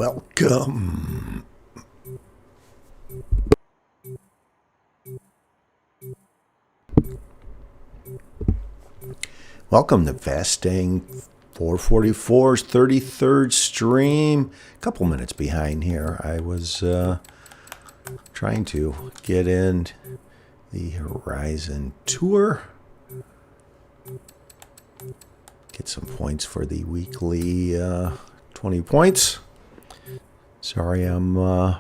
Welcome. Welcome to Fastang444's 33rd stream. A couple minutes behind here. I was trying to get in the Horizon tour. Get some points for the weekly 20 points. Sorry, I'm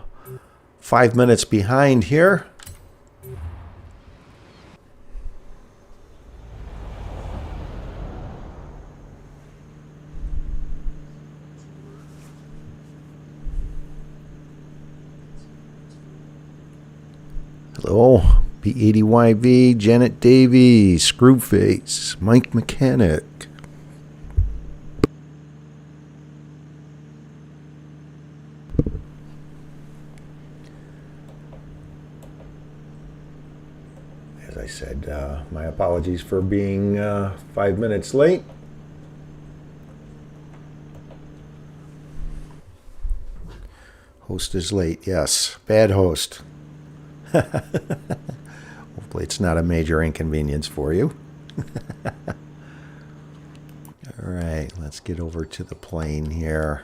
5 minutes behind here. Hello, P80YV, Janet Davies, Screwface, Mike Mechanic. As I said, my apologies for being 5 minutes late. Host is late, yes. Bad host. Hopefully it's not a major inconvenience for you. All right, let's get over to the plane here,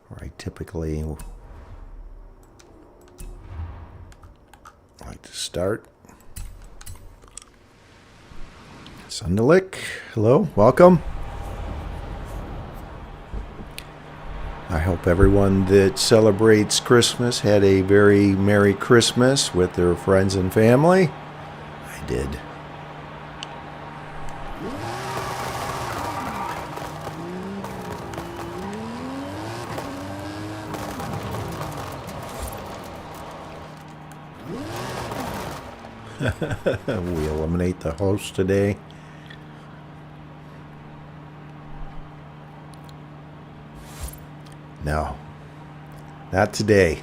where I typically like to start. Sundelik, hello, welcome. I hope everyone that celebrates Christmas had a very Merry Christmas with their friends and family. I did. We eliminate the host today. No, not today.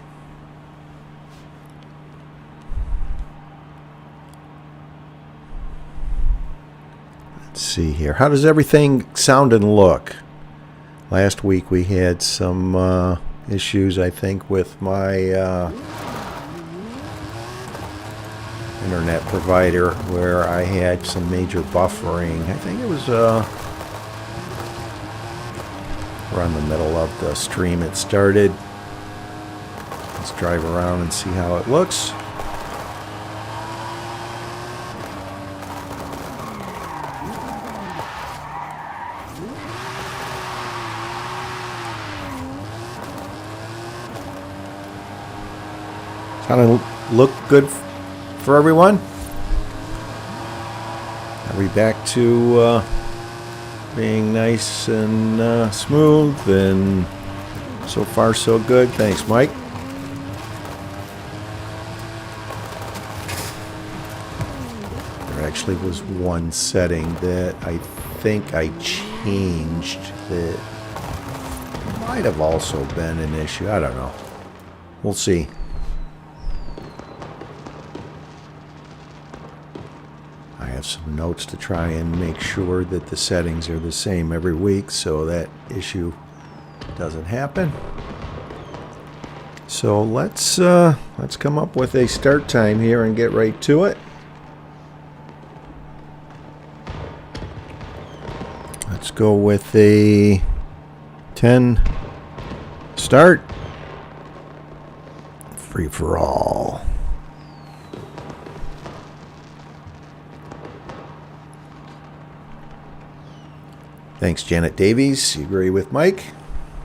Let's see here. How does everything sound and look? Last week we had some issues, I think, with my internet provider where I had some major buffering. I think it was around the middle of the stream it started. Let's drive around and see how it looks. Kind of look good for everyone. Are we back to being nice and smooth, and so far so good? Thanks, Mike. There actually was one setting that I think I changed that might have also been an issue. I don't know. We'll see. Some notes to try and make sure that the settings are the same every week so that issue doesn't happen. So let's come up with a start time here and get right to it. Let's go with a 10 start. Free for all. Thanks, Janet Davies. You agree with Mike?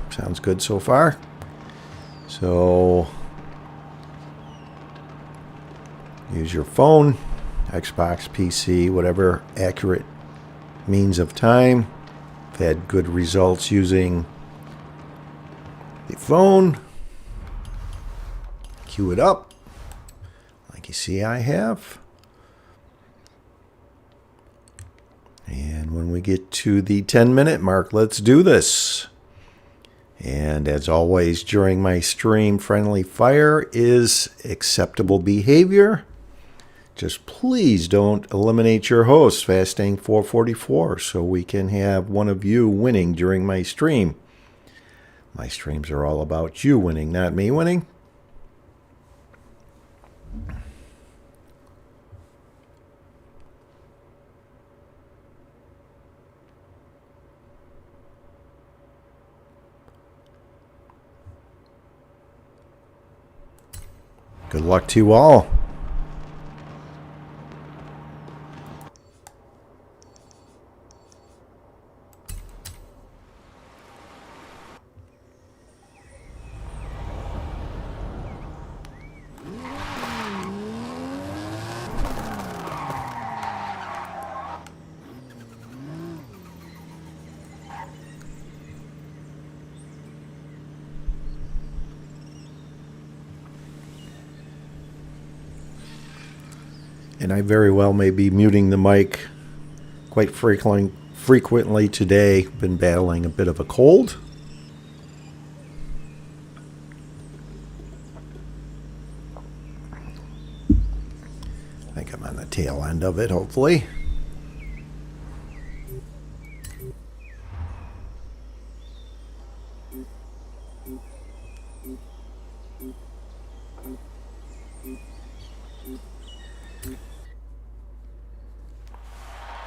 Sounds good so far. So, use your phone, Xbox, PC, whatever accurate means of time. I've had good results using the phone. Cue it up, like you see I have. And when we get to the 10-minute mark, let's do this. And as always, during my stream, friendly fire is acceptable behavior. Just please don't eliminate your host, Fastang444, so we can have one of you winning during my stream. My streams are all about you winning, not me winning. Good luck to you all. And I very well may be muting the mic quite frequently today. Been battling a bit of a cold. I think I'm on the tail end of it, hopefully.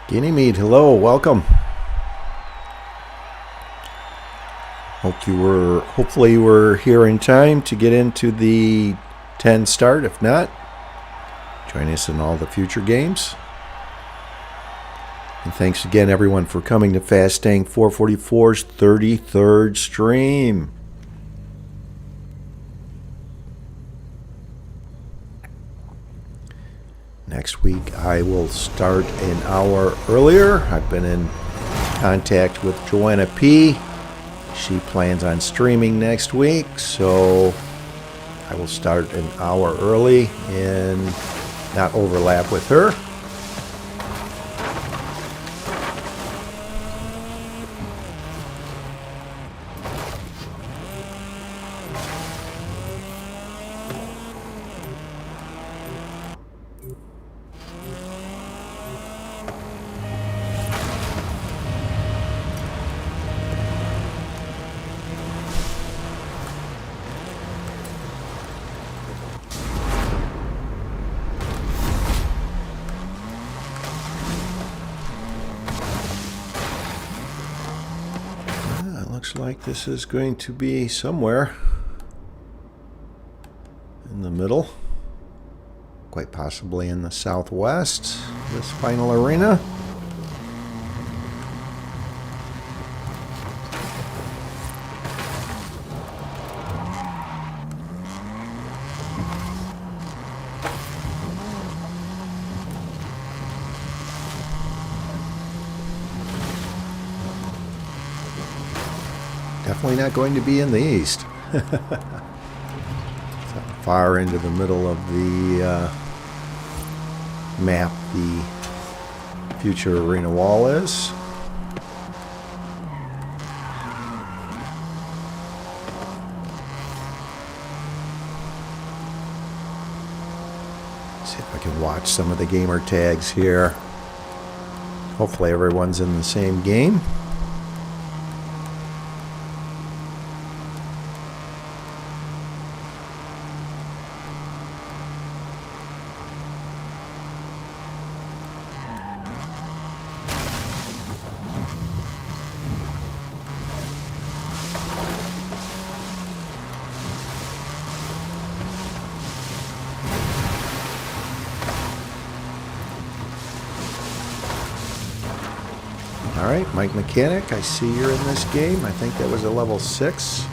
Guinea meat, hello, welcome. Hopefully you were here in time to get into the 10 start. If not, join us in all the future games. And thanks again, everyone, for coming to Fastang444's 33rd stream. Next week, I will start an hour earlier. I've been in contact with Joanna P. She plans on streaming next week, so I will start an hour early and not overlap with her. Looks like this is going to be somewhere in the middle, quite possibly in the southwest, this final arena. Definitely not going to be in the east. Far into the middle of the map the future arena wall is. See if I can watch some of the gamer tags here. Hopefully everyone's in the same game. Alright, Mike Mechanic, I see you're in this game. I think that was a level 6.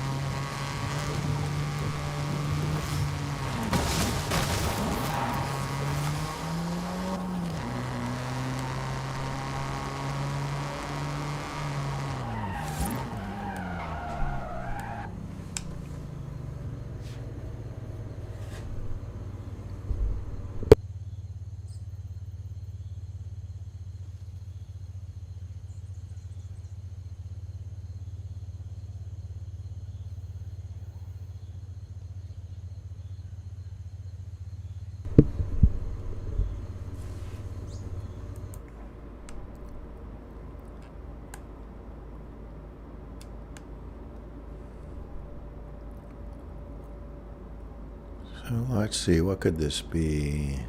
Let's see, what could this be?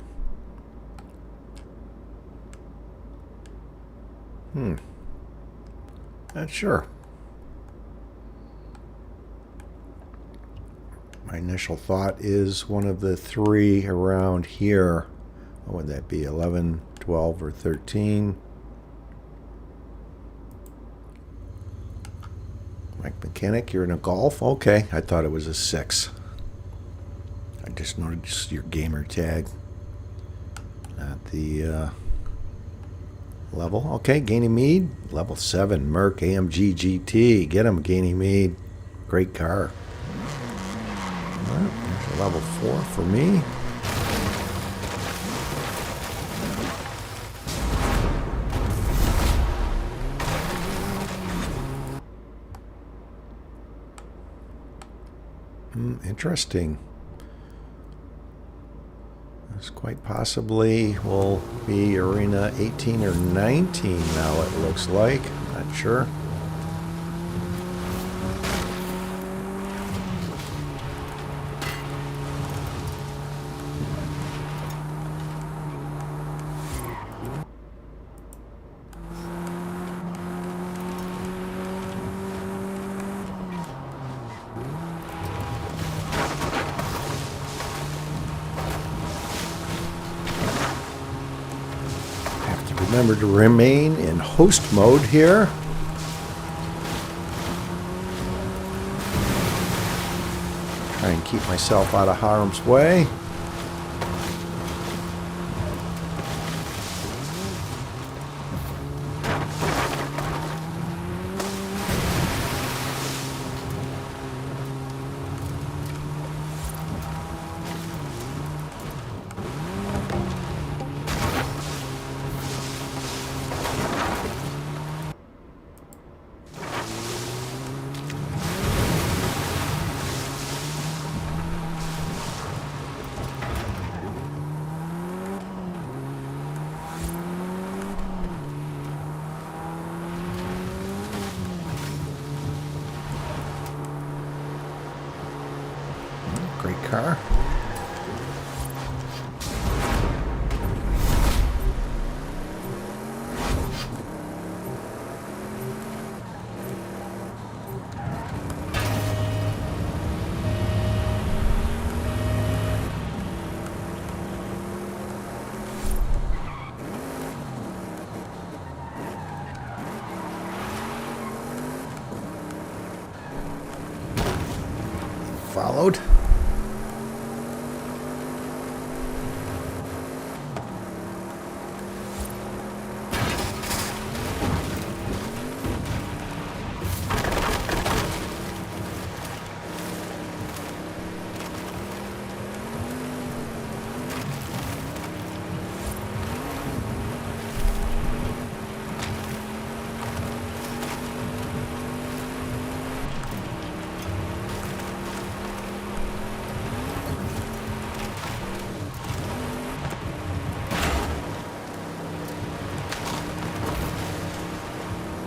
Not sure. My initial thought is one of the three around here. What would that be? 11, 12, or 13? Mike Mechanic, you're in a Golf? Okay, I thought it was a 6. I just noticed your gamer tag. Not the level. Okay, Ganymede. Level 7, Merc AMG GT. Get him, Ganymede. Great car. Right, there's a level 4 for me. Interesting. This quite possibly will be Arena 18 or 19 now, it looks like. Not sure. Remember to remain in host mode here. Try and keep myself out of harm's way. Great car. Followed.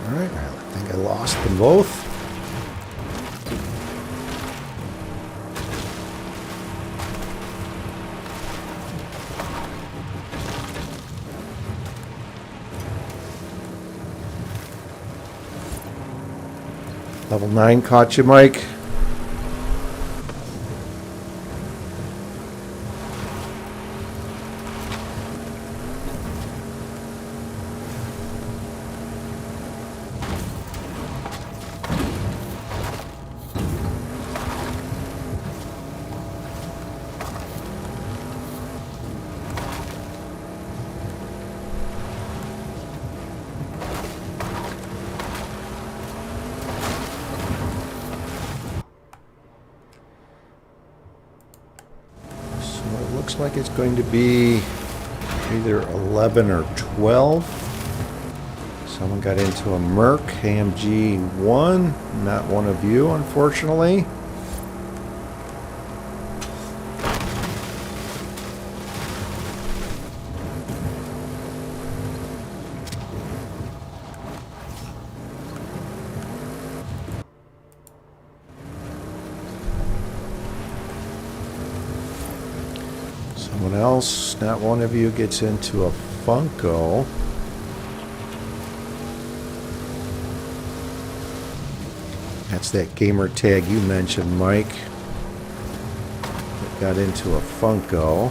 Alright, I think I lost them both. Level 9 caught you, Mike. Looks like it's going to be either 11 or 12. Someone got into a Merc AMG 1. Not one of you, unfortunately. Someone else, not one of you, gets into a Funko. That's that gamer tag you mentioned, Mike. That got into a Funko.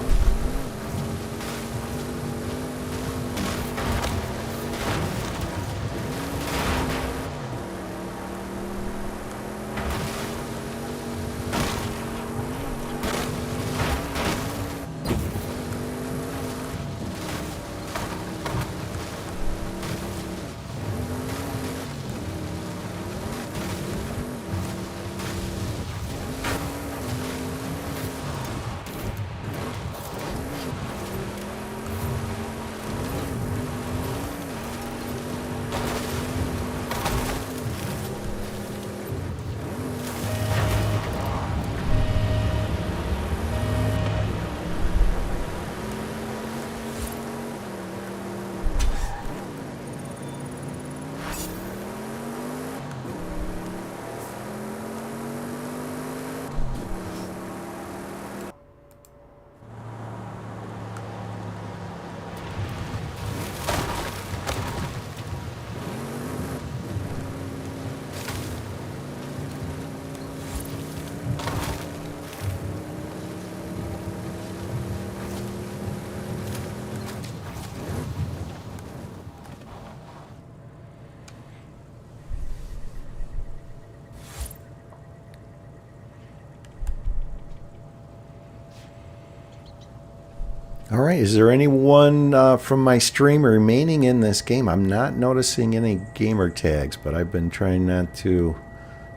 All right, is there anyone from my stream remaining in this game? I'm not noticing any gamer tags, but I've been trying not to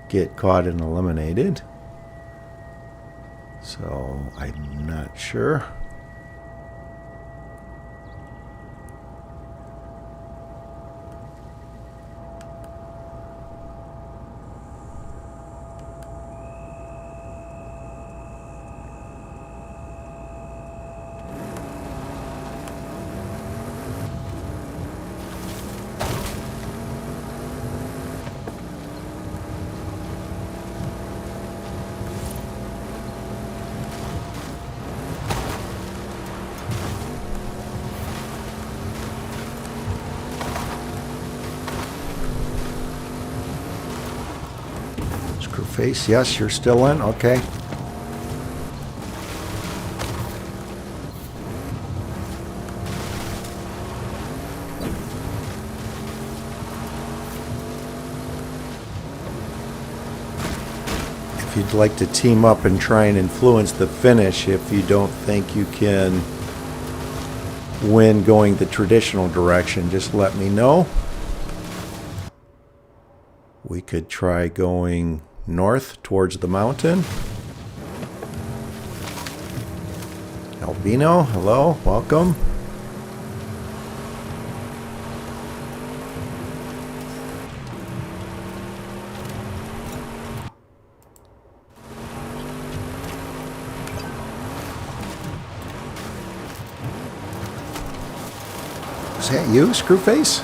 get caught and eliminated. So I'm not sure. Screwface, yes, you're still in? Okay. If you'd like to team up and try and influence the finish, if you don't think you can win going the traditional direction, just let me know. We could try going north towards the mountain. Albino, hello, welcome. Is that you, Screwface?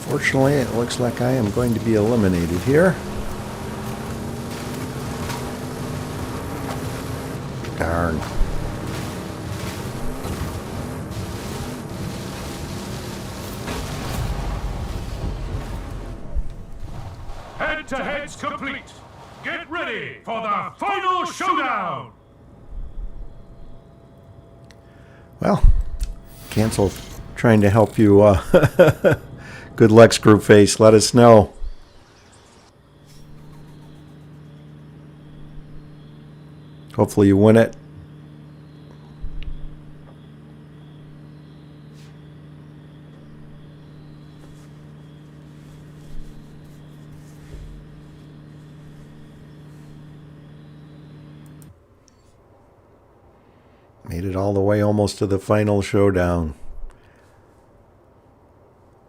Fortunately, it looks like I am going to be eliminated here. Darn. Head-to-head's complete. Get ready for the final showdown. Well, cancel trying to help you. Good luck, Screwface. Let us know. Hopefully you win it. Made it all the way almost to the final showdown.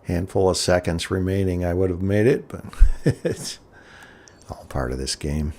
Handful of seconds remaining, I would have made it, but it's all part of this game.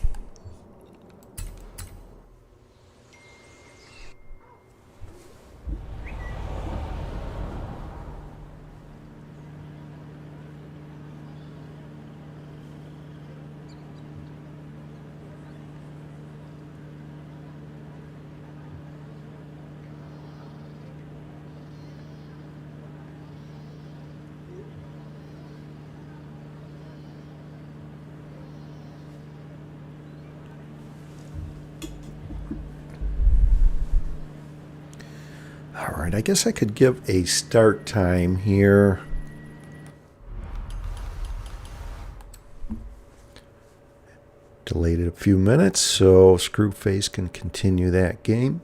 All right, I guess I could give a start time here. Delayed it a few minutes so Screwface can continue that game.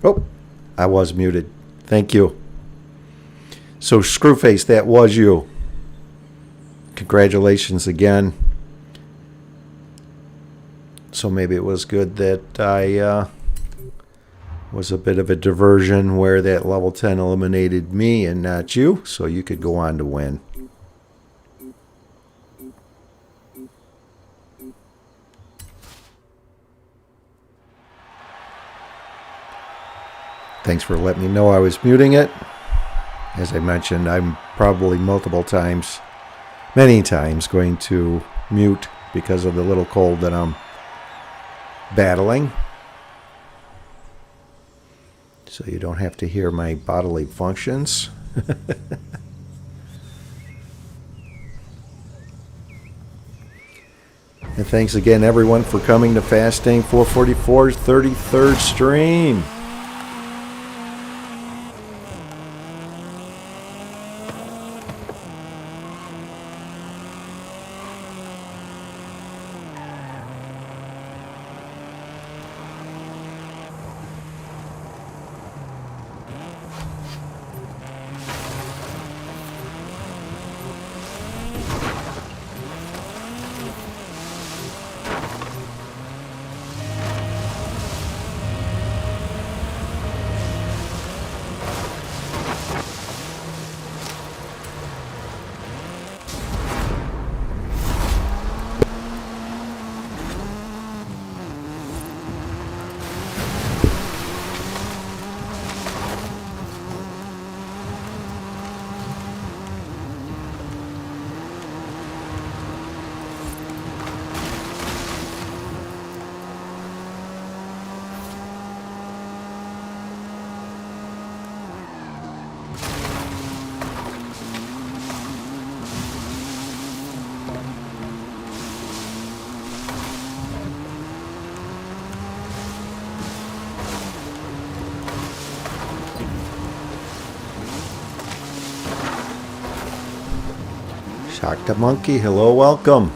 Oh, I was muted. Thank you. So, Screwface, that was you. Congratulations again. So maybe it was good that I was a bit of a diversion where that level 10 eliminated me and not you, so you could go on to win. Thanks for letting me know I was muting it. As I mentioned, I'm probably many times, going to mute because of the little cold that I'm battling. So you don't have to hear my bodily functions. And thanks again, everyone, for coming to Fastang444's 33rd stream. Shock the Monkey, hello, welcome.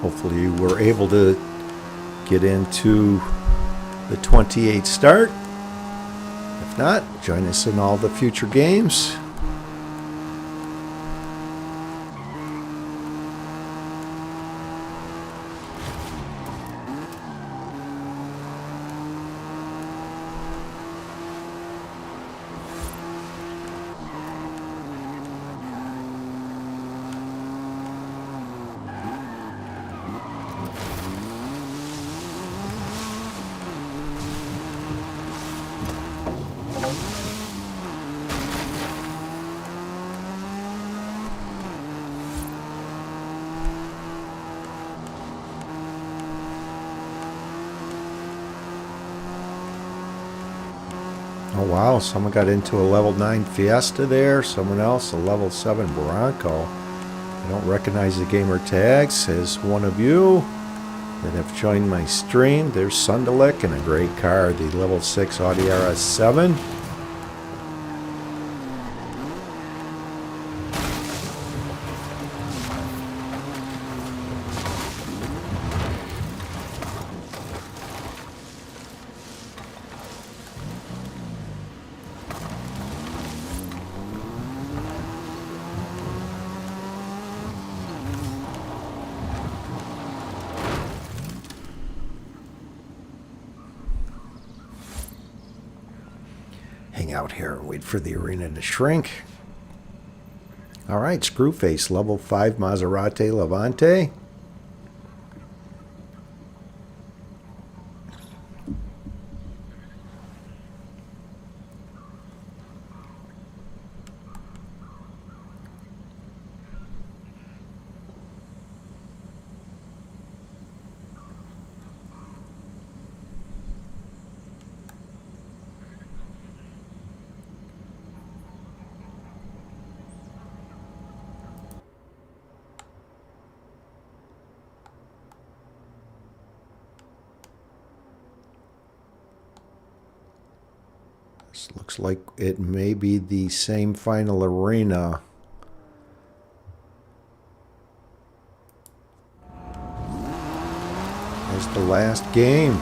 Hopefully you were able to get into the 28 start. If not, join us in all the future games. Oh wow, someone got into a level 9 Fiesta there, someone else a level 7 Bronco. I don't recognize the gamer tag, says one of you that have joined my stream. There's Sundelik and a great car, the level 6 Audi RS7. Hang out here and wait for the arena to shrink. Alright, Screwface, level 5 Maserati Levante. This looks like it may be the same final arena. As the last game.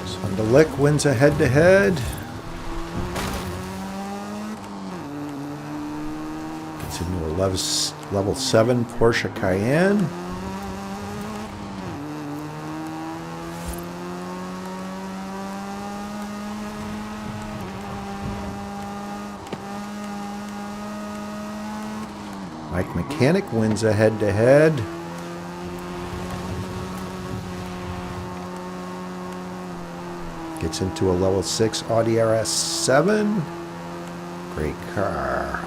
Sundelik wins a head-to-head. Gets into a level 7 Porsche Cayenne. Mike Mechanic wins a head-to-head. Gets into a level 6 Audi RS7. Great car.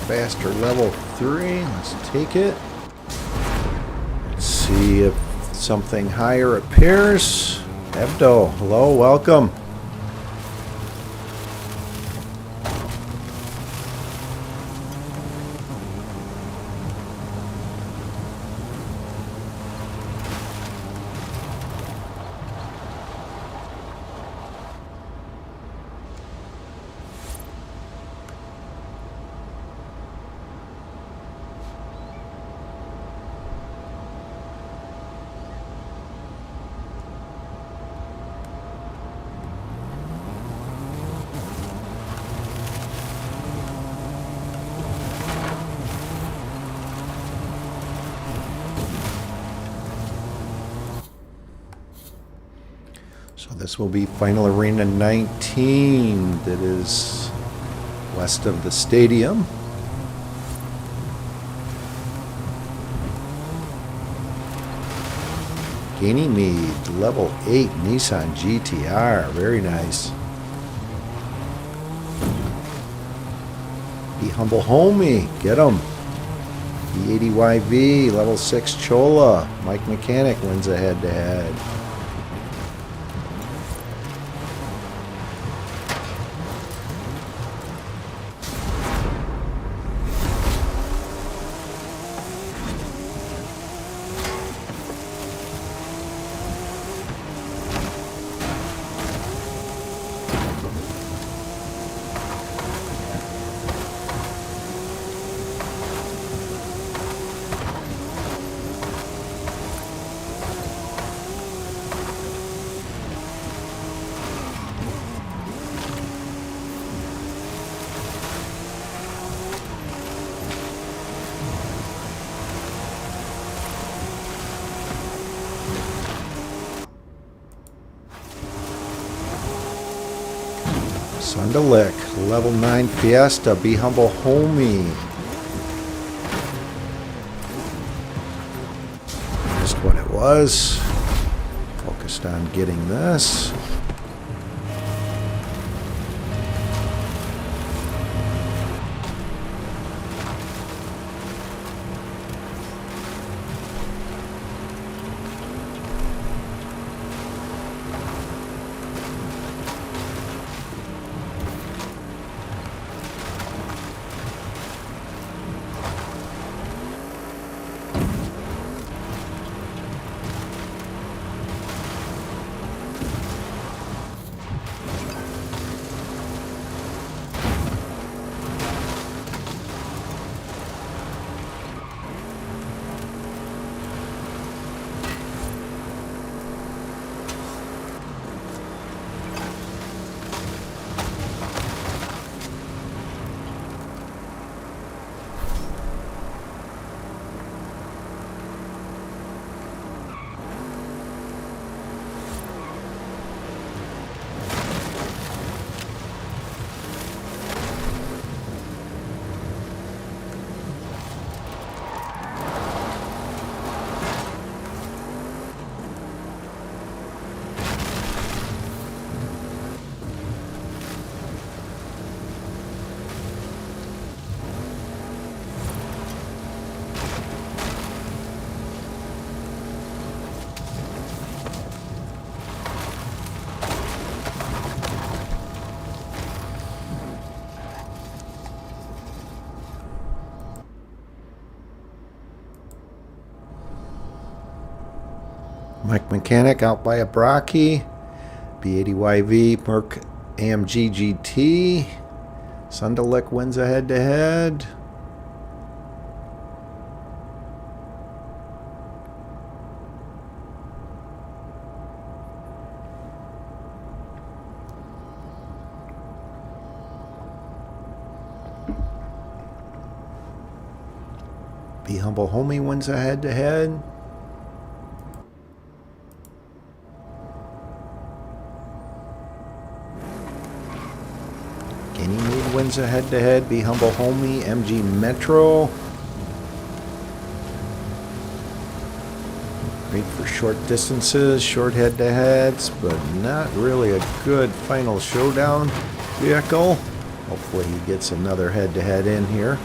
Faster level 3. Let's take it. Let's see if something higher appears. Ebdo, hello, welcome. So this will be Final Arena 19 that is west of the stadium. Ganymede, level 8 Nissan GTR, very nice. Be Humble Homie, get him. B80YV, level 6 Chola, Mike Mechanic wins a head-to-head. Sunderlick, level 9 Fiesta, Be Humble Homie. Just what it was. Focused on getting this. Mike Mechanic out by a Brocky. B80YV, Merc AMG GT. Sunderlick wins a head-to-head. Be Humble Homie wins a head-to-head. Ganymede wins a head-to-head. Be Humble Homie, MG Metro. Great for short distances, short head-to-heads, but not really a good final showdown vehicle. Hopefully he gets another head-to-head in here.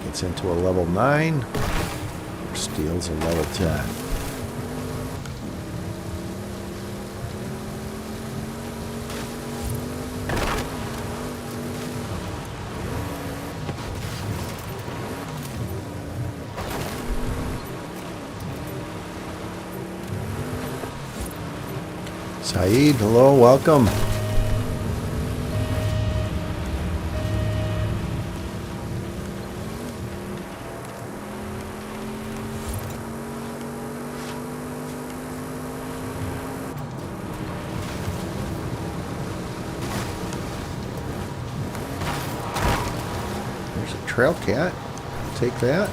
Gets into a level 9, or steals a level 10. Saeed, hello, welcome. There's a trail cat. Take that.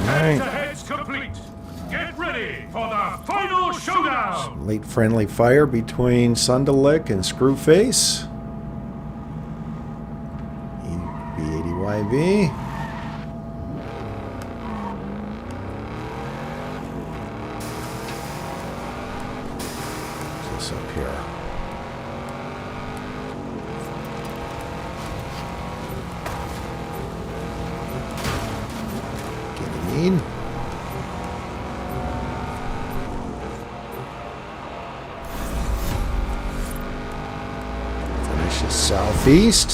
Head-to-heads complete. Get ready for the final showdown. Late friendly fire between Sunderlick and Screwface. B80YV. What's this up here? Ganymede. Finishes southeast.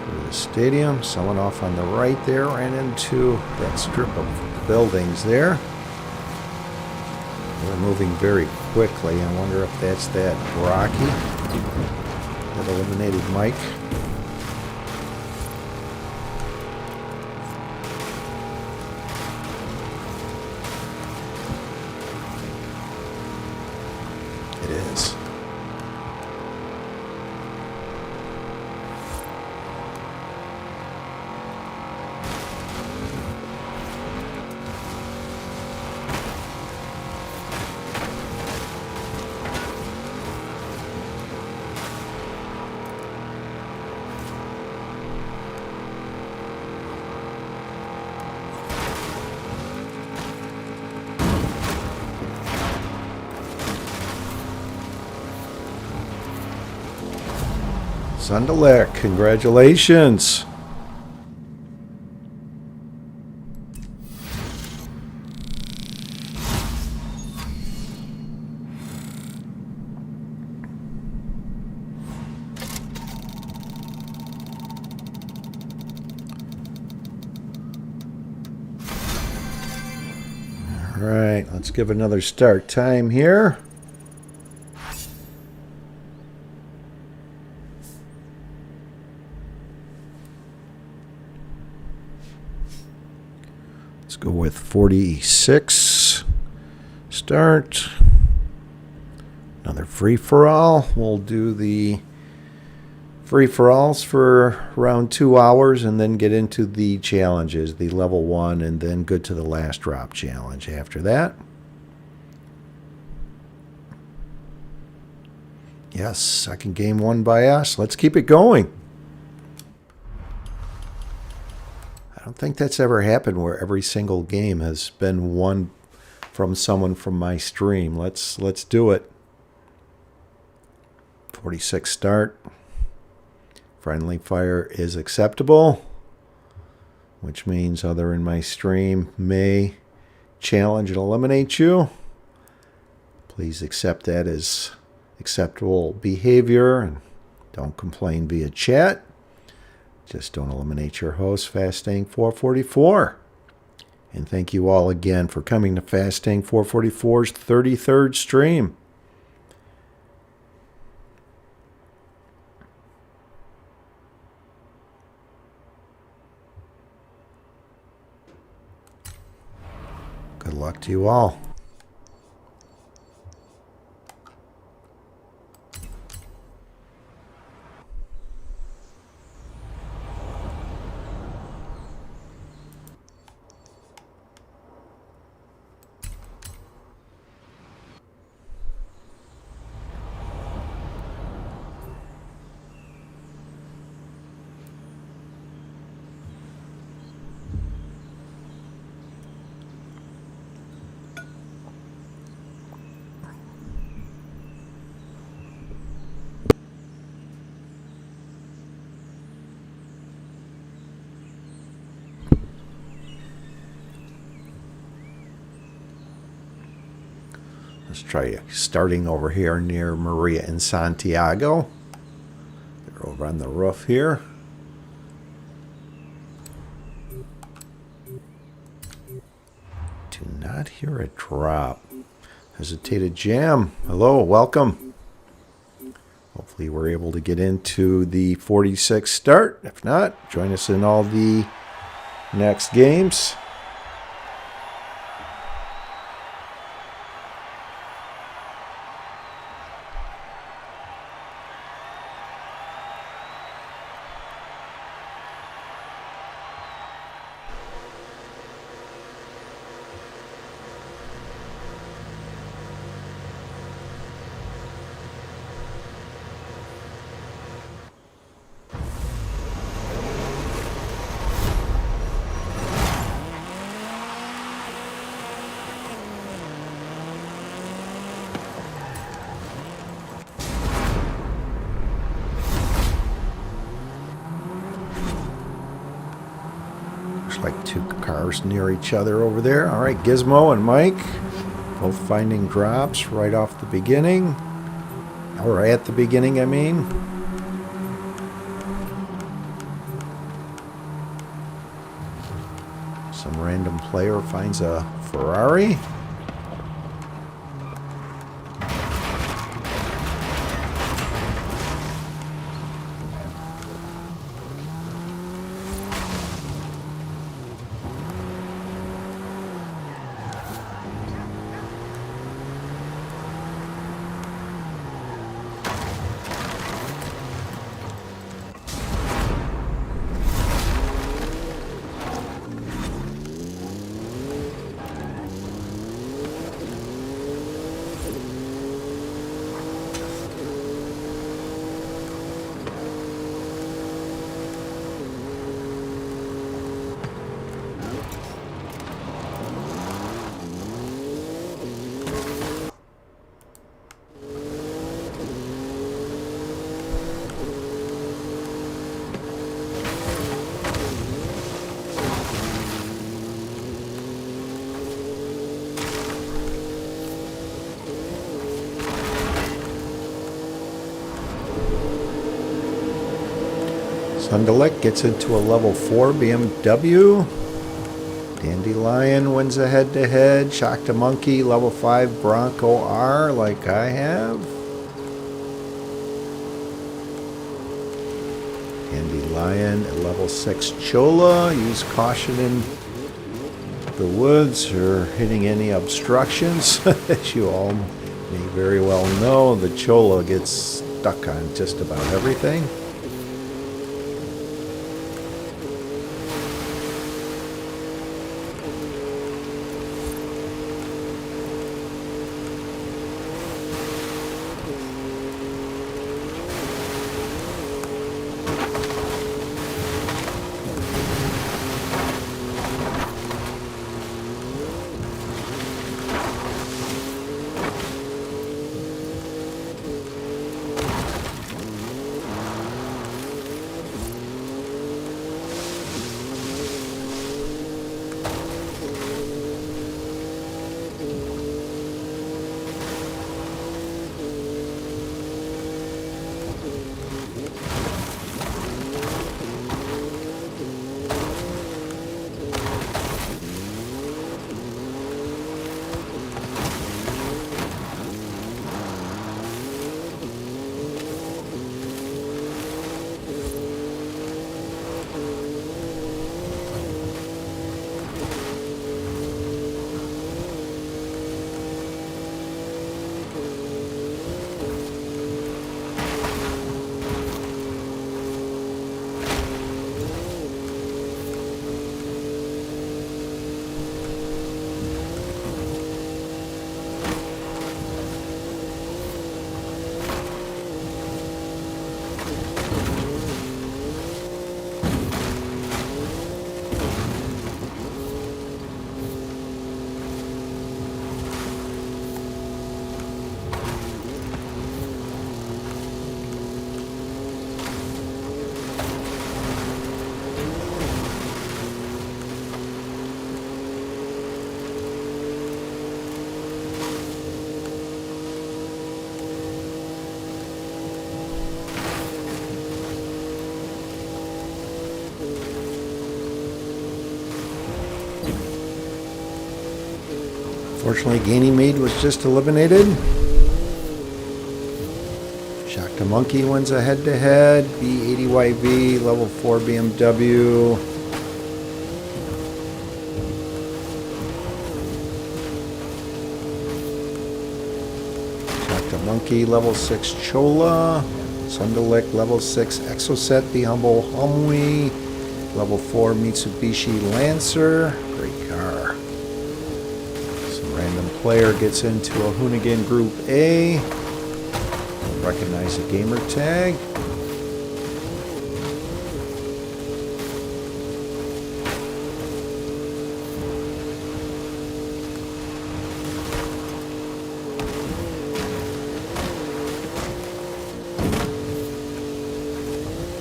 Go to the stadium. Someone off on the right there ran into that strip of buildings there. They're moving very quickly. I wonder if that's that Rocky that eliminated Mike. It is. Sunderlick, congratulations. All right, let's give another start time here. Let's go with 46. Start. Another free-for-all. We'll do the free-for-alls for around 2 hours and then get into the challenges, the level 1, and then good to the last drop challenge after that. Yes, second game won by us. Let's keep it going. I don't think that's ever happened where every single game has been won from someone from my stream. Let's do it. 46 start. Friendly fire is acceptable, which means other in my stream may challenge and eliminate you. Please accept that as acceptable behavior and don't complain via chat. Just don't eliminate your host, Fastang444. And thank you all again for coming to Fastang444's 33rd stream. Good luck to you all. Let's try starting over here near Maria and Santiago. They're over on the roof here. Do not hear a drop. Hesitated Jam. Hello, welcome. Hopefully we're able to get into the 46 start. If not, join us in all the next games. Like two cars near each other over there. All right, Gizmo and Mike both finding drops right off the beginning, or at the beginning, I mean. Some random player finds a Ferrari. Sundelec gets into a level 4 BMW. Dandelion wins a head-to-head. Shock to Monkey, level 5 Bronco R, like I have. Dandelion at level 6 Chola. Use caution in the woods or hitting any obstructions. As you all may very well know, the Chola gets stuck on just about everything. Fortunately, Ganymede was just eliminated. Shock the Monkey wins a head-to-head. B80YV, level 4 BMW. Shock the Monkey, level 6 Chola. Sunderlick, level 6 Exocet, the Humble Humvee. Level 4 Mitsubishi Lancer. Great car. Some random player gets into a Hoonigan Group A. Recognize the gamer tag.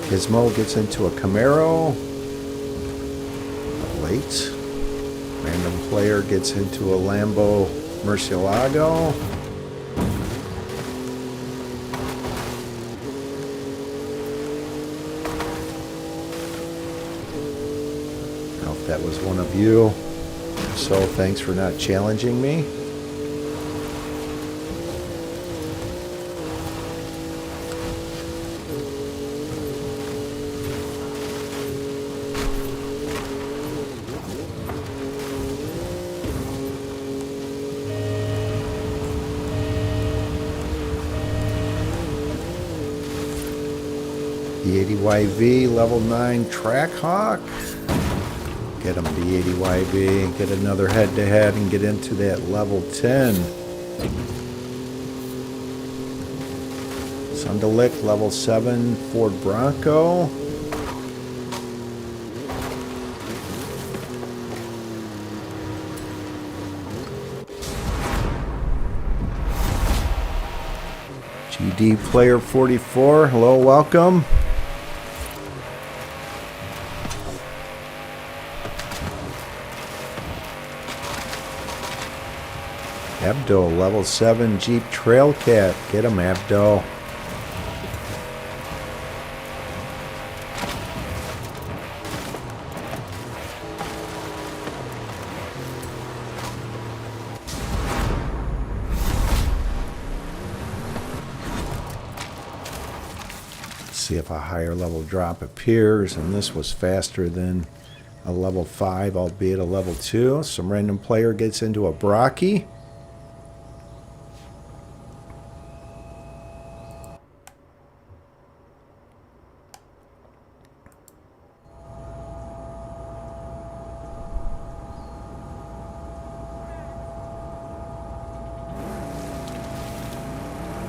Gizmo gets into a Camaro. Late. Random player gets into a Lambo Murcielago. I hope that was one of you. If so, thanks for not challenging me. B80YV, level 9 Trackhawk. Get him, B80YV. Get another head-to-head and get into that level 10. Sunderlick, level 7 Ford Bronco. GD Player 44, hello, welcome. Abdo, level 7 Jeep Trailcat. Get him, Abdo. See if a higher level drop appears, and this was faster than a level 5, albeit a level 2. Some random player gets into a Brocky.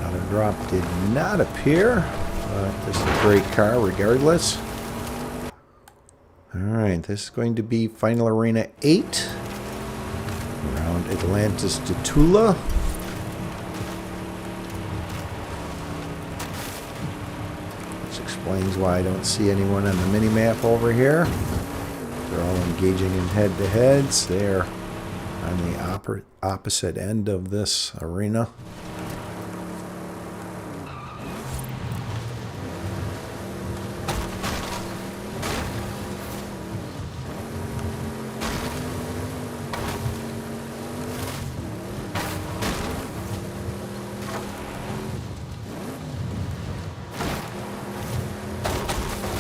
Another drop did not appear. This is a great car regardless. Alright, this is going to be Final Arena 8. Around Atlantis to Tula. Which explains why I don't see anyone on the mini-map over here. They're all engaging in head-to-heads. They're on the opposite end of this arena.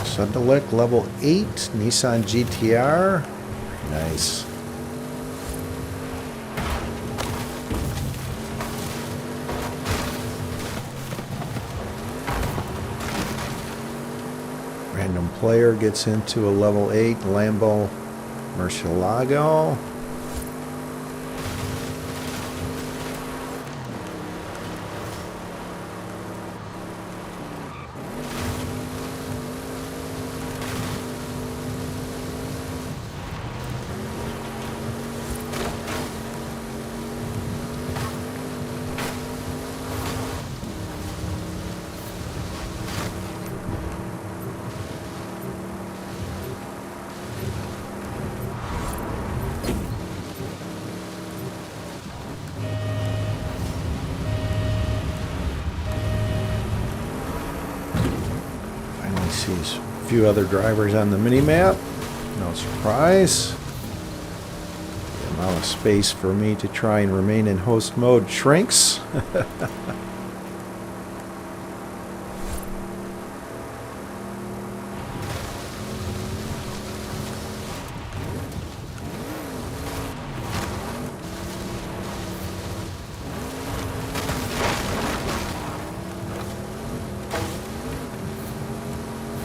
Sunderlick, level 8, Nissan GTR. Nice. Random player gets into a level 8 Lambo Murcielago. Sees a few other drivers on the mini-map. No surprise. The amount of space for me to try and remain in host mode shrinks.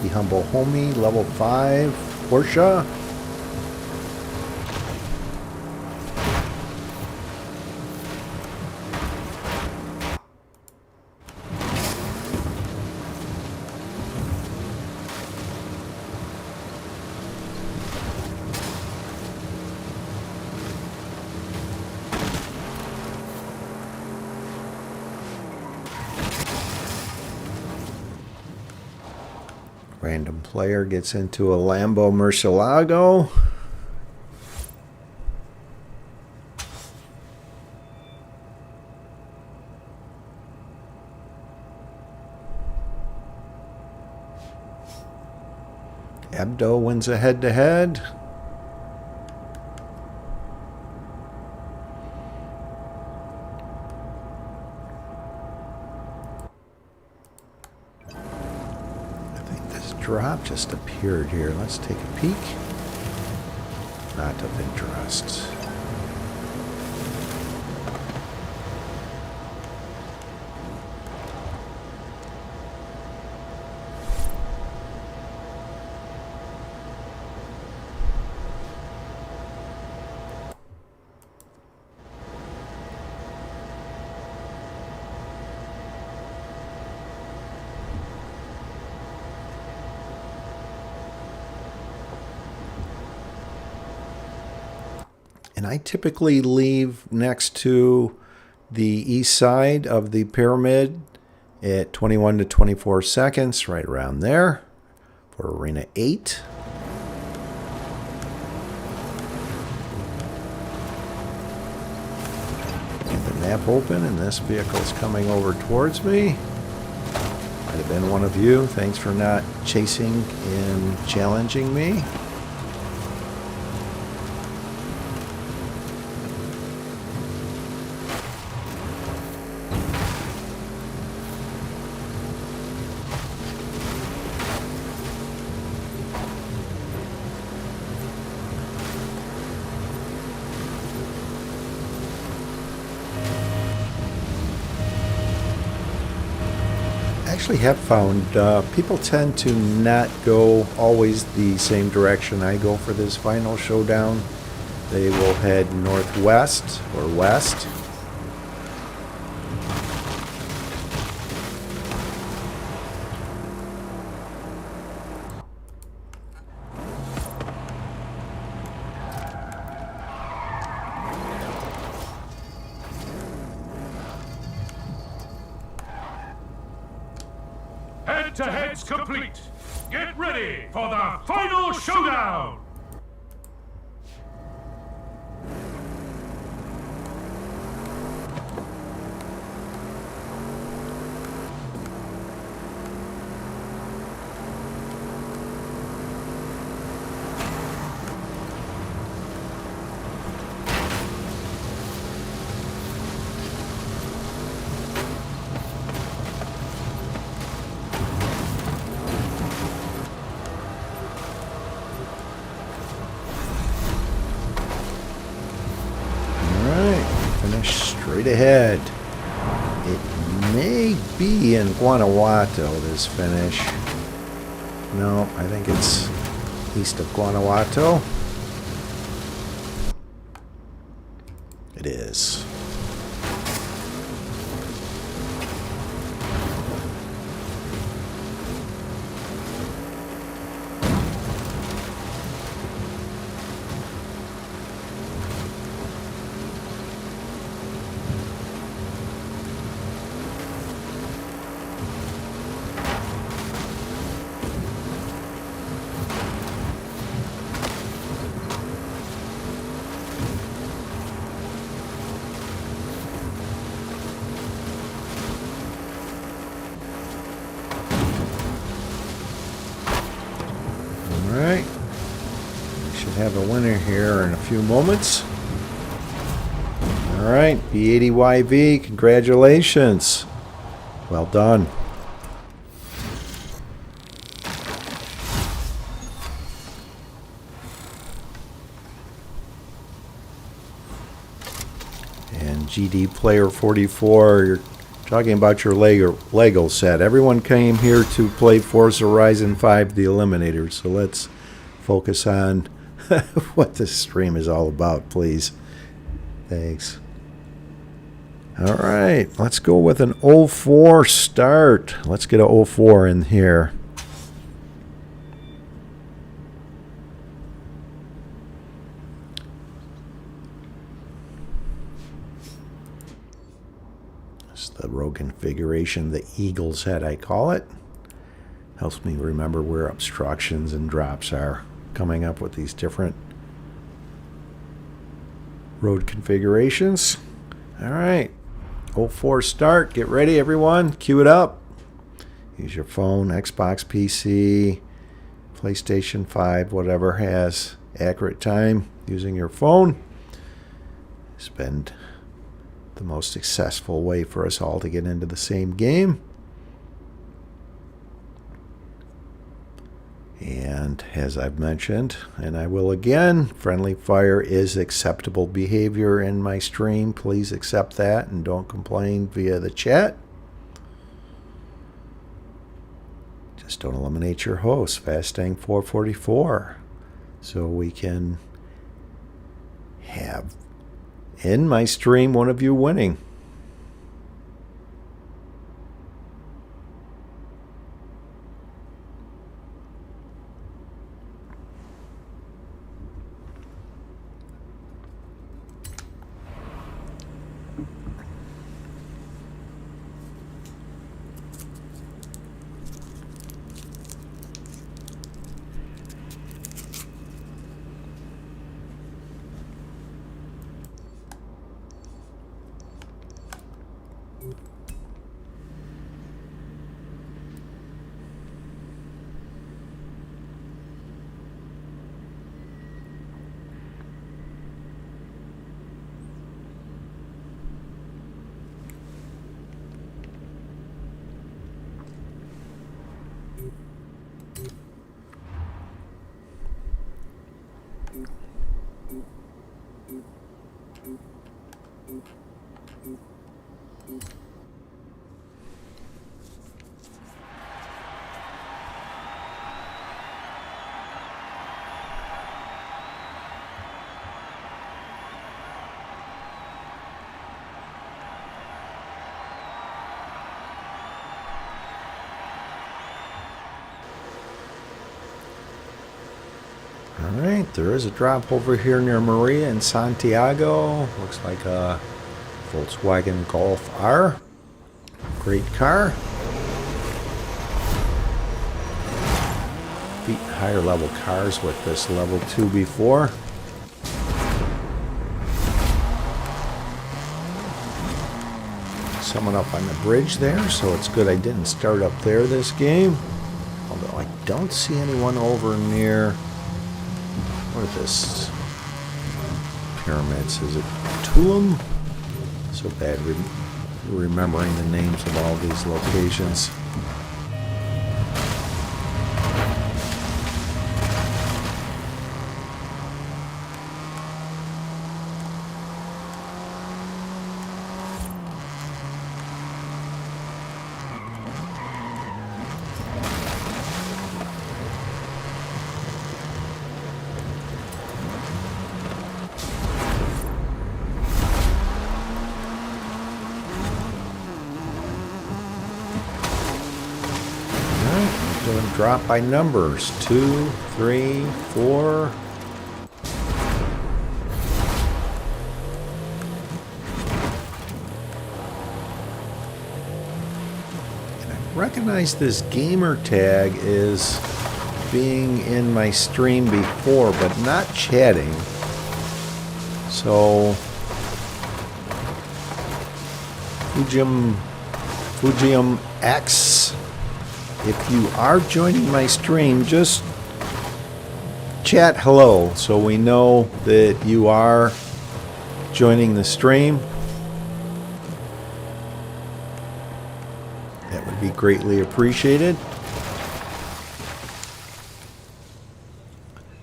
The humble homie, level 5, Porsche. Random player gets into a Lambo Murcielago. Abdo wins a head-to-head. Drop just appeared here. Let's take a peek. Not of interest. And I typically leave next to the east side of the pyramid at 21 to 24 seconds, right around there, for Arena 8. Get the map open, and this vehicle's coming over towards me. Might have been one of you. Thanks for not chasing and challenging me. Actually have found people tend to not go always the same direction I go for this final showdown. They will head northwest or west. Head-to-head's complete. Get ready for the final showdown. Straight ahead. It may be in Guanajuato, this finish. No, I think it's east of Guanajuato. It is. Alright, we should have a winner here in a few moments. right, B80YV, congratulations. Well done. And GD Player 44, you're talking about your Lego set. Everyone came here to play Forza Horizon 5, the Eliminator, so let's focus on what this stream is all about, please. Thanks. All right, let's go with an 04 start. Let's get an 04 in here. It's the road configuration, the Eagle's Head, I call it. Helps me remember where obstructions and drops are. Coming up with these different road configurations. All right, 04 start. Get ready, everyone. Cue it up. Use your phone, Xbox, PC, PlayStation 5, whatever has accurate time using your phone. It's been the most successful way for us all to get into the same game. And as I've mentioned, and I will again, friendly fire is acceptable behavior in my stream. Please accept that and don't complain via the chat. Just don't eliminate your host, Fastang444, so we can have in my stream one of you winning. Alright, there is a drop over here near Maria in Santiago. Looks like a Volkswagen Golf R. Great car. Beat higher level cars with this level 2 before. Someone up on the bridge there, so it's good I didn't start up there this game. Although I don't see anyone over near... What are this? Pyramids. Is it Tulum? So bad remembering the names of all these locations. Drop by numbers 2, 3, 4. And I recognize this gamer tag is being in my stream before, but not chatting. So Fujium X. If you are joining my stream, just chat hello so we know that you are joining the stream. would be greatly appreciated.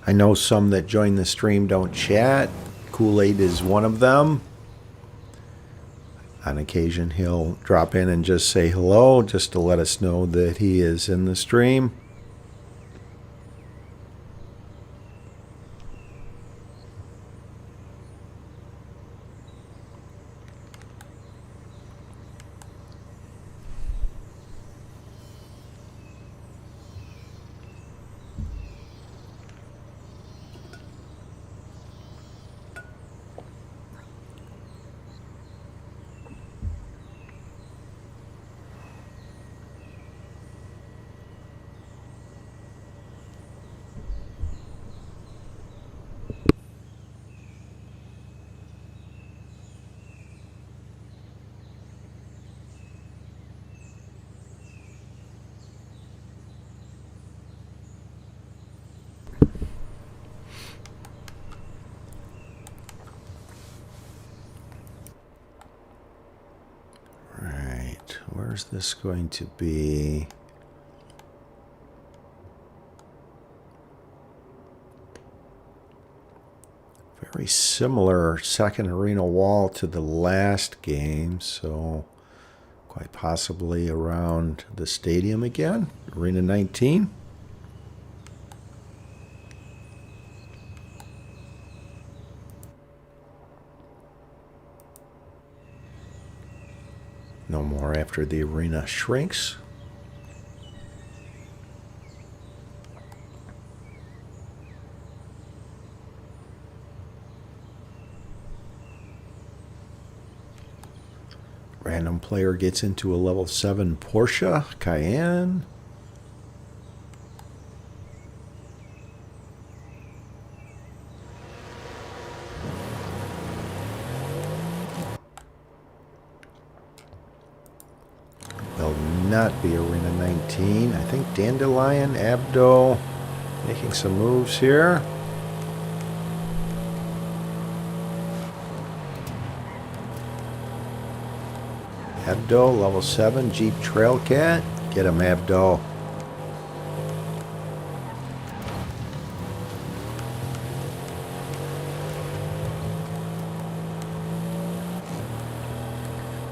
I know some that join the stream don't chat. Kool-Aid is one of them. On occasion, he'll drop in and just say hello, just to let us know that he is in the stream. Where's this going to be? Very similar second arena wall to the last game, so quite possibly around the stadium again, Arena 19. No more after the arena shrinks. Random player gets into a level 7 Porsche Cayenne. Not be Arena 19. I think Dandelion, Abdo making some moves here. Abdo, level 7, Jeep Trailcat. Get him, Abdo.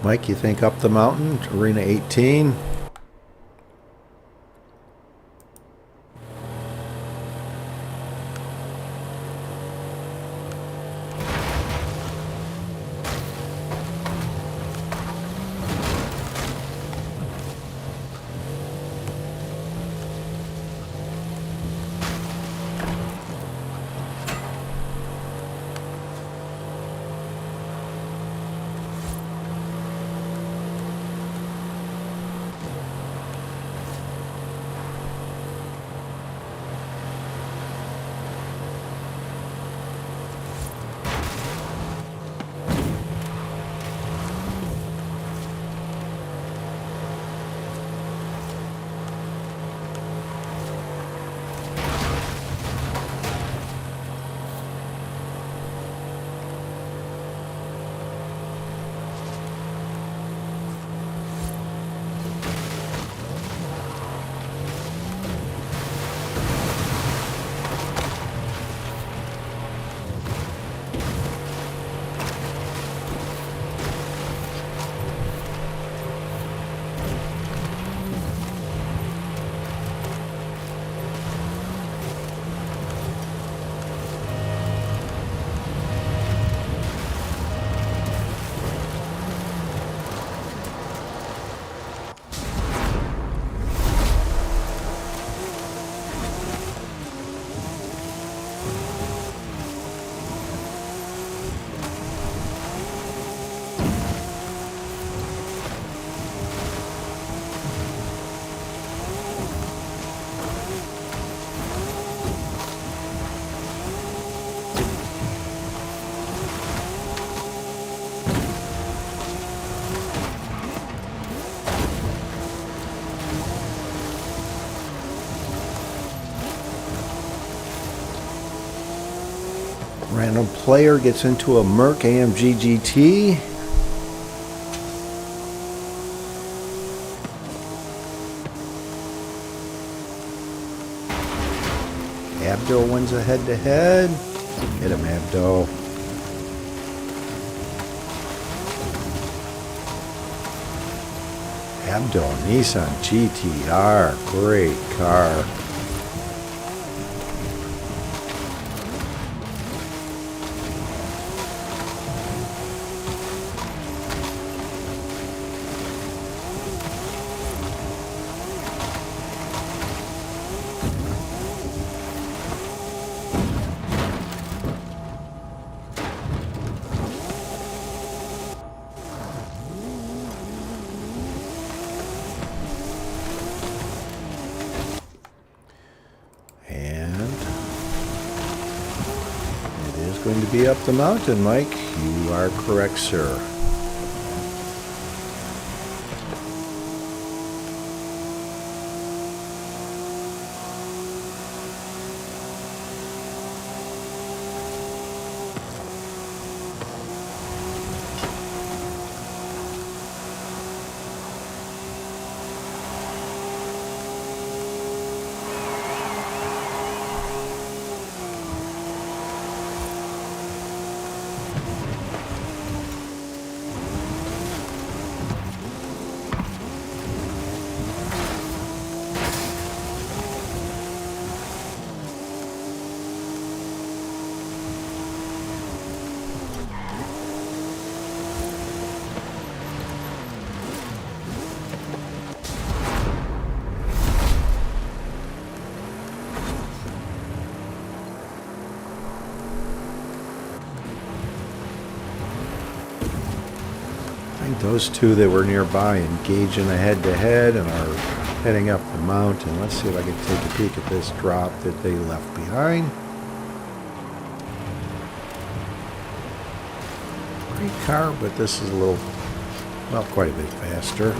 Mike, you think up the mountain, Arena 18? Random player gets into a Merc AMG GT. Abdo wins a head-to-head. Hit him, Abdo. Abdo Nissan GTR. Great car. Going to be up the mountain, Mike. You are correct, sir. Those two that were nearby engage in a head-to-head and are heading up the mountain. Let's see if I can take a peek at this drop that they left behind. Great car, but this is a little, well, quite a bit faster.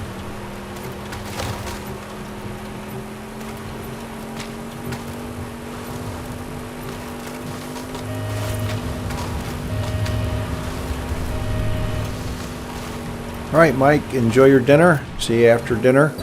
All right, Mike, enjoy your dinner. See you after dinner.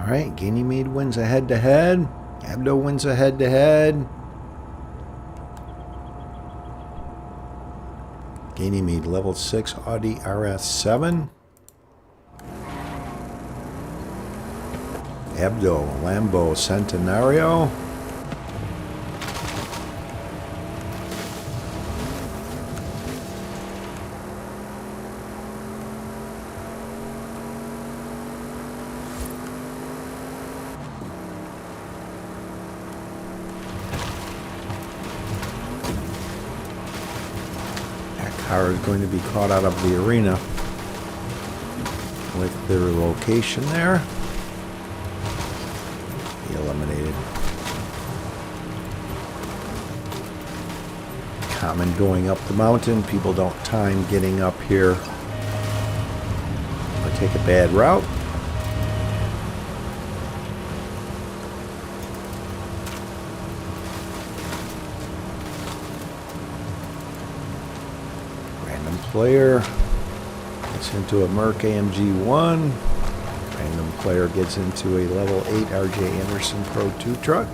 All right, Ganymede wins a head-to-head. Abdo wins a head-to-head. Ganymede level 6 Audi RS7. Abdo Lambo Centenario. car is going to be caught out of the arena with their location there. Be eliminated. Common going up the mountain. People don't time getting up here or take a bad route. Random player gets into a Merc AMG 1. Random player gets into a level 8 RJ Anderson Pro 2 truck.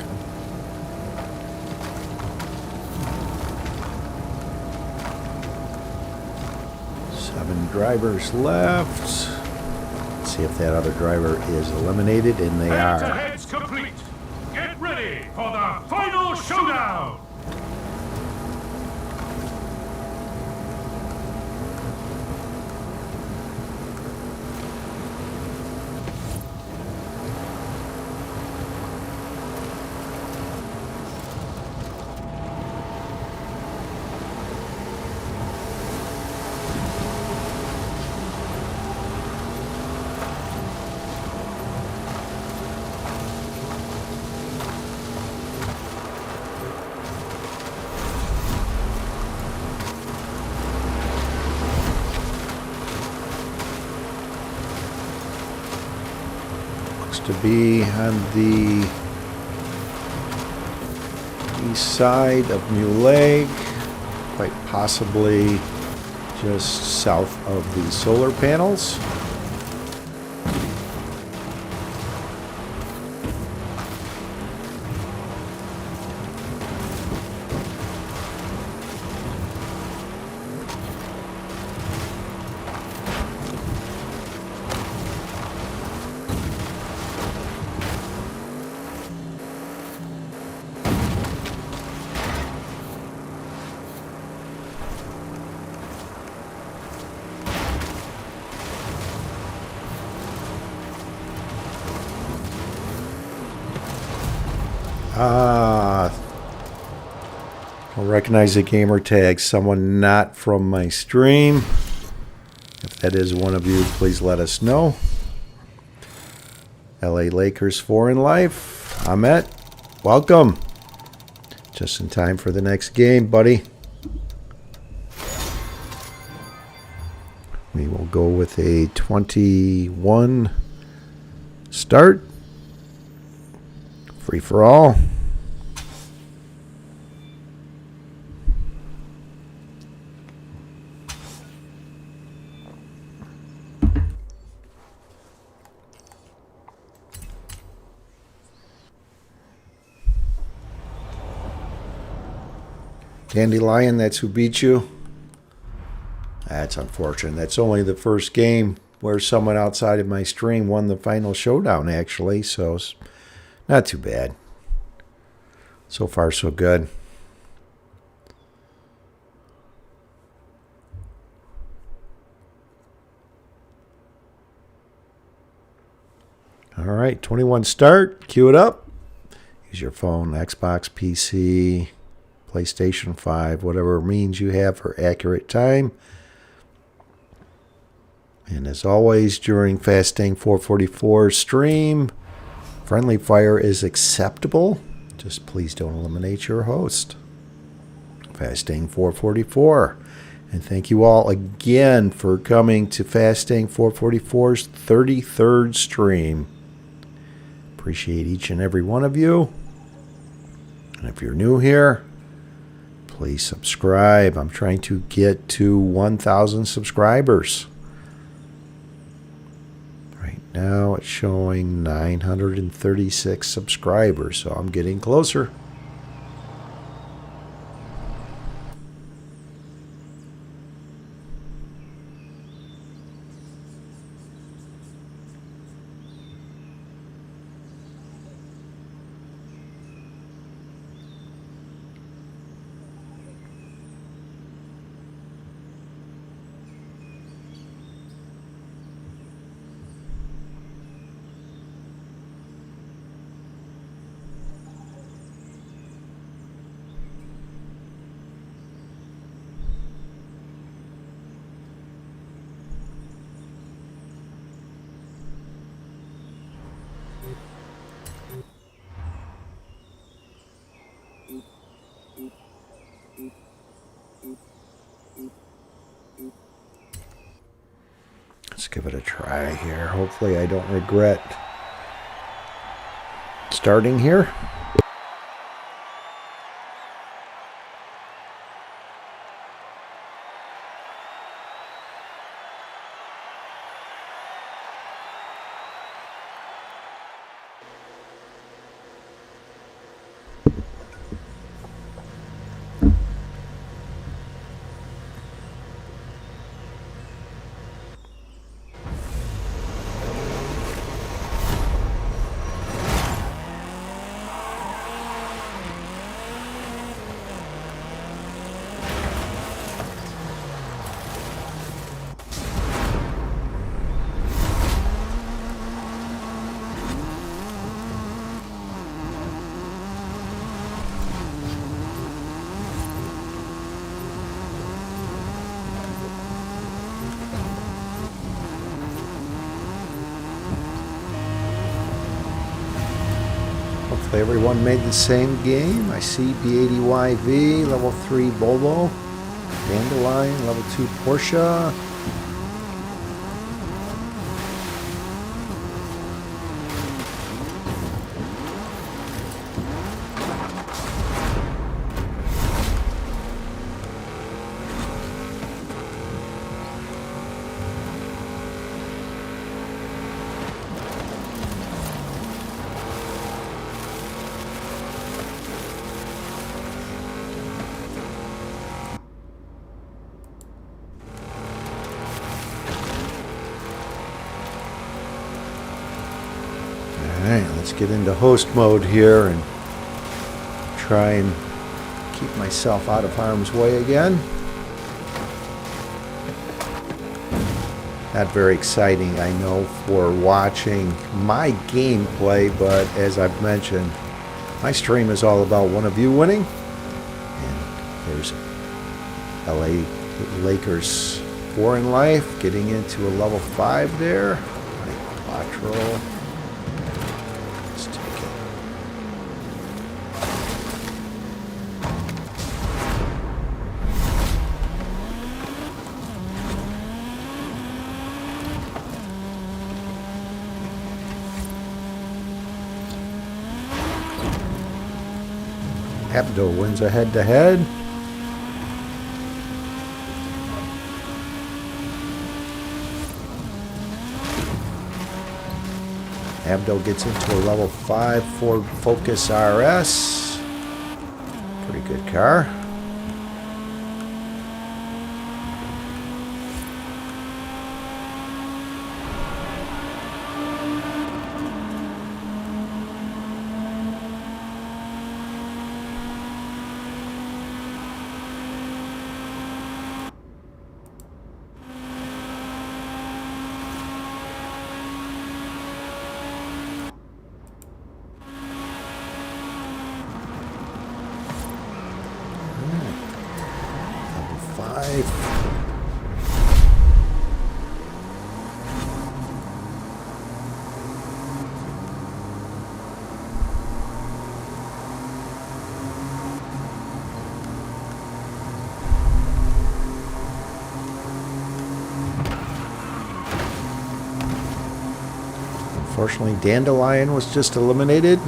Drivers left. Let's see if that other driver is eliminated, and they are. Head-to-head's complete. Get ready for the final showdown. To be on the east side of New Lake, quite possibly just south of the solar panels. I'll recognize the gamer tag. Someone not from my stream. If that is one of you, please let us know. LA Lakers 4 in life. Ahmet, welcome. Just in time for the next game, buddy. We will go with a 21 start. Free for all. Dandelion, that's who beat you. That's unfortunate. That's only the first game where someone outside of my stream won the final showdown, actually. So, not too bad. So far, so good. All right, 21 start. Cue it up. Use your phone, Xbox, PC, PlayStation 5, whatever means you have for accurate time. And as always, during Fastang444's stream, friendly fire is acceptable. Just please don't eliminate your host. Fastang444. And thank you all again for coming to Fastang444's 33rd stream. Appreciate each and every one of you. And if you're new here, please subscribe. I'm trying to get to 1,000 subscribers. Right now it's showing 936 subscribers, so I'm getting closer. give it a try here. Hopefully I don't regret starting here. Hopefully everyone made the same game. I see B80YV, level 3 Volvo, Dandelion, level 2 Porsche. Alright, let's get into host mode here and try and keep myself out of harm's way again. Not very exciting, I know, for watching my gameplay, but as I've mentioned, my stream is all about one of you winning. And there's LA Lakers 4 in life, getting into a level 5 there. Quattro. Abdo wins a head-to-head. Abdo gets into a level 5 Ford Focus RS. Pretty good car. Unfortunately, Dandelion was just eliminated.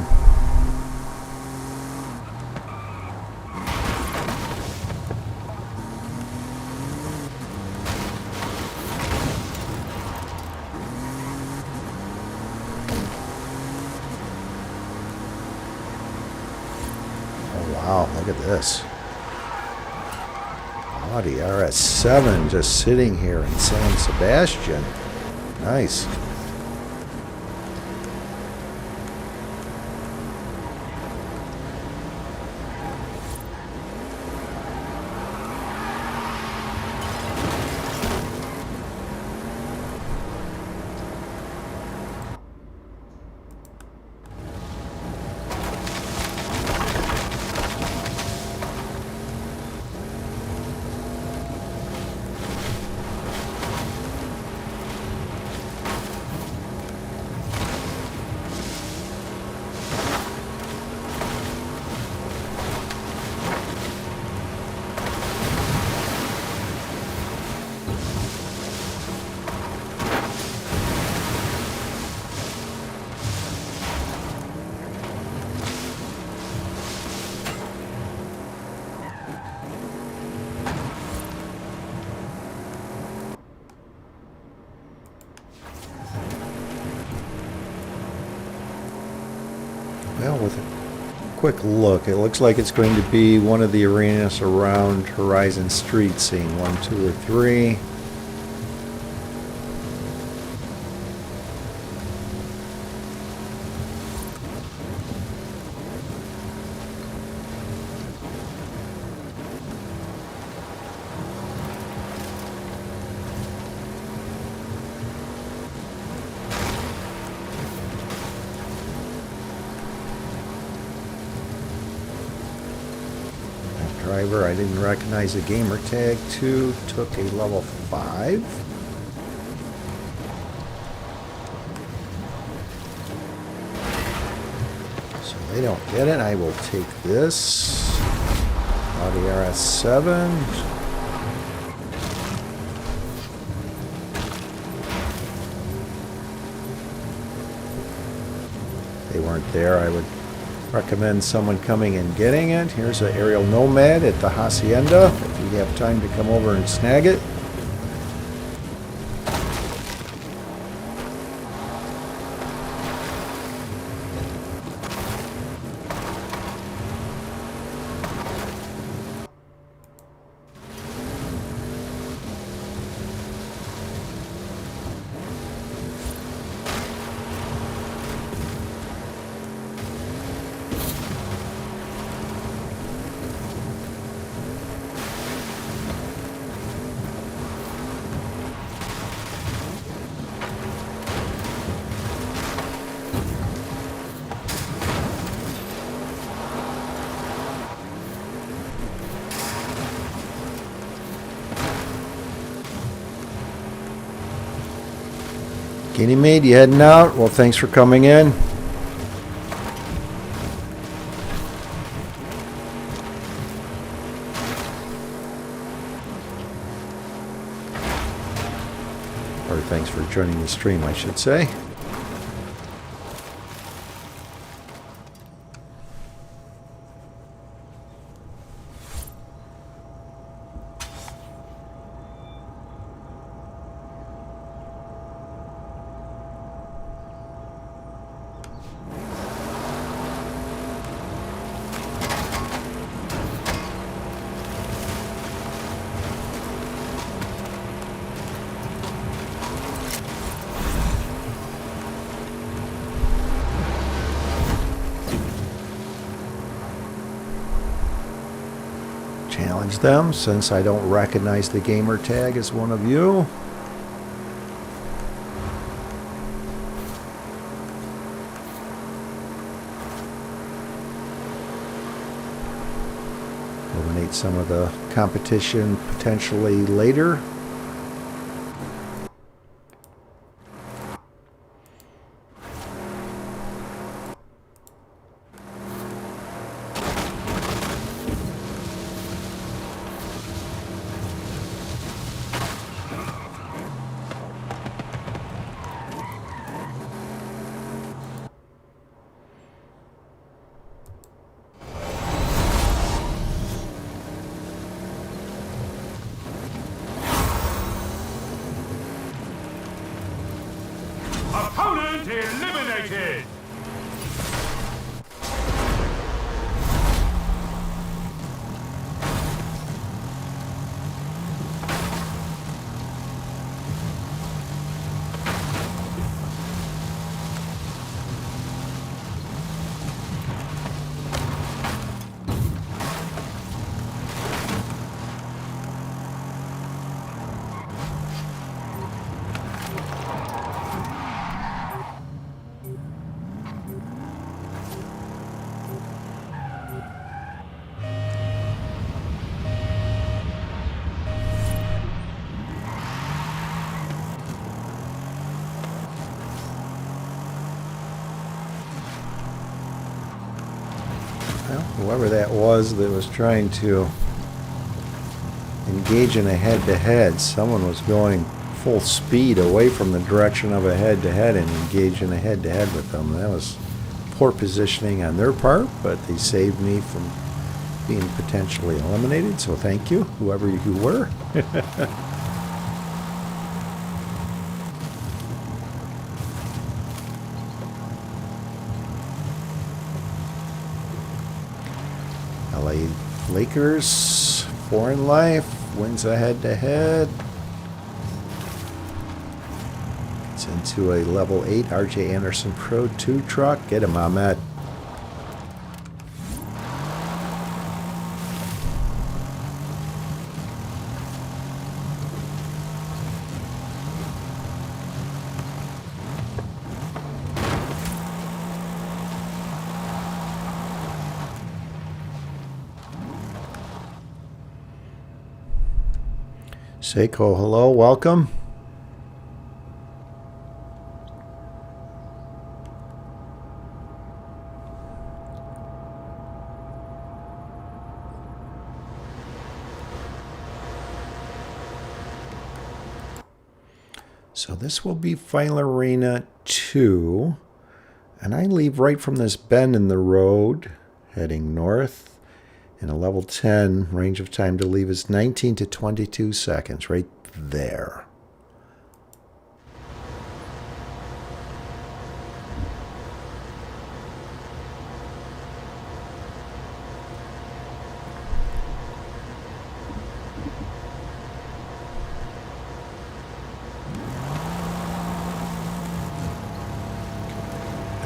Oh wow, look at this. Audi RS7 just sitting here in San Sebastian. Nice. Well, with a quick look, it looks like it's going to be one of the arenas around Horizon Street, scene 1, 2, or 3. Driver, I didn't recognize the gamer tag. 2 took a level 5. So they don't get it. I will take this. Audi RS7. They weren't there. I would recommend someone coming and getting it. Here's an aerial nomad at the Hacienda, if you have time to come over and snag it. Guinea Maid, you heading out? Well, thanks for coming in. Or thanks for joining the stream, I should say. Challenge them, since I don't recognize the gamer tag as one of you. Eliminate some of the competition potentially later. Opponent eliminated! Well, whoever that was trying to engage in a head-to-head, someone was going full speed away from the direction of a head-to-head and engage in a head-to-head with them. That was poor positioning on their part, but they saved me from being potentially eliminated, so thank you, whoever you were. LA Lakers, Foreign Life, wins a head-to-head. It's into a level 8 RJ Anderson Pro 2 truck. Get him, Ahmet. Seiko, hello, welcome. So this will be Final Arena 2. And I leave right from this bend in the road, heading north. In a level 10, range of time to leave is 19 to 22 seconds, right there.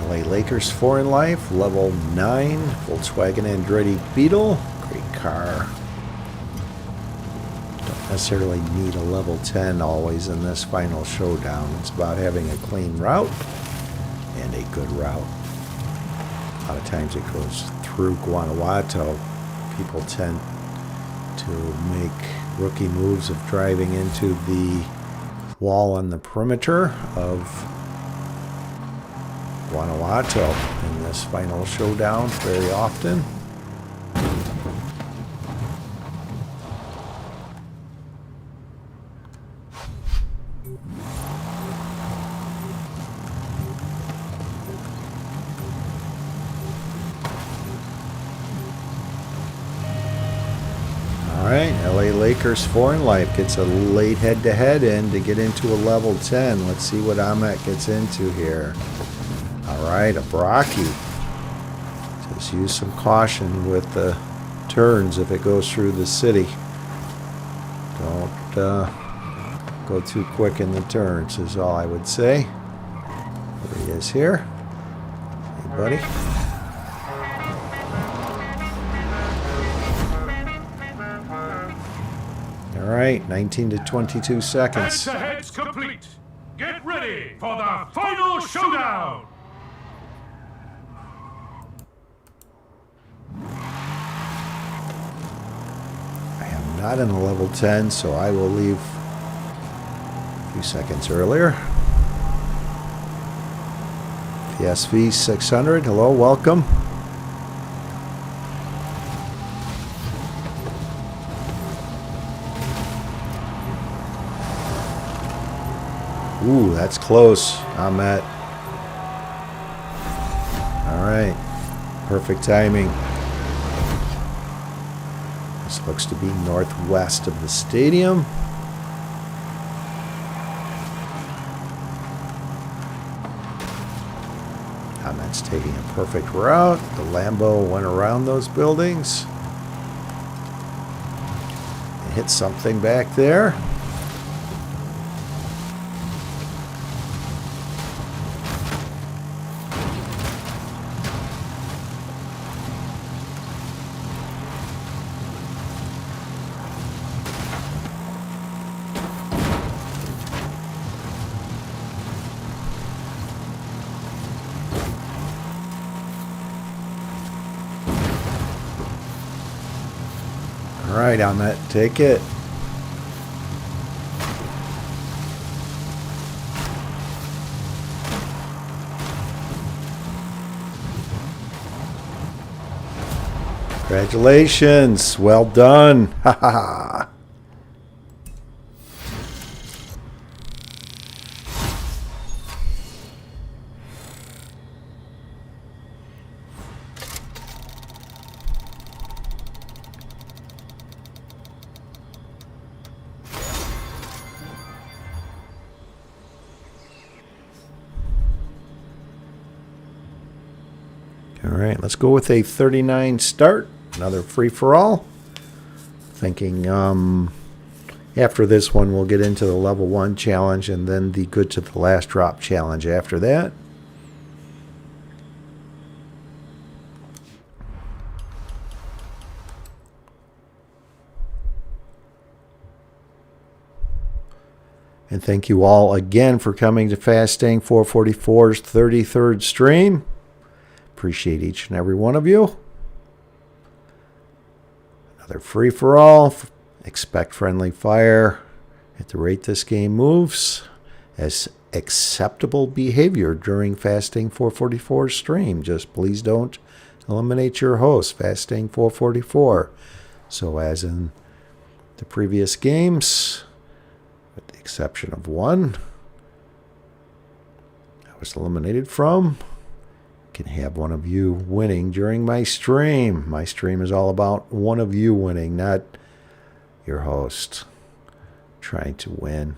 LA Lakers Foreign Life, level 9, Volkswagen Andretti Beetle. Great car. Don't necessarily need a level 10 always in this final showdown. It's about having a clean route and a good route. A lot of times it goes through Guanajuato. People tend to make rookie moves of driving into the wall on the perimeter of Guanajuato in this final showdown very often. Alright, LA Lakers Foreign Life gets a late head-to-head in to get into a level 10. Let's see what Ahmet gets into here. Alright, a Brockie. Just use some caution with the turns if it goes through the city. Don't go too quick in the turns is all I would say. There he is here. Hey, buddy. Alright, 19 to 22 seconds. Head-to-head's complete. Get ready for the final showdown. I am not in a level 10, so I will leave a few seconds earlier. The SV 600, hello, welcome. Ooh, that's close. I'm at. All right. Perfect timing. This looks to be northwest of the stadium. Ahmet's taking a perfect route. The Lambo went around those buildings. And hit something back there. All right, Ahmet, take it. Congratulations. Well done. Ha ha ha. All right, let's go with a 39 start. Another free-for-all. Thinking after this one we'll get into the level 1 challenge and then the good to the last drop challenge after that. And thank you all again for coming to Fastang444's 33rd stream. Appreciate each and every one of you. Another free-for-all. Expect friendly fire at the rate this game moves as acceptable behavior during Fastang444's stream. Just please don't eliminate your host, Fastang444. So as in the previous games, with the exception of one I was eliminated from, can have one of you winning during my stream. My stream is all about one of you winning, not your host trying to win.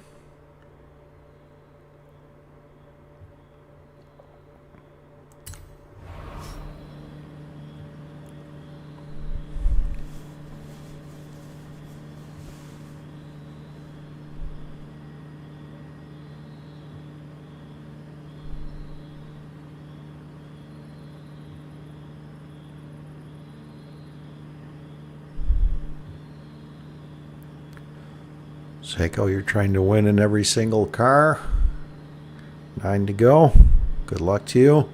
Seiko, you're trying to win in every single car. 9 to go. Good luck to you.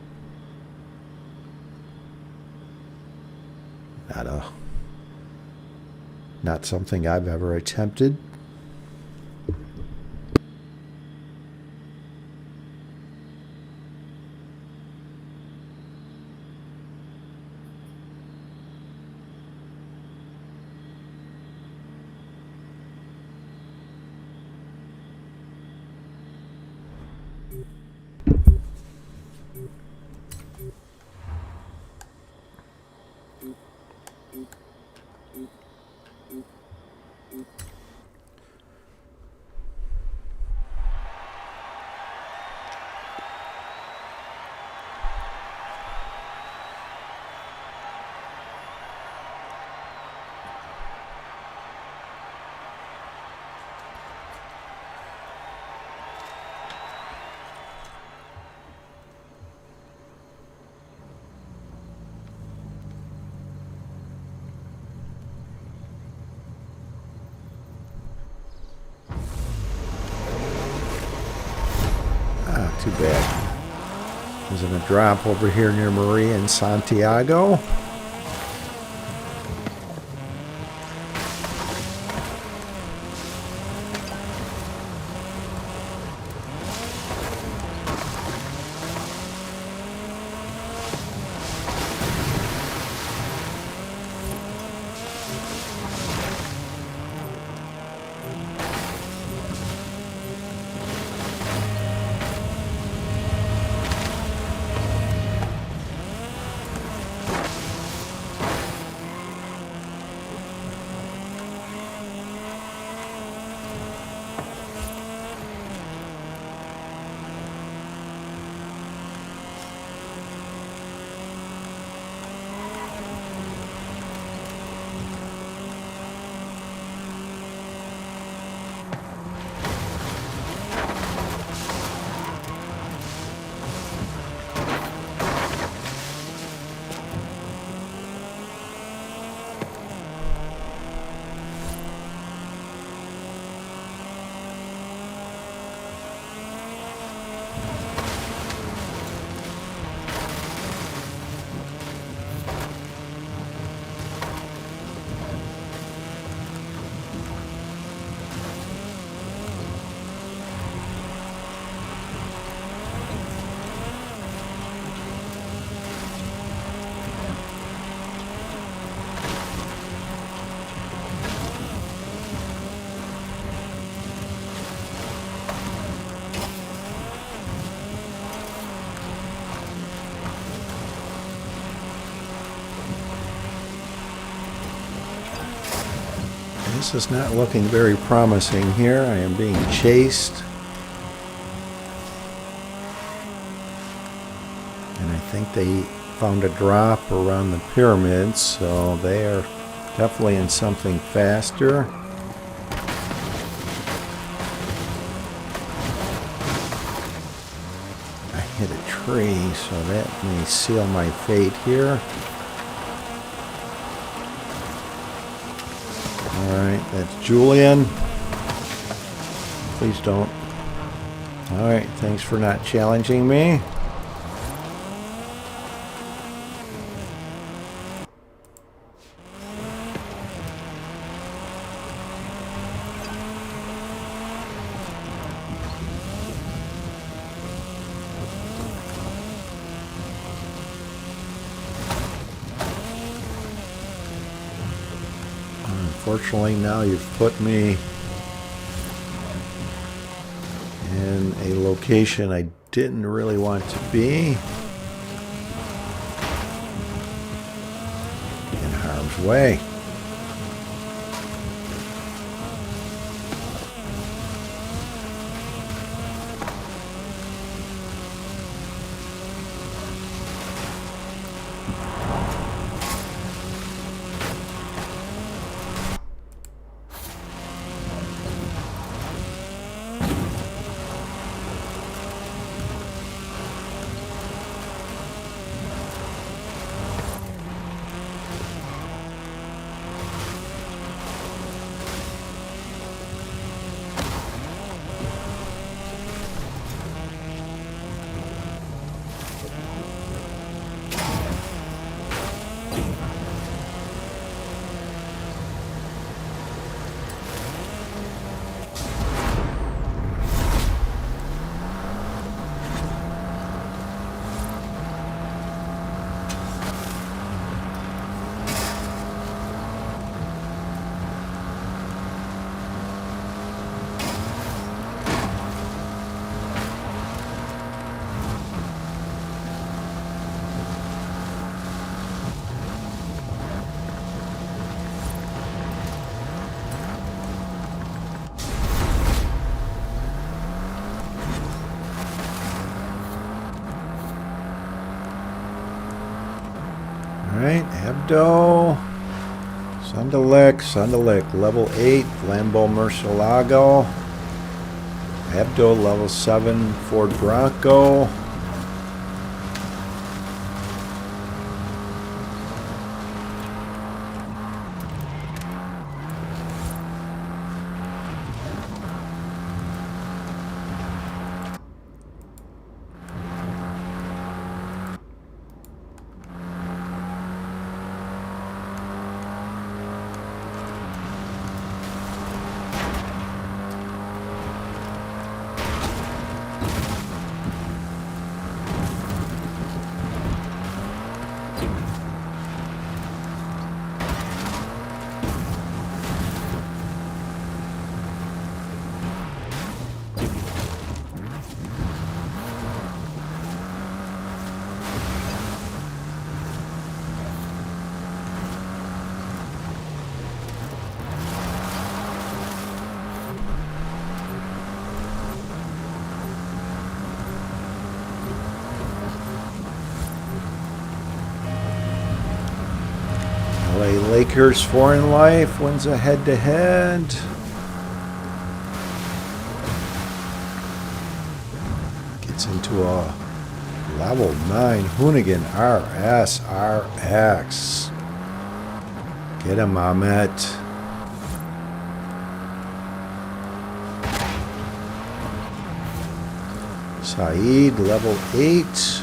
Not something I've ever attempted. Too bad. There's a drop over here near Maria and Santiago. This is not looking very promising here. I am being chased. And I think they found a drop around the pyramids, so they are definitely in something faster. I hit a tree, so that may seal my fate here. Alright, that's Julian. Please don't. Alright, thanks for not challenging me. Unfortunately, now you've put me in a location I didn't really want to be. In harm's way. Alright, Abdo, Sundalik, level 8, Lambo Murcielago, Abdo, level 7, Ford Bronco, LA Lakers Foreign Life wins a head-to-head. Gets into a level 9 Hoonigan RS-RX. Get him, Ahmet. Saeed, level 8.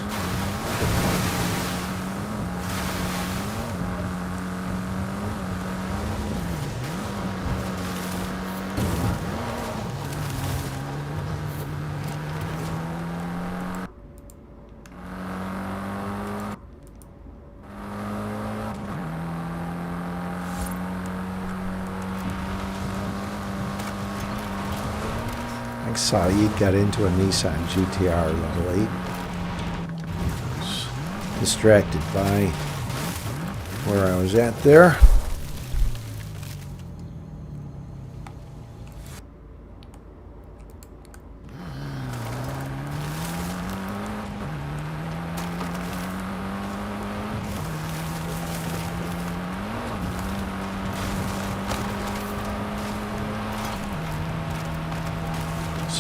Saeed got into a Nissan GTR level 8. Distracted by where I was at there.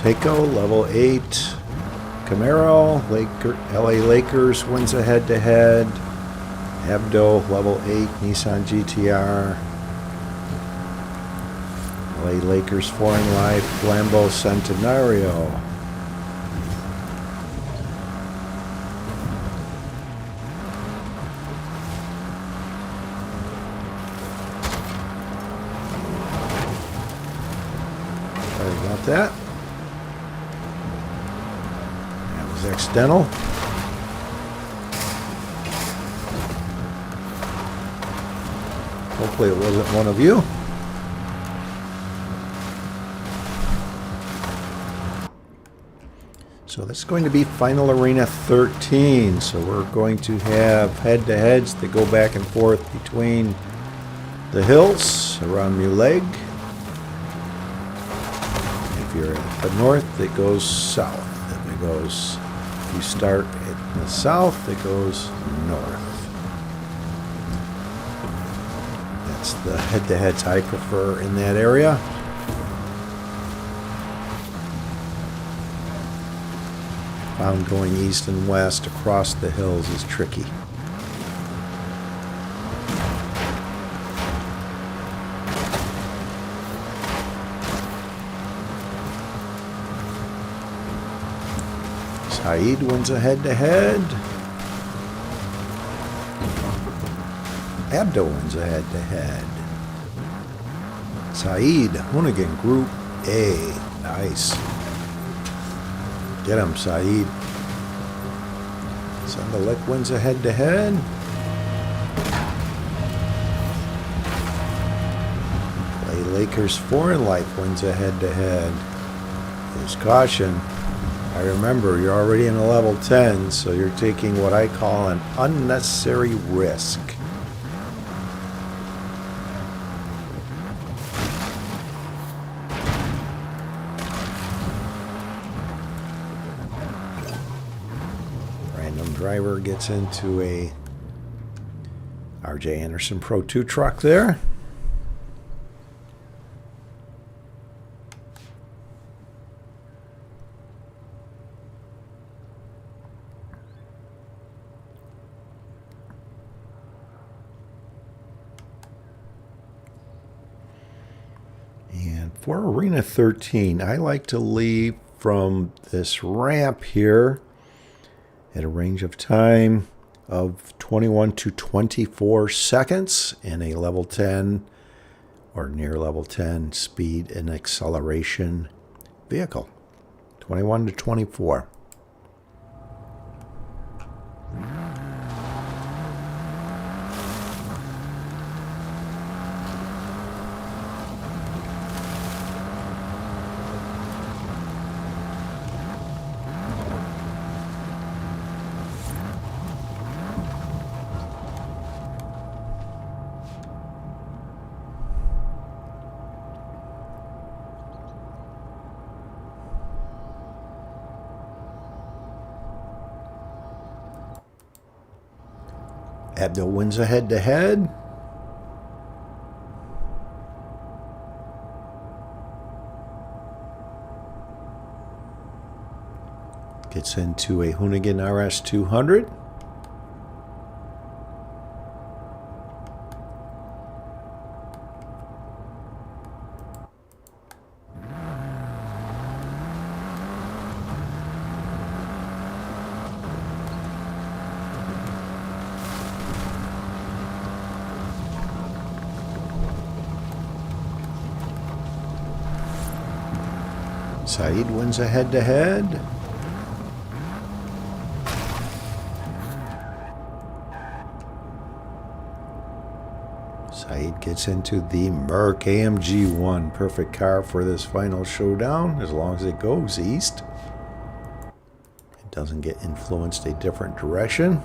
Seiko, level 8. Camaro, LA Lakers wins a head-to-head. Abdo, level 8. Nissan GTR. LA Lakers Foreign Life. Lambo Centenario. Sorry about that. That was accidental. Hopefully it wasn't one of you. So that's going to be Final Arena 13. So we're going to have head-to-heads that go back and forth between the hills around Muleg. If you're at the north, it goes south. If it goes, if you start in the south, it goes north. That's the head-to-heads I prefer in that area. Found going east and west across the hills is tricky. Saeed wins a head-to-head. Abdo wins a head-to-head. Saeed, Hoonigan, Group A. Nice. Get him, Saeed. Sandalik wins a head-to-head. LA Lakers Foreign Life wins a head-to-head. There's caution. I remember you're already in a level 10, so you're taking what I call an unnecessary risk. Random driver gets into a RJ Anderson Pro 2 truck there. For Arena 13, I like to leave from this ramp here at a range of time of 21 to 24 seconds in a level 10 or near level 10 speed and acceleration vehicle. 21 to 24. Abdul wins a head-to-head. Gets into a Hoonigan RS200. Saeed wins a head-to-head. Saeed gets into the Merc AMG 1. Perfect car for this final showdown, as long as it goes east. It doesn't get influenced a different direction.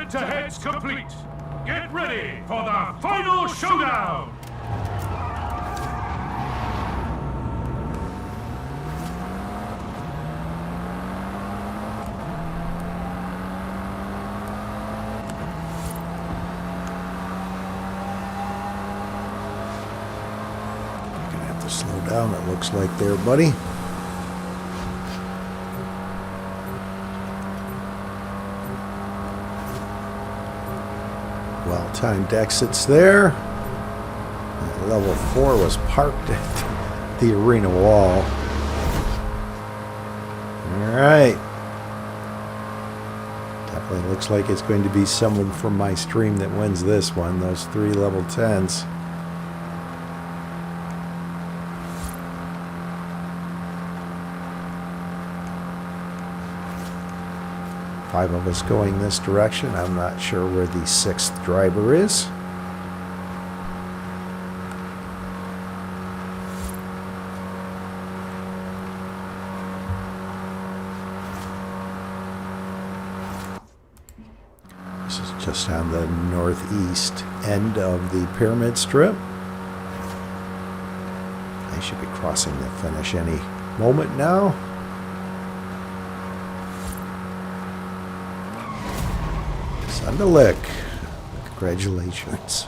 head-to-head's complete. Get ready for the final showdown! Gonna have to slow down, it looks like there, buddy. Well-timed exits there. Level 4 was parked at the arena wall. Alright. Definitely looks like it's going to be someone from my stream that wins this one. Those 3 level 10s. Five of us going this direction. I'm not sure where the 6th driver is. This is just on the northeast end of the pyramid strip. I should be crossing the finish any moment now. Under lick. Congratulations.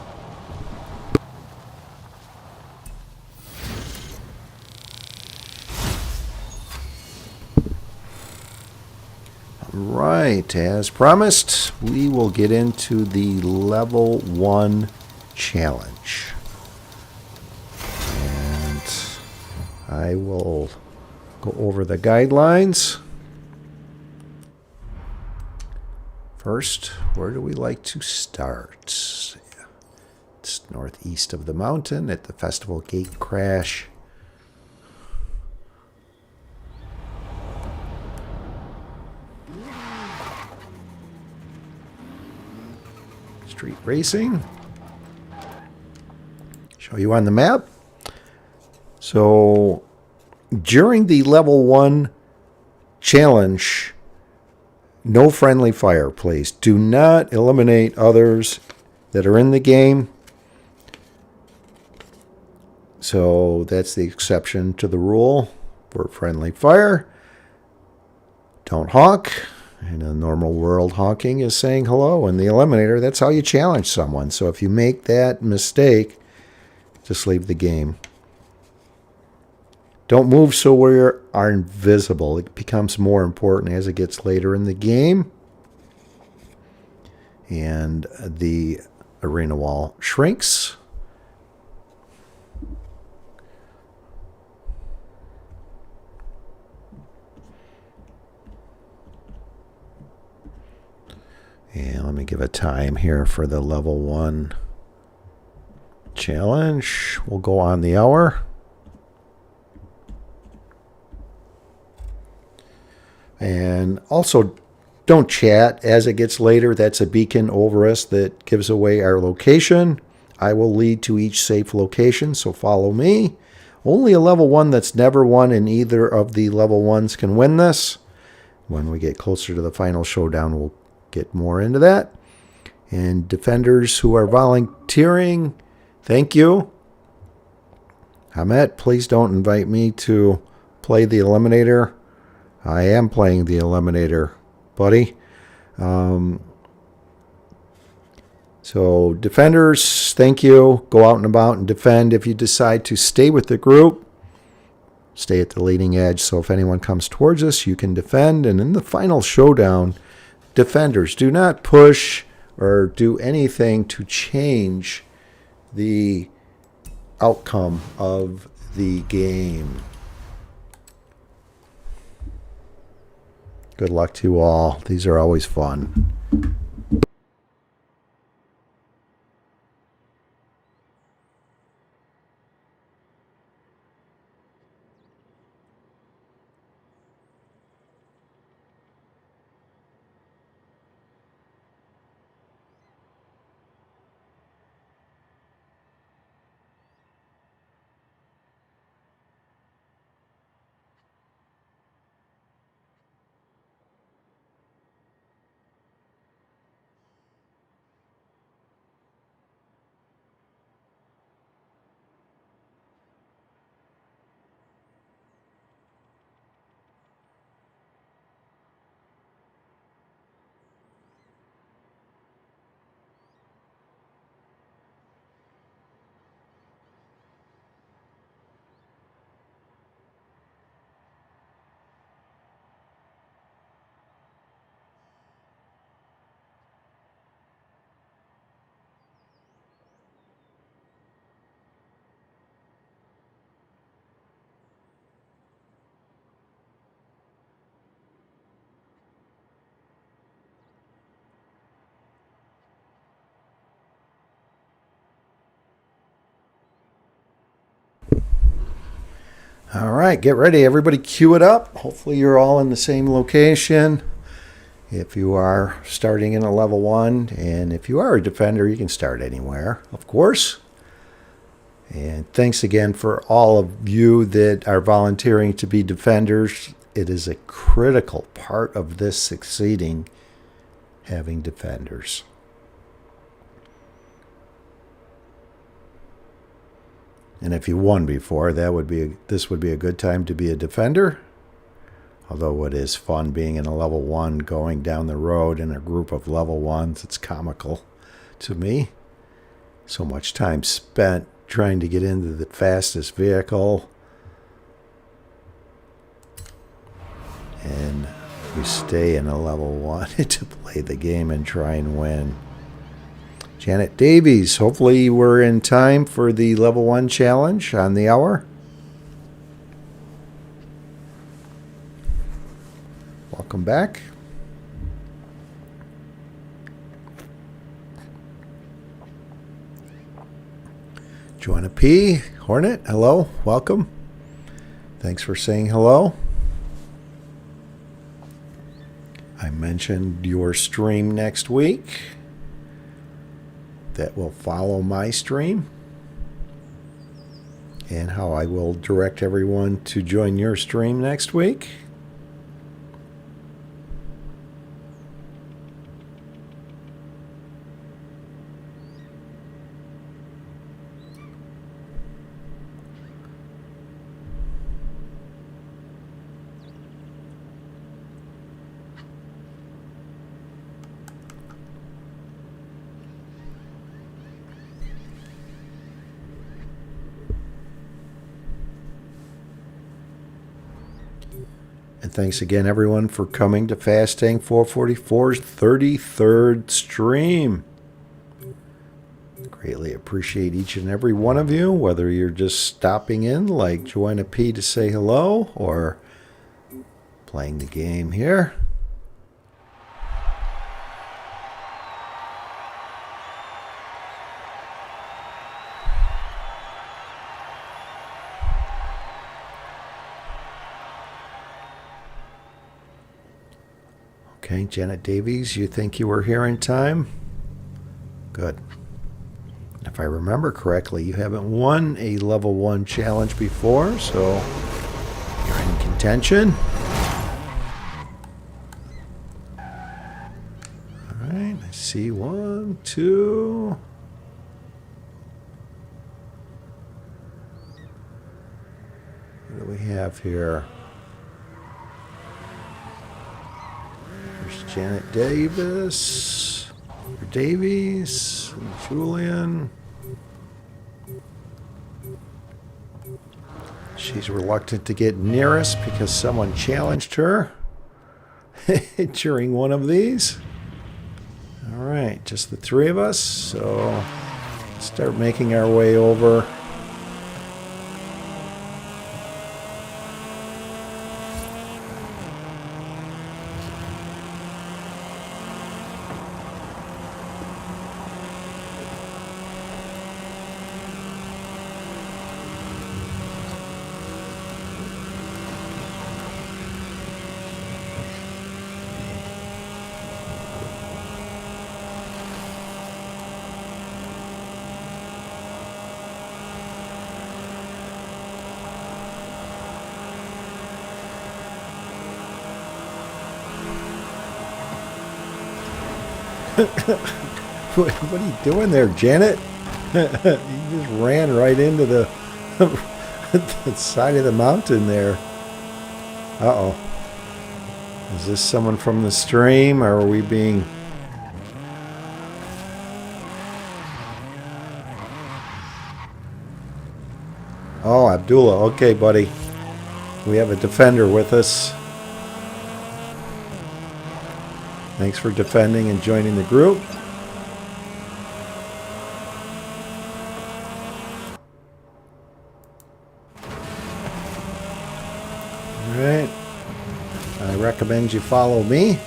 Right, as promised, we will get into the level 1 challenge. And I will go over the guidelines. First, where do we like to start? It's northeast of the mountain at the Festival Gate Crash. Street racing. Show you on the map. So, during the level 1 challenge, no friendly fire, please. Do not eliminate others that are in the game. So that's the exception to the rule for friendly fire. Don't honk. In a normal world, honking is saying hello. In the Eliminator, that's how you challenge someone. So if you make that mistake, just leave the game. Don't move so we are invisible. It becomes more important as it gets later in the game. And the arena wall shrinks. And let me give a time here for the level 1 challenge. We'll go on the hour. And also, don't chat as it gets later. That's a beacon over us that gives away our location. I will lead to each safe location, so follow me. Only a level 1 that's never won in either of the level 1s can win this. When we get closer to the final showdown, we'll get more into that. And defenders who are volunteering, thank you. Hamet, please don't invite me to play the Eliminator. I am playing the Eliminator, buddy. So defenders, thank you. Go out and about and defend. If you decide to stay with the group, stay at the leading edge. So if anyone comes towards us, you can defend. And in the final showdown, defenders, do not push or do anything to change the outcome of the game. Good luck to you all. These are always fun. All right, get ready. Everybody queue it up. Hopefully you're all in the same location. If you are starting in a level 1, and if you are a defender, you can start anywhere, of course. And thanks again for all of you that are volunteering to be defenders. It is a critical part of this succeeding, having defenders. And if you won before, this would be a good time to be a defender. Although it is fun being in a level 1, going down the road in a group of level 1s. It's comical to me. So much time spent trying to get into the fastest vehicle. And you stay in a level 1 to play the game and try and win. Janet Davies, hopefully we're in time for the level 1 challenge on the hour. Welcome back. Joanna P. Hornet, hello, welcome. Thanks for saying hello. I mentioned your stream next week. That will follow my stream, and how I will direct everyone to join your stream next week. And thanks again, everyone, for coming to Fastang444's 33rd stream. Greatly appreciate each and every one of you, whether you're just stopping in like Joanna P to say hello or playing the game here. Okay, Janet Davies, you think you were here in time? Good. If I remember correctly, you haven't won a level 1 challenge before, so you're in contention. All right, I see 1, 2. What do we have here? There's Janet Davies, and Julian. She's reluctant to get near us because someone challenged her during one of these. All right, just the 3 of us. So let's start making our way over. What are you doing there, Janet? You just ran right into the, the side of the mountain there. Uh-oh. Is this someone from the stream, or are we being... Oh, Abdullah. Okay, buddy. We have a defender with us. Thanks for defending and joining the group. All right. I recommend you follow me.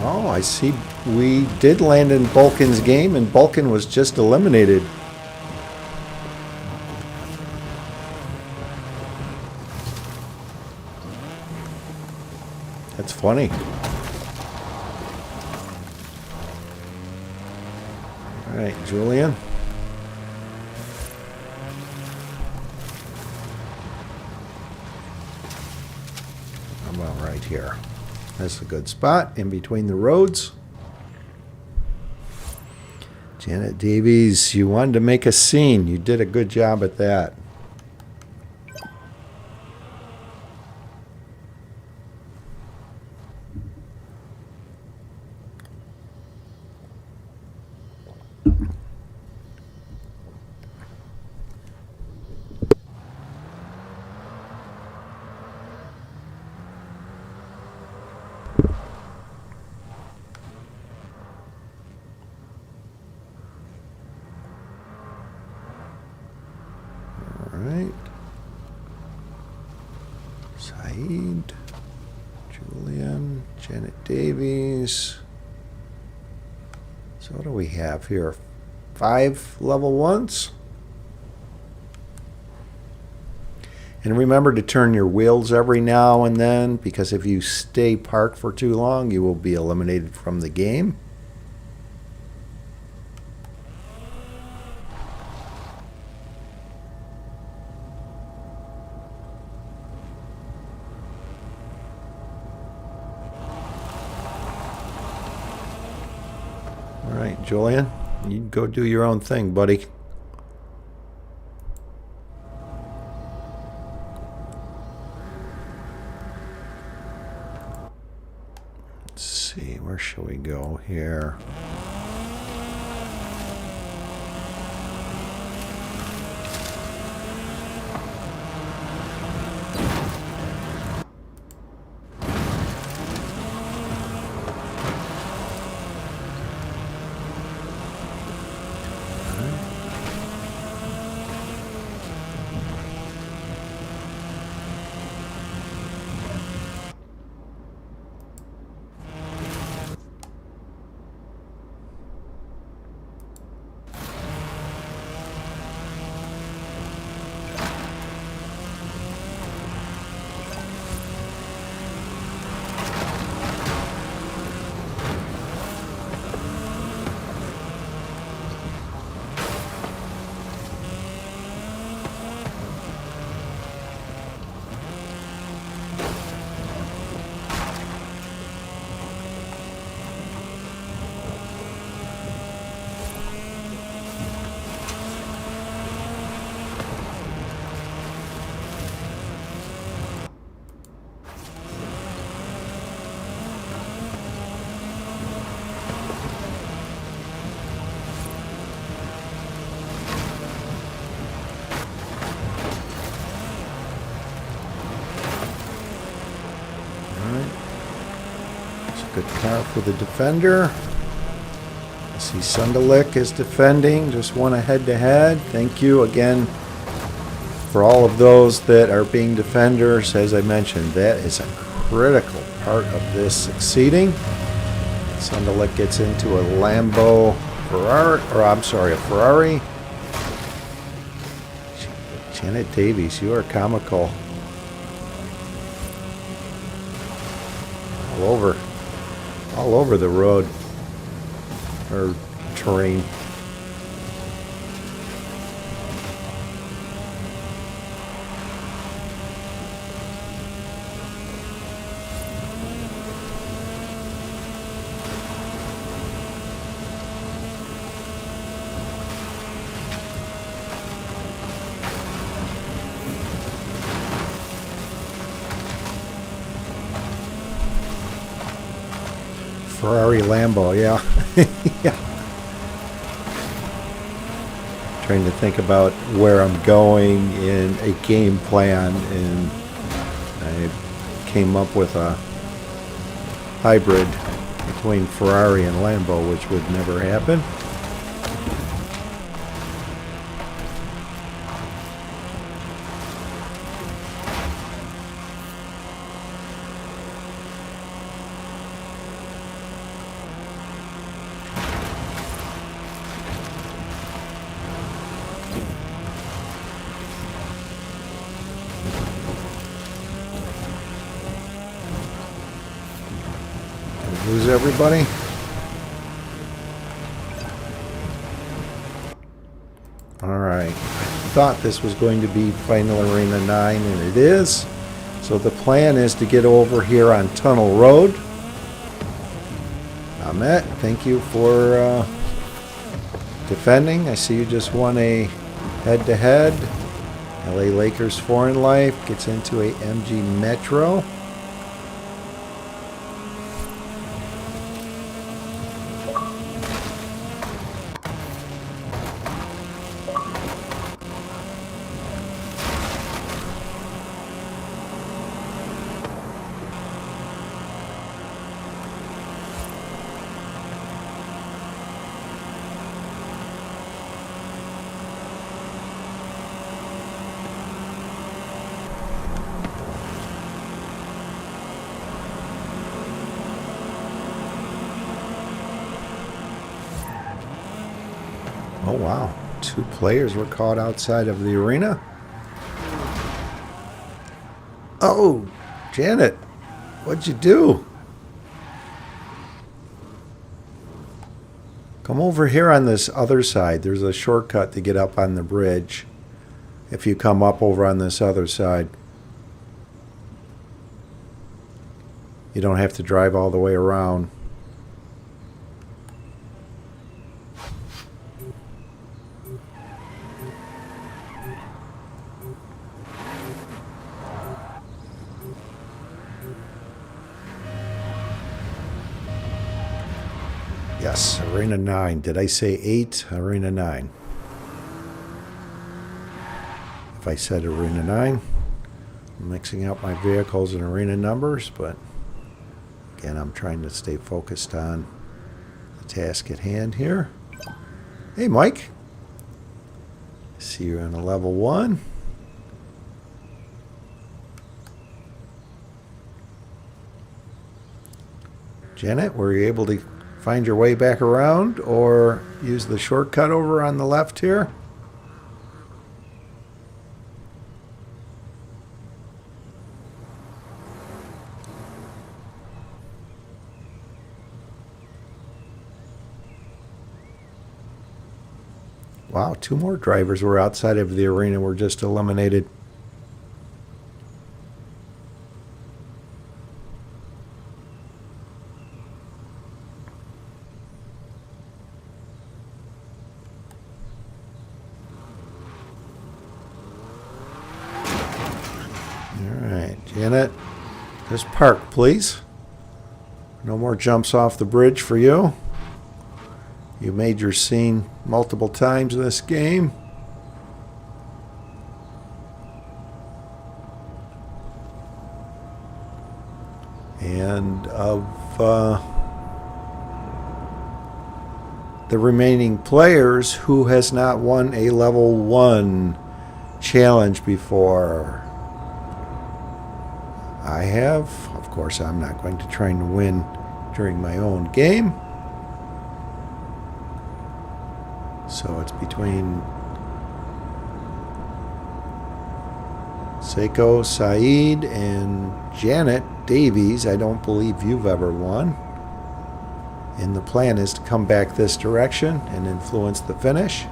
Oh, I see we did land in Bulkin's game, and Bulkin was just eliminated. That's funny. All right, Julian. I'm about right here. That's a good spot in between the roads. Janet Davies, you wanted to make a scene. You did a good job at that. Right. Saeed, Julian, Janet Davies. So what do we have here? 5 level 1s. And remember to turn your wheels every now and then, because if you stay parked for too long, you will be eliminated from the game. All right, Julian, you can go do your own thing, buddy. Let's see, where shall we go here? Good car for the defender. I see Sundelik is defending, just won a head-to-head. Thank you again for all of those that are being defenders. As I mentioned, that is a critical part of this succeeding. Sundelik gets into a Lambo Ferrari, or I'm sorry, a Ferrari. Janet Davies, you are comical. All over the road or terrain. Ferrari Lambo, yeah. Yeah. Trying to think about where I'm going in a game plan, and I came up with a hybrid between Ferrari and Lambo, which would never happen. Lose everybody? Alright. I thought this was going to be Final Arena 9, and it is. So the plan is to get over here on Tunnel Road. Ahmet, thank you for defending. I see you just won a head-to-head. LA Lakers Foreign Life gets into a MG Metro. Oh wow, 2 players were caught outside of the arena. Oh, Janet, what'd you do? Come over here on this other side. There's a shortcut to get up on the bridge if you come up over on this other side. You don't have to drive all the way around. Yes, Arena 9. Did I say 8? Arena 9. If I said Arena 9, I'm mixing up my vehicles and arena numbers, but again, I'm trying to stay focused on the task at hand here. Hey, Mike. See you in a level 1. Janet, were you able to find your way back around or use the shortcut over on the left here? Wow, 2 more drivers were outside of the arena, were just eliminated. Janet, just park, please. No more jumps off the bridge for you. You made your scene multiple times in this game. And of the remaining players, who has not won a level 1 challenge before? I have. Of course, I'm not going to try and win during my own game. So it's between Seiko, Saeed, and Janet Davies. I don't believe you've ever won. And the plan is to come back this direction and influence the finish.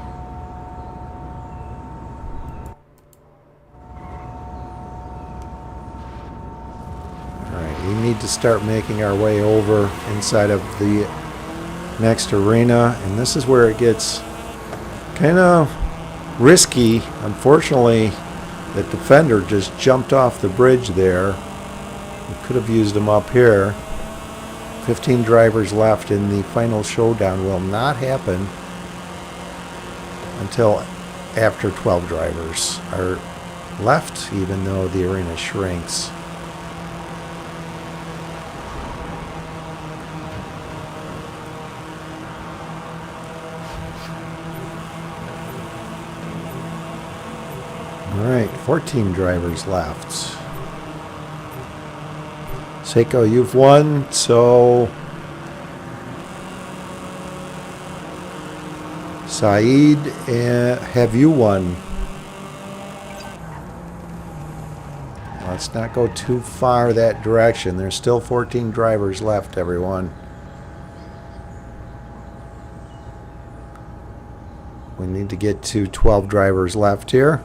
We need to start making our way over inside of the next arena, and this is where it gets kind of risky. Unfortunately, the defender just jumped off the bridge there. We could have used him up here. 15 drivers left, and the final showdown will not happen until after 12 drivers are left, even though the arena shrinks. All right, 14 drivers left. Seiko, you've won, so Saeed, have you won? Let's not go too far that direction. There's still 14 drivers left, everyone. We need to get to 12 drivers left here.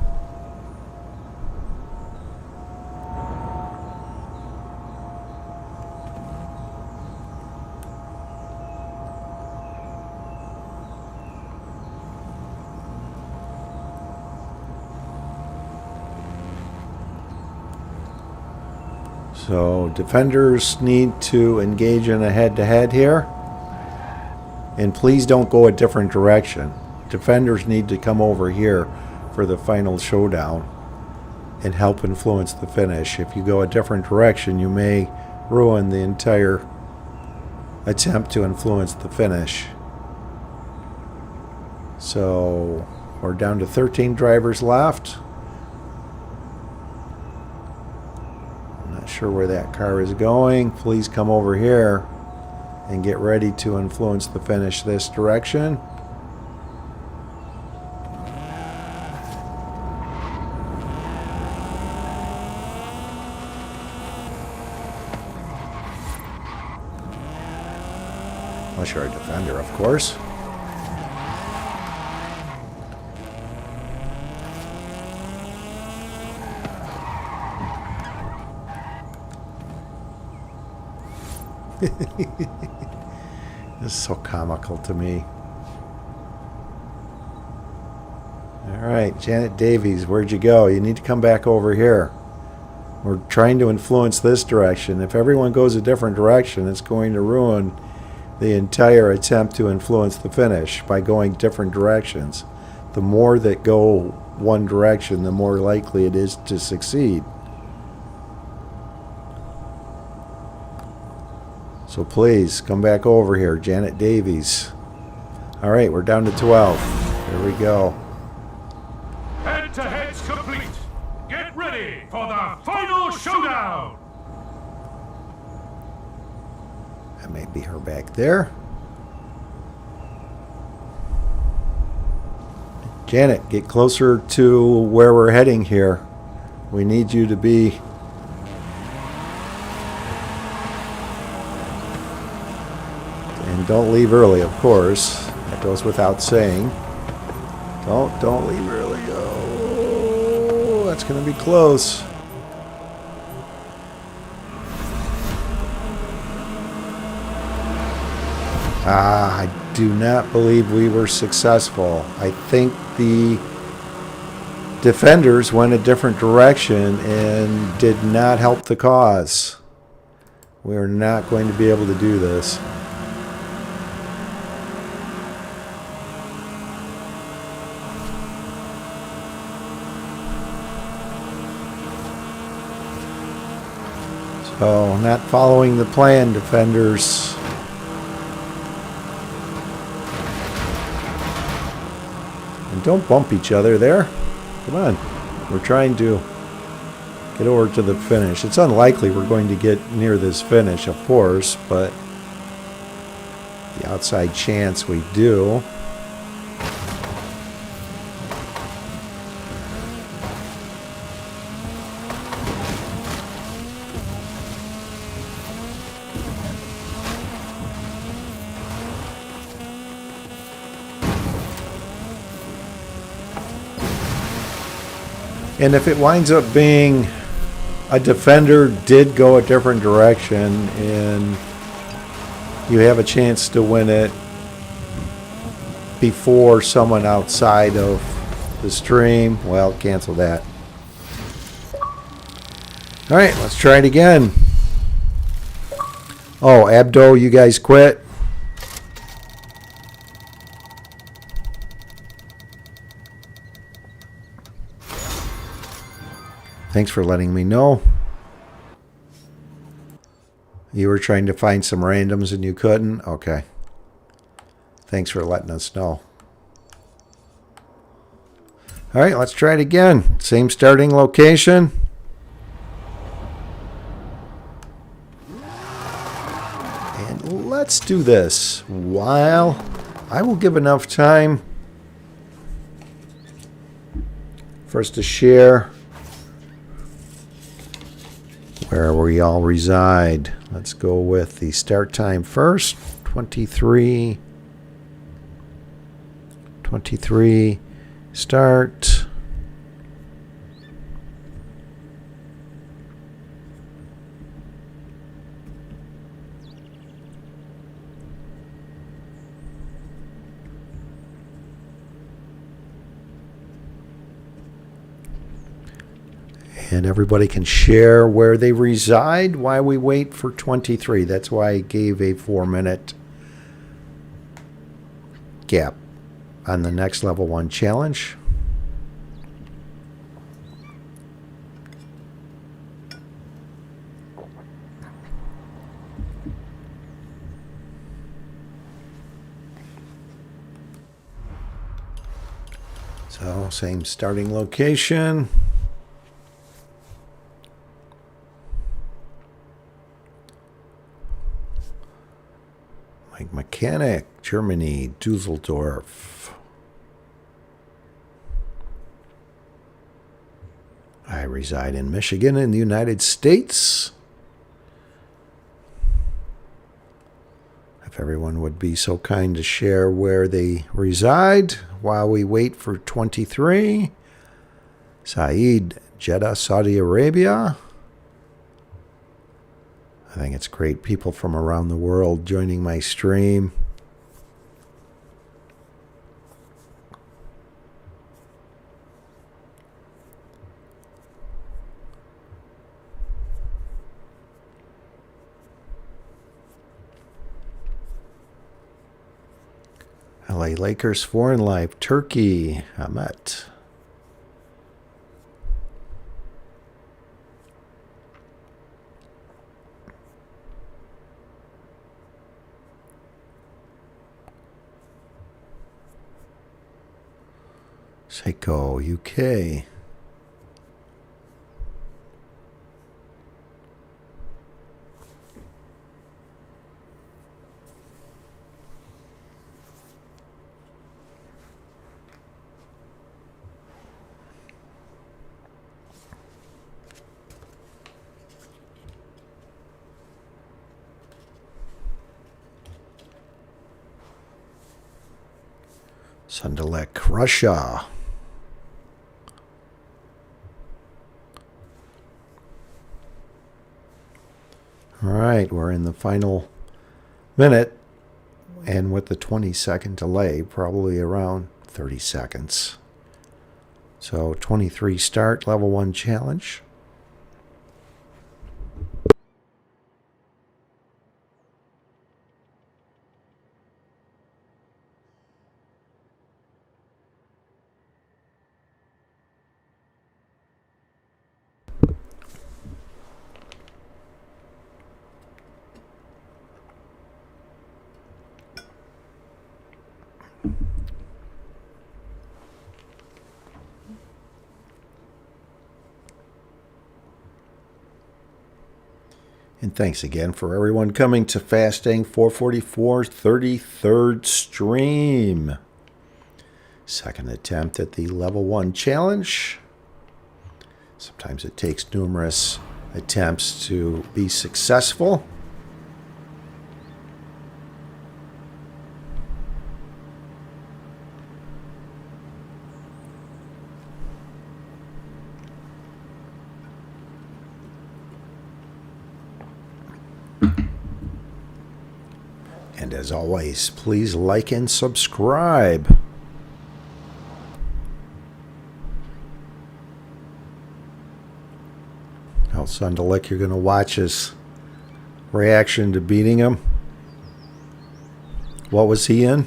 So defenders need to engage in a head-to-head here. And please don't go a different direction. Defenders need to come over here for the final showdown and help influence the finish. If you go a different direction, you may ruin the entire attempt to influence the finish. So we're down to 13 drivers left. Sure where that car is going. Please come over here and get ready to influence the finish this direction. Unless you're a defender, of course. This is so comical to me. Alright, Janet Davies, where'd you go? You need to come back over here. We're trying to influence this direction. If everyone goes a different direction, it's going to ruin the entire attempt to influence the finish by going different directions. The more that go one direction, the more likely it is to succeed. So please, come back over here, Janet Davies. All right, we're down to 12. Here we go. Head-to-head's complete. Get ready for the final showdown. That may be her back there. Janet, get closer to where we're heading here. We need you to be... And don't leave early, of course. That goes without saying. Don't leave early. Oh, that's going to be close. I do not believe we were successful. I think the defenders went a different direction and did not help the cause. We are not going to be able to do this. So, not following the plan, defenders. And don't bump each other there. Come on. We're trying to get over to the finish. It's unlikely we're going to get near this finish, of course, but the outside chance we do. And if it winds up being a defender did go a different direction and you have a chance to win it before someone outside of the stream, well, cancel that. All right, let's try it again. Oh, Abdo, you guys quit? Thanks for letting me know. You were trying to find some randoms and you couldn't? Okay. Thanks for letting us know. All right, let's try it again. Same starting location. And let's do this while I will give enough time for us to share where we all reside. Let's go with the start time first. 23:25. 23, start. And everybody can share where they reside while we wait for 23. That's why I gave a 4-minute gap on the next level 1 challenge. So, same starting location. Mechanic, Germany, Dusseldorf. I reside in Michigan in the United States. If everyone would be so kind to share where they reside while we wait for 23. Saeed, Jeddah, Saudi Arabia. I think it's great people from around the world joining my stream. LA Lakers, Foreign Life, Turkey, Ahmet. Seiko, UK. Sandalek, Russia. All right, we're in the final minute, and with the 20-second delay, probably around 30 seconds. So 23 start, level 1 challenge. And thanks again for everyone coming to Fastang444's 33rd stream. Second attempt at the level 1 challenge. Sometimes it takes numerous attempts to be successful. And as always, please like and subscribe. Now, Sundalik, you're going to watch his reaction to beating him. What was he in?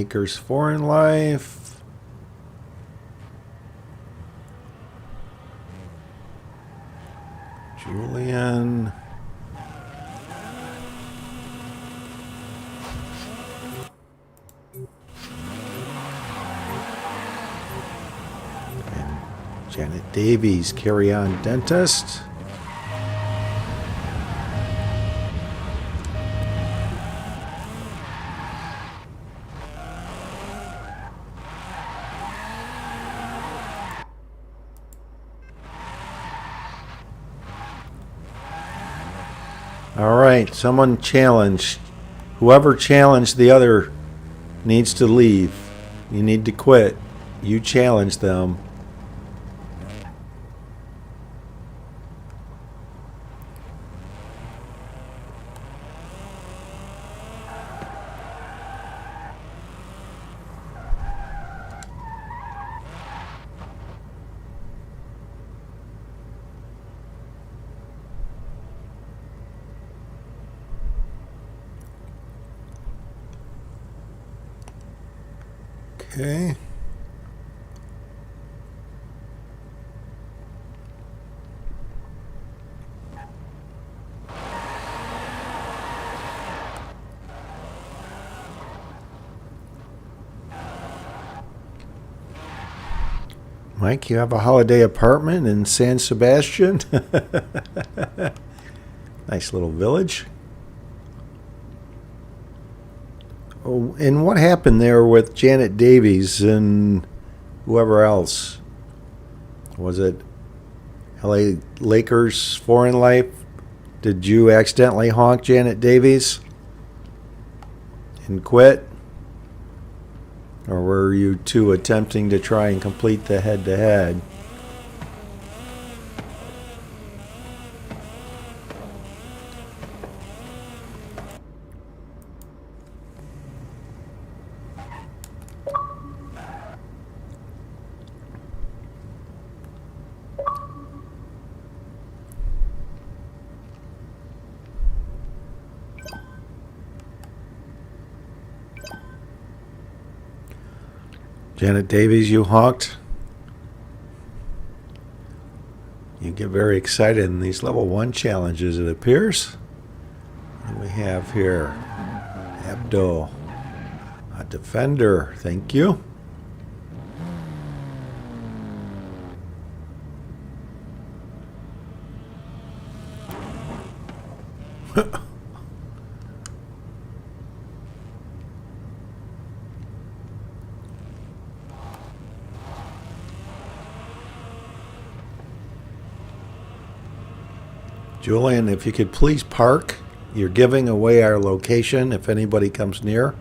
Lakers Foreign Life. Julian. And Janet Davies, Carry On Dentist. All right, someone challenged. Whoever challenged the other needs to leave. You need to quit. You challenge them. Okay. Mike, you have a holiday apartment in San Sebastian? Nice little village. Oh, and what happened there with Janet Davies and whoever else? Was it LA Lakers Foreign Life? Did you accidentally honk Janet Davies and quit? Or were you two attempting to try and complete the head-to-head? Janet Davies, you honked. You get very excited in these level 1 challenges, it appears. What do we have here? Abdo. A defender. Thank you. Julian, if you could please park. You're giving away our location if anybody comes near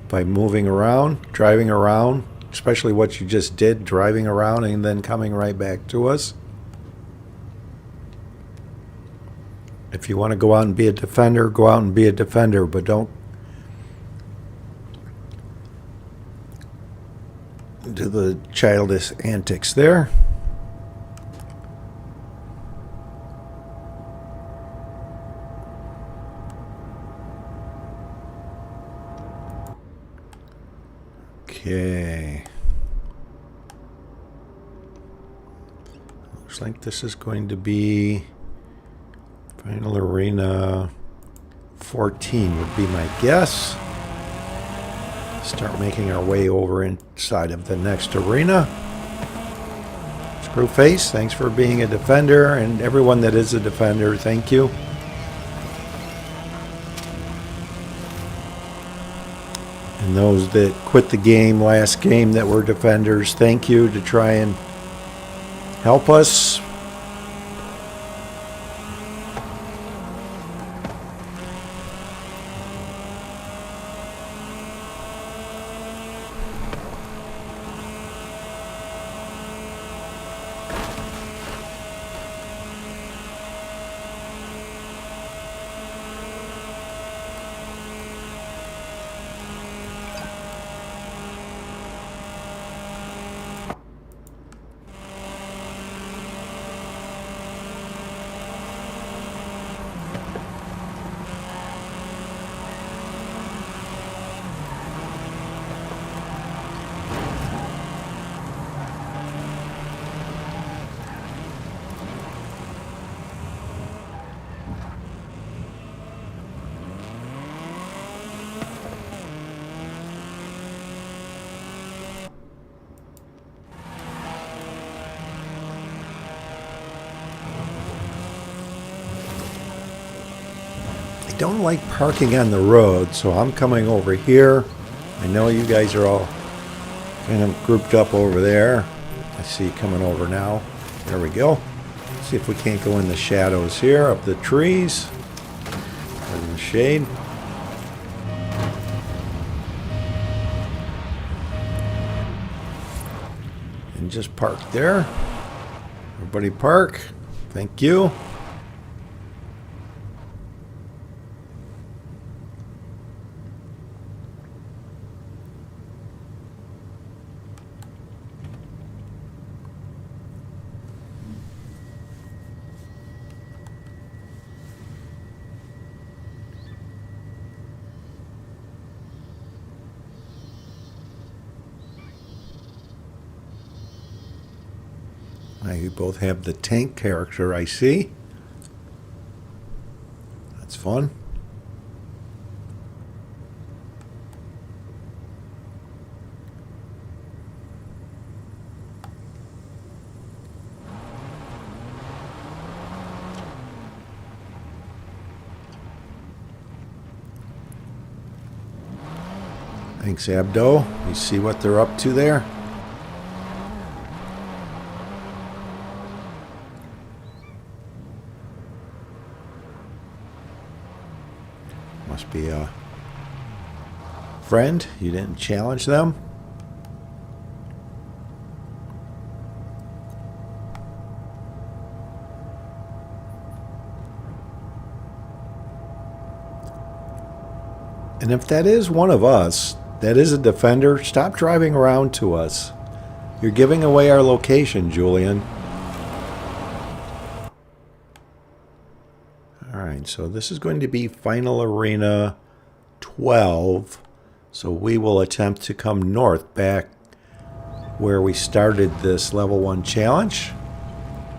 by moving around, driving around, especially what you just did, driving around and then coming right back to us. If you want to go out and be a defender, go out and be a defender, but don't do the childish antics there. Okay. Looks like this is going to be Final Arena 14 would be my guess. Start making our way over inside of the next arena. Screwface, thanks for being a defender, and everyone that is a defender, thank you. And those that quit the game last game that were defenders, thank you to try and help us. I don't like parking on the road, so I'm coming over here. I know you guys are all kind of grouped up over there. I see you coming over now. There we go. See if we can't go in the shadows here of the trees. Or in the shade. And just park there. Everybody park. Thank you. You both have the tank character, I see. That's fun. Thanks, Abdo. You see what they're up to there? Must be a friend. You didn't challenge them. And if that is one of us, that is a defender, stop driving around to us. You're giving away our location, Julian. Alright, so this is going to be Final Arena 12. So we will attempt to come north back where we started this level 1 challenge.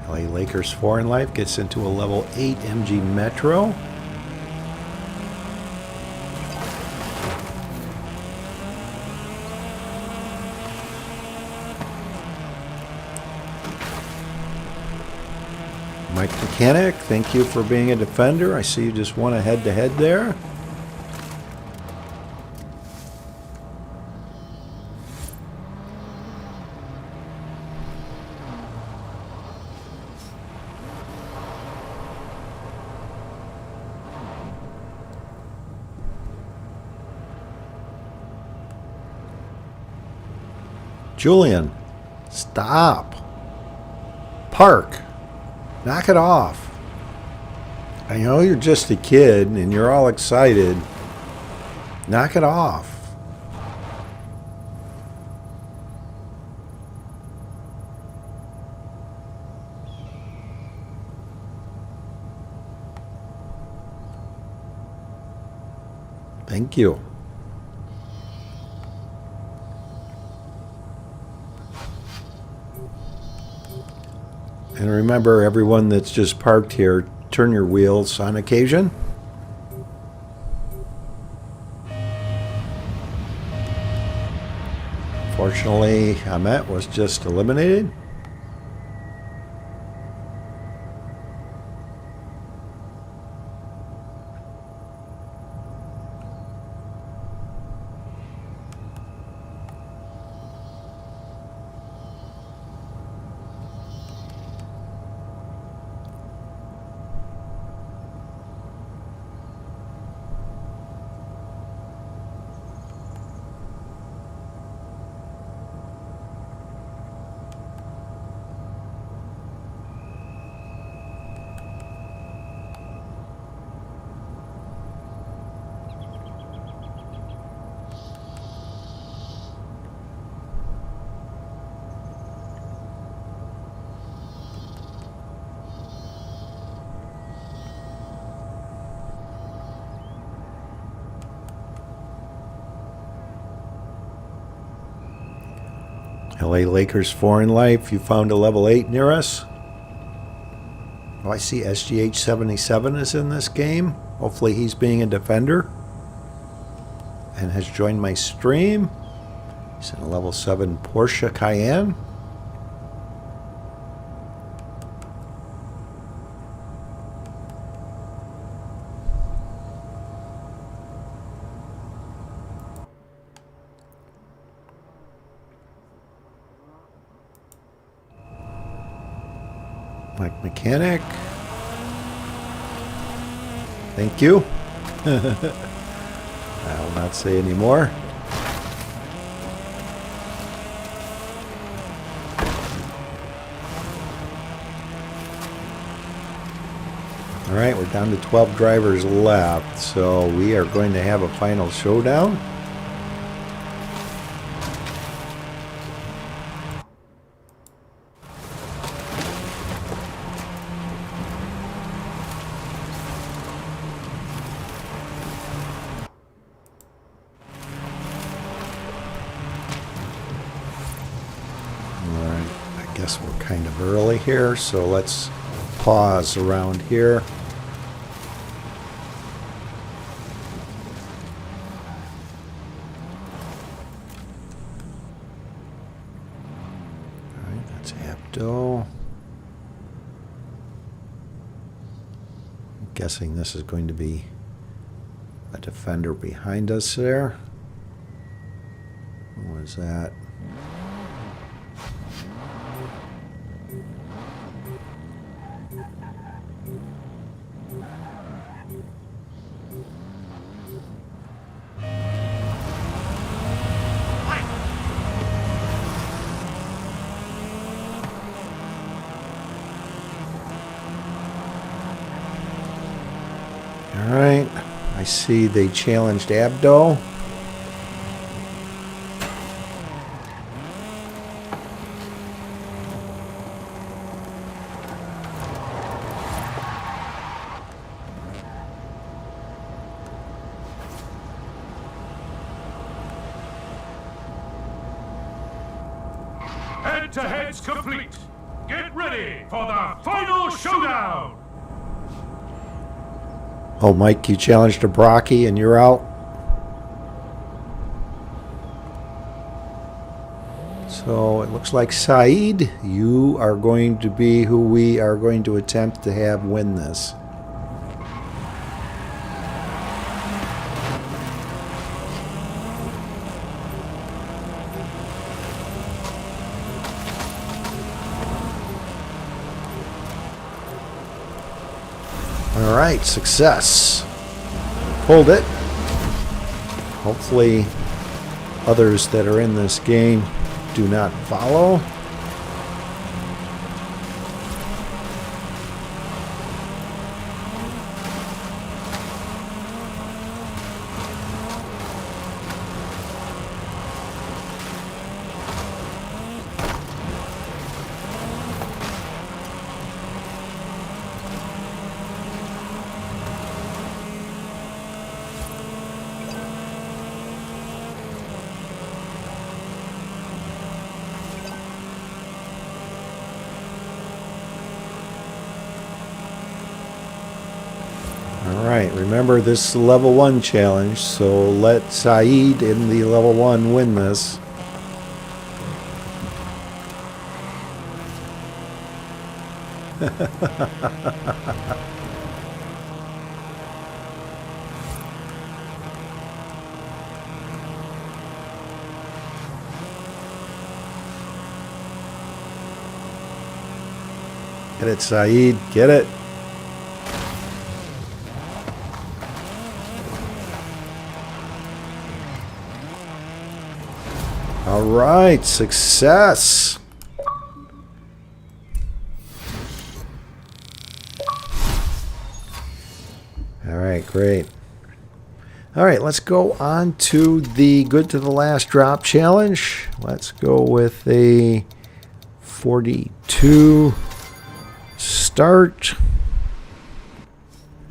LA Lakers Foreign Life gets into a level 8 MG Metro. Mike Mechanic, thank you for being a defender. I see you just won a head-to-head there. Julian, stop. Park. Knock it off. I know you're just a kid and you're all excited. Knock it off. Thank you. And remember, everyone that's just parked here, turn your wheels on occasion. Fortunately, Ahmet was just eliminated. LA Lakers Foreign Life, you found a level 8 near us. Oh, I see SGH77 is in this game. Hopefully he's being a defender and has joined my stream. He's in a level 7 Porsche Cayenne. Mike Mechanic. Thank you. I will not say any more. All right, we're down to 12 drivers left, so we are going to have a final showdown. All right, I guess we're kind of early here, so let's pause around here. I'm guessing this is going to be a defender behind us there. What was that? Alright, I see they challenged Abdo. Head-to-head's complete. Get ready for the final showdown. Oh, Mike, you challenged a Brocky and you're out. So it looks like Saeed, you are going to be who we are going to attempt to have win this. All right, success. Pulled it. Hopefully others that are in this game do not follow. Alright, remember this is level 1 challenge, so let Saeed in the level 1 win this. Get it, Saeed, get it. All right, success. All right, great. All right, let's go on to the good to the last drop challenge. Let's go with a 42 start.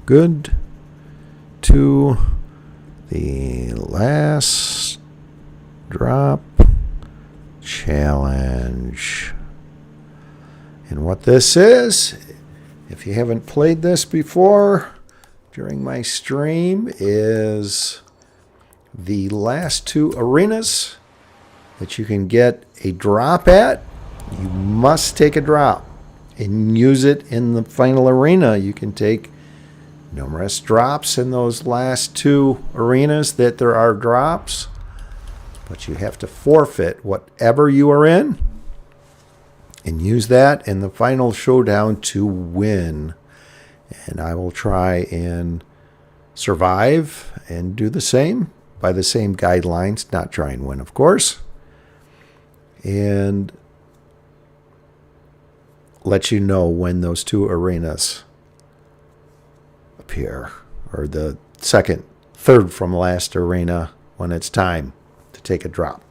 Good to the last drop challenge. And what this is, if you haven't played this before during my stream, is the last 2 arenas that you can get a drop at. You must take a drop and use it in the final arena. You can take numerous drops in those last 2 arenas that there are drops, but you have to forfeit whatever you are in and use that in the final showdown to win. And I will try and survive and do the same by the same guidelines, not try and win, of course, and let you know when those two arenas appear, or the third from last arena when it's time to take a drop.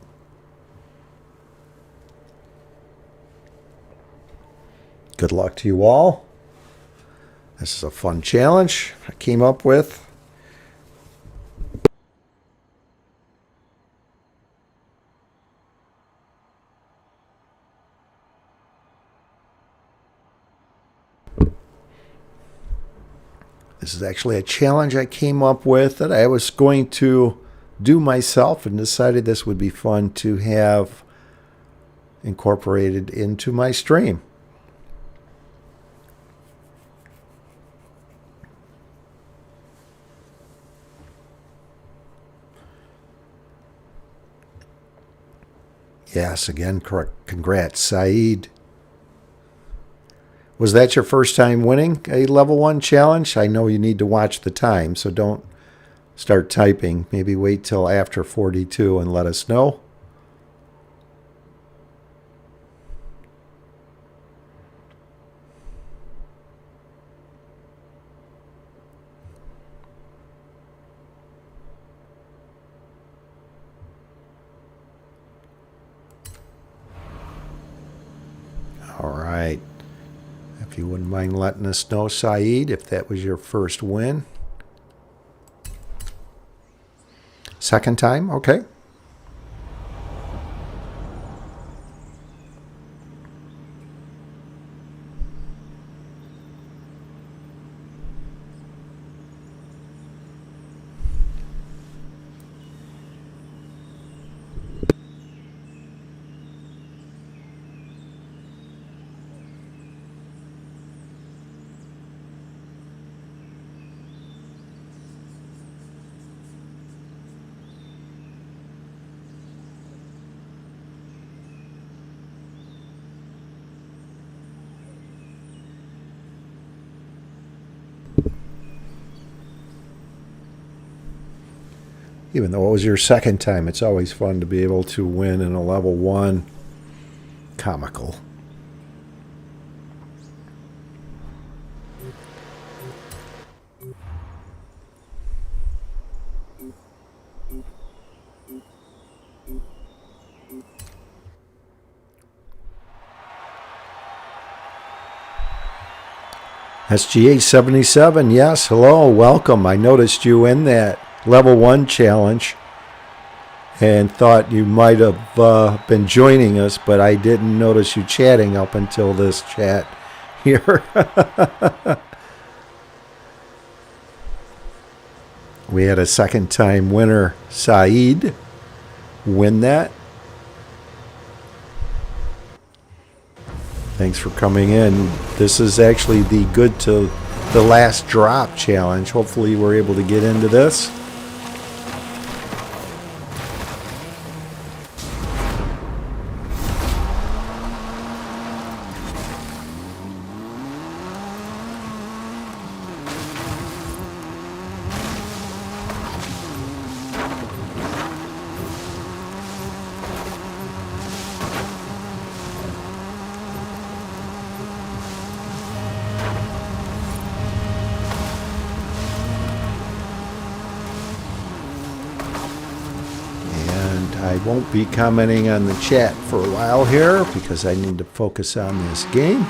Good luck to you all. This is a fun challenge I came up with. This is actually a challenge I came up with that I was going to do myself and decided this would be fun to have incorporated into my stream. Yes, again, correct. Congrats, Saeed. Was that your first time winning a level 1 challenge? I know you need to watch the time, so don't start typing. Maybe wait till after 42 and let us know. All right. If you wouldn't mind letting us know, Saeed, if that was your first win. Second time? Okay. Even though it was your second time, it's always fun to be able to win in a level 1. Comical. SGA77, yes, hello, welcome. I noticed you in that level 1 challenge and thought you might have been joining us, but I didn't notice you chatting up until this chat here. We had a second time winner, Saeed, win that. Thanks for coming in. This is actually the good to the last drop challenge. Hopefully we're able to get into this. I won't be commenting on the chat for a while here because I need to focus on this game.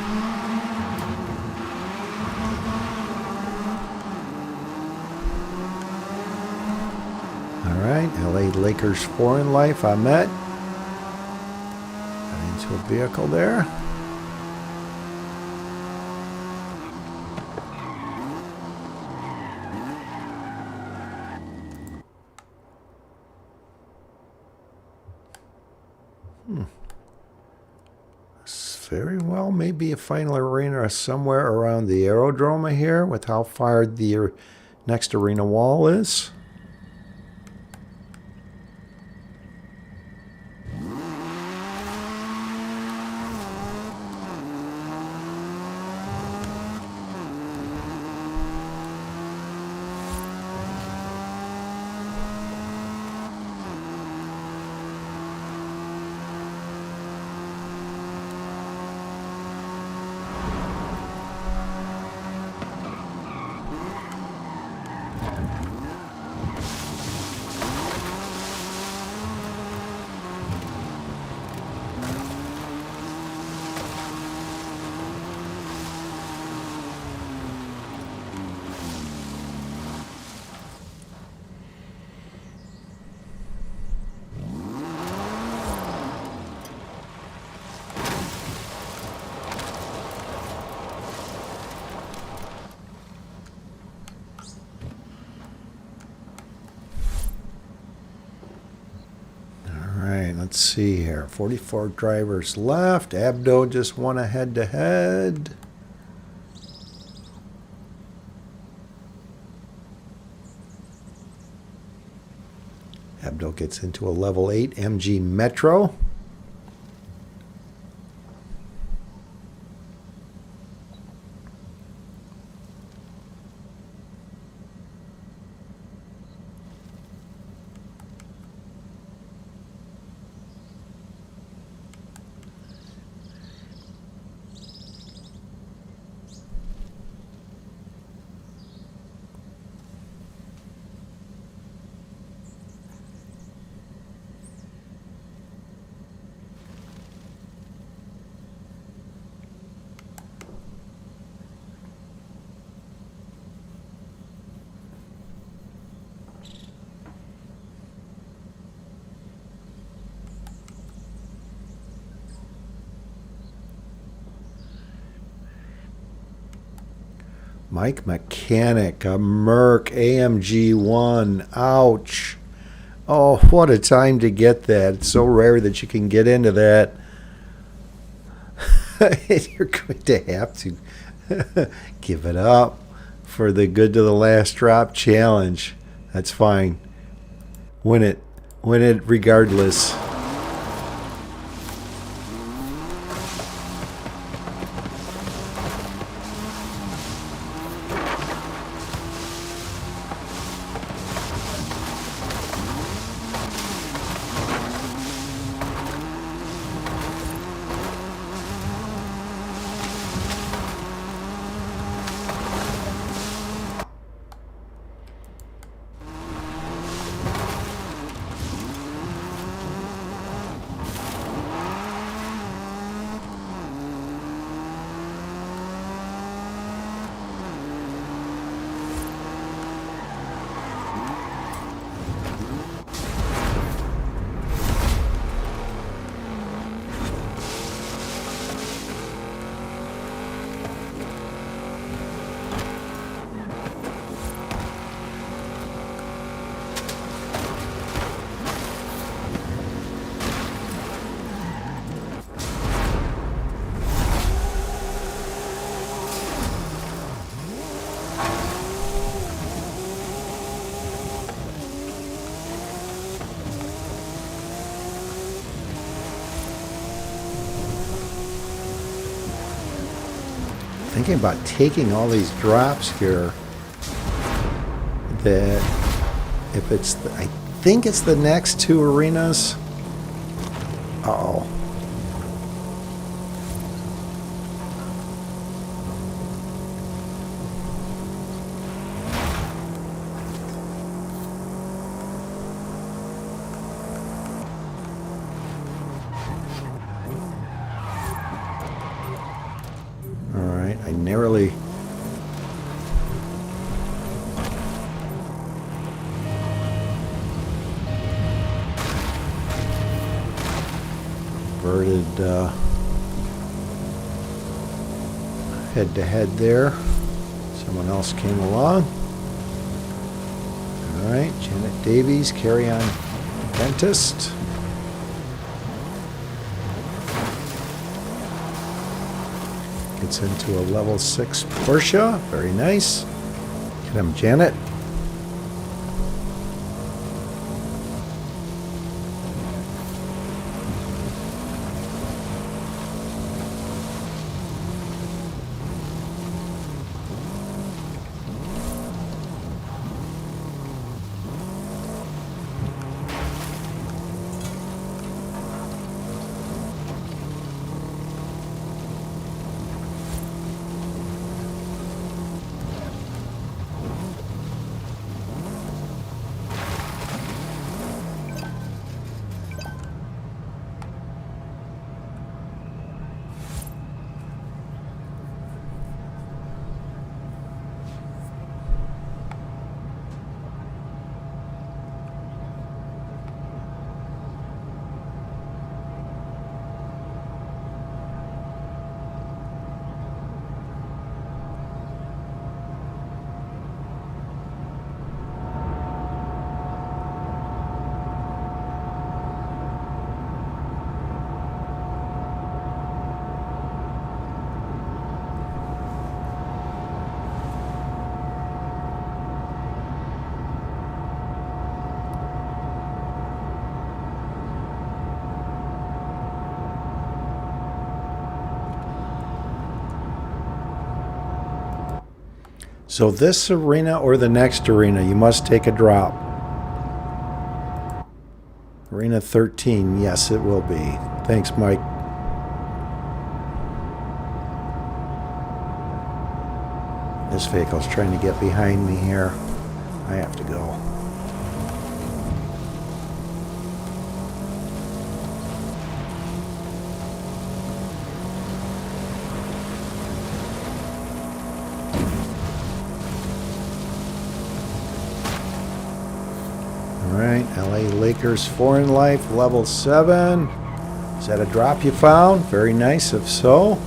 All right, LA Lakers foreign life, I met. Got into a vehicle there. Very well, maybe a final arena somewhere around the aerodrome here with how far the next arena wall is. Let's see here. 44 drivers left. Abdo just won a head-to-head. Abdo gets into a level 8 MG Metro. Mike Mechanic, a Merc AMG 1. Ouch. Oh, what a time to get that. It's so rare that you can get into that. You're going to have to give it up for the good to the last drop challenge. That's fine. Win it. Win it regardless. Thinking about taking all these drops here, that if it's I think it's the next two arenas. Uh-oh. I narrowly averted head-to-head there. Someone else came along. All right, Janet Davies, carry on dentist. Gets into a level 6 Porsche. Very nice. Get him, Janet. So this arena or the next arena, you must take a drop. Arena 13, yes it will be. Thanks, Mike. This vehicle's trying to get behind me here. I have to go. Alright, LA Lakers Foreign Life, level 7. Is that a drop you found? Very nice, if so.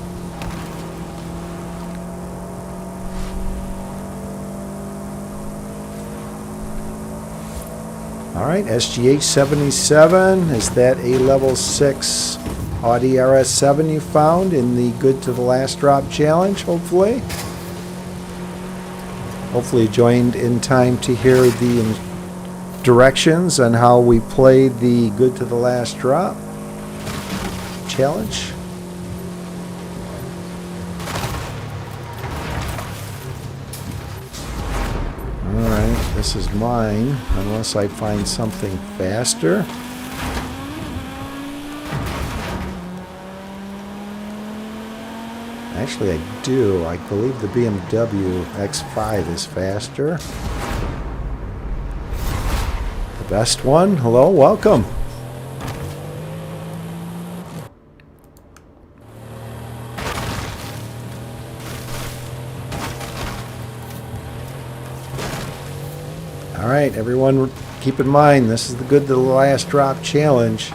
Alright, SGH 77. Is that a level 6 Audi RS7 you found in the Good to the Last Drop challenge, hopefully? Hopefully you joined in time to hear the directions on how we play the Good to the Last Drop challenge. Alright, this is mine, unless I find something faster. Actually, I do. I believe the BMW X5 is faster. The best one. Hello, welcome. Alright, everyone, keep in mind, this is the Good to the Last Drop challenge.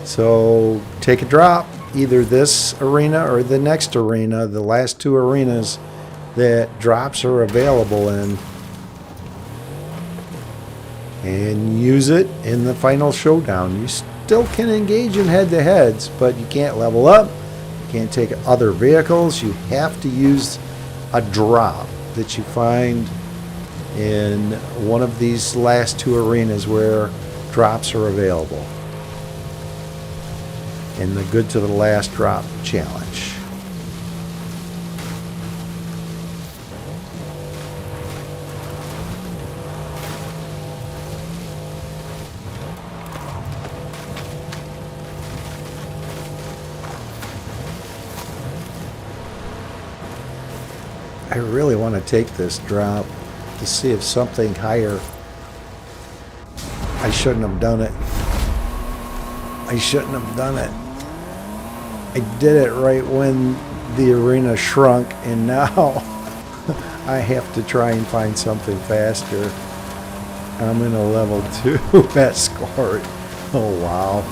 So, take a drop, either this arena or the next arena, the last two arenas that drops are available in. And use it in the final showdown. You still can engage in head-to-heads, but you can't level up, you can't take other vehicles. You have to use a drop that you find in one of these last two arenas where drops are available in the Good to the Last Drop challenge. I really want to take this drop to see if something higher. I shouldn't have done it. I shouldn't have done it. I did it right when the arena shrunk, and now I have to try and find something faster. I'm in a level 2 escort. Oh wow.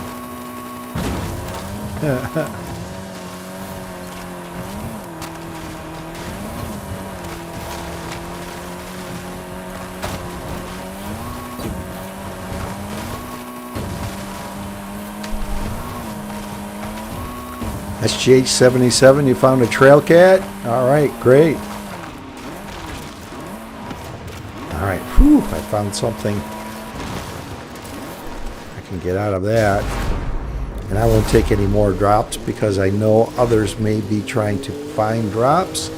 SGH77, you found a trail cat? Alright, great. Alright, whew, I found something. I can get out of that. And I won't take any more drops because I know others may be trying to find drops.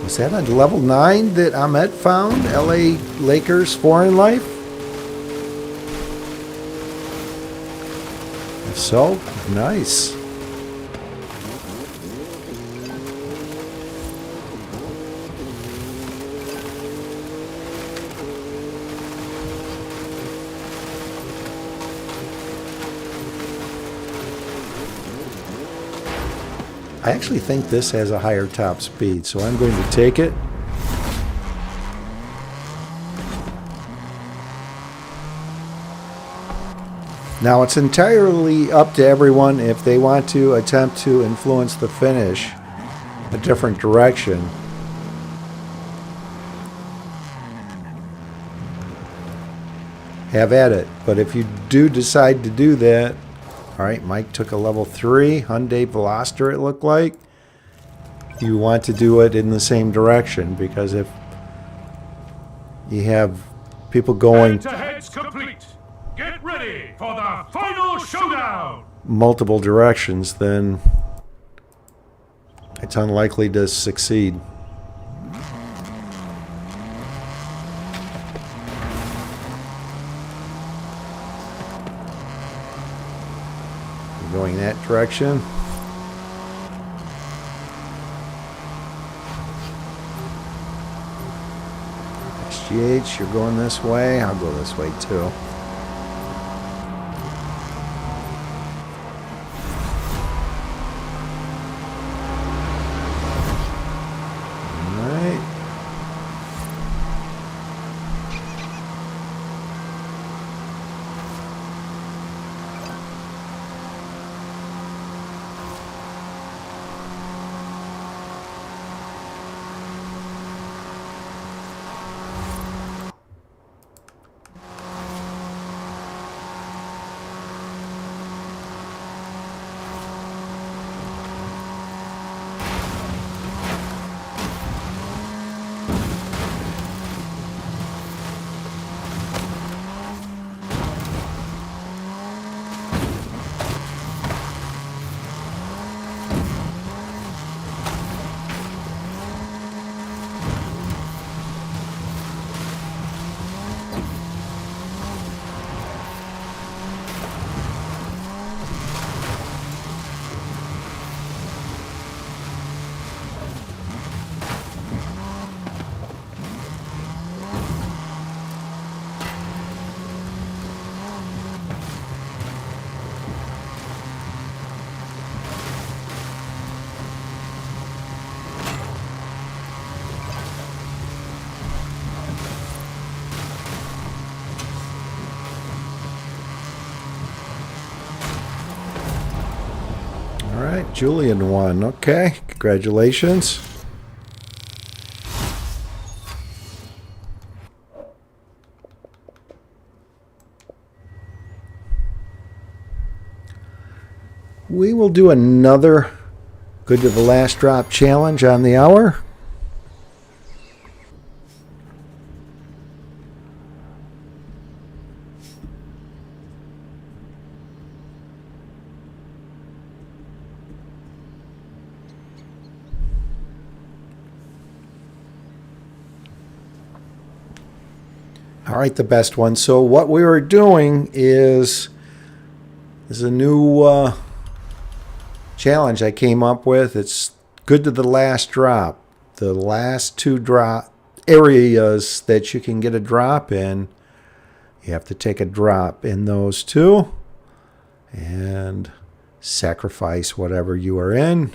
Was that on level 9 that Ahmet found? LA Lakers Foreign Life? So, nice. I actually think this has a higher top speed, so I'm going to take it. Now it's entirely up to everyone if they want to attempt to influence the finish a different direction. Have at it. But if you do decide to do that, alright, Mike took a level 3 Hyundai Veloster, it looked like. You want to do it in the same direction, because if you have people going... Head-to-heads complete. Get ready for the final showdown! multiple directions, then it's unlikely to succeed. Going that direction. SGH, you're going this way. I'll go this way too. All right, Julian won. Okay, congratulations. We will do another good to the last drop challenge on the hour. All right, the best one. So what we were doing is a new challenge I came up with. It's good to the last drop. The last two drop areas that you can get a drop in, you have to take a drop in those two and sacrifice whatever you are in.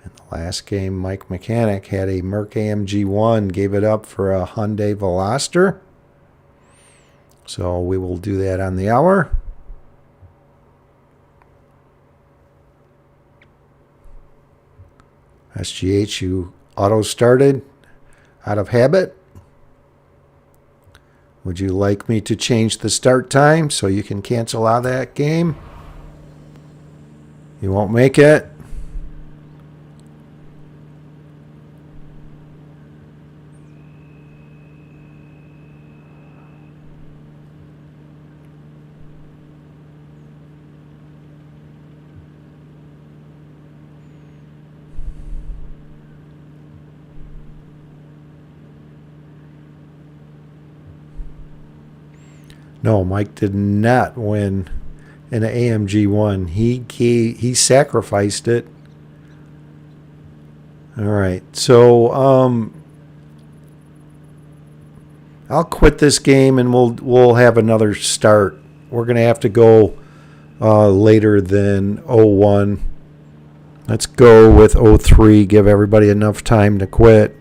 In the last game, Mike Mechanic had a Merc AMG 1, gave it up for a Hyundai Veloster. So we will do that on the hour. SGH, you auto started out of habit. Would you like me to change the start time so you can cancel out of that game? You won't make it? No, Mike did not win in an AMG 1. He sacrificed it. All right, so I'll quit this game and we'll have another start. We're gonna have to go later than 01. Let's go with 03. Give everybody enough time to quit.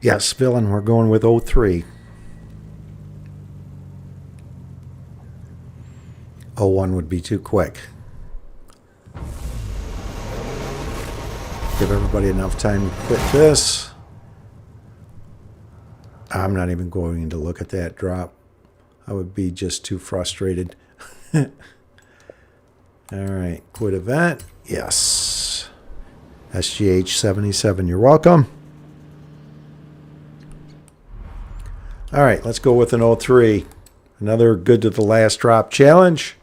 Yes, villain, we're going with 03. 01 would be too quick. Give everybody enough time to quit this. I'm not even going to look at that drop. I would be just too frustrated. All right, quit event. Yes. SGH77, you're welcome. All right, let's go with an 03. Another good to the last drop challenge.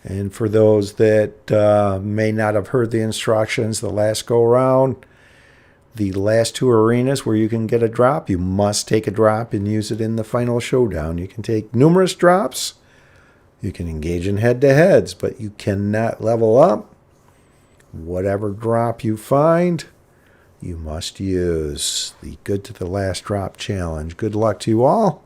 And for those that may not have heard the instructions the last go around, the last two arenas where you can get a drop, you must take a drop and use it in the final showdown. You can take numerous drops. You can engage in head-to-heads, but you cannot level up. Whatever drop you find, you must use. The good to the last drop challenge. Good luck to you all.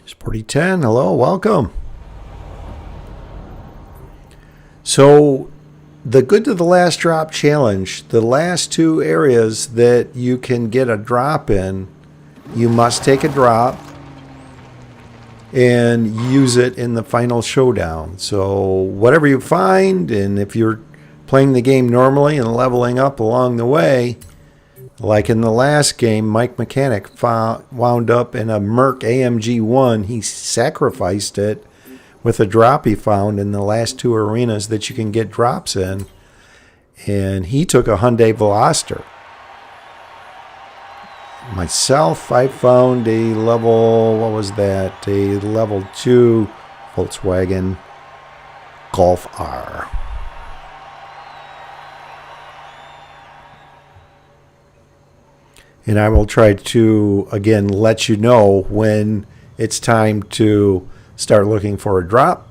Sporty 10, hello, welcome. So, the good to the last drop challenge, the last two areas that you can get a drop in, you must take a drop and use it in the final showdown. So, whatever you find, and if you're playing the game normally and leveling up along the way, like in the last game, Mike Mechanic wound up in a Merc AMG 1. He sacrificed it with a drop he found in the last two arenas that you can get drops in. And he took a Hyundai Veloster. Myself, I found a level, what was that? A level 2 Volkswagen Golf R. And I will try to, again, let you know when it's time to start looking for a drop.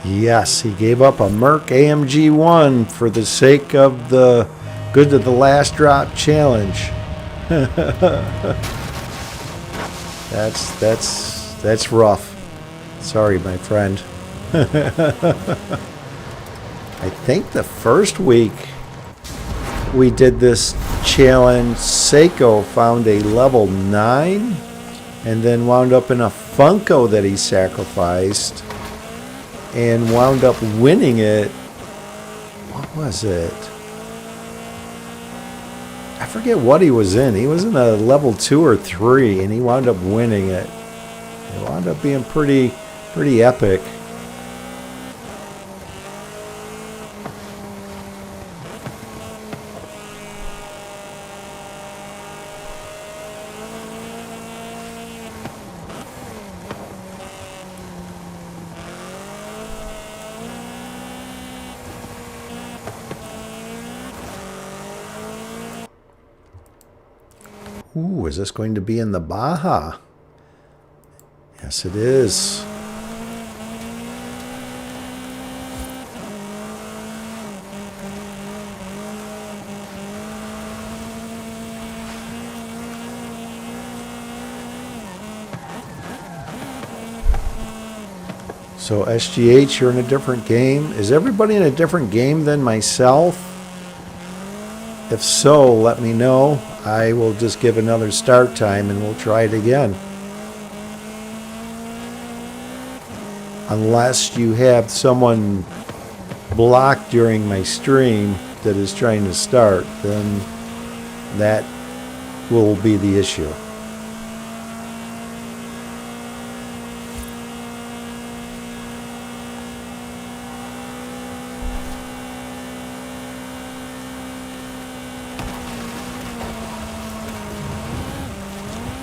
Yes, he gave up a Merc AMG 1 for the sake of the good to the last drop challenge. That's rough. Sorry, my friend. I think the first week we did this challenge, Seiko found a level 9 and then wound up in a Funko that he sacrificed and wound up winning it. What was it? I forget what he was in. He was in a level 2 or 3 and he wound up winning it. It wound up being pretty epic. Ooh, is this going to be in the Baja? Yes, it is. So SGH, you're in a different game. Is everybody in a different game than myself? If so, let me know. I will just give another start time and we'll try it again. Unless you have someone blocked during my stream that is trying to start, then that will be the issue.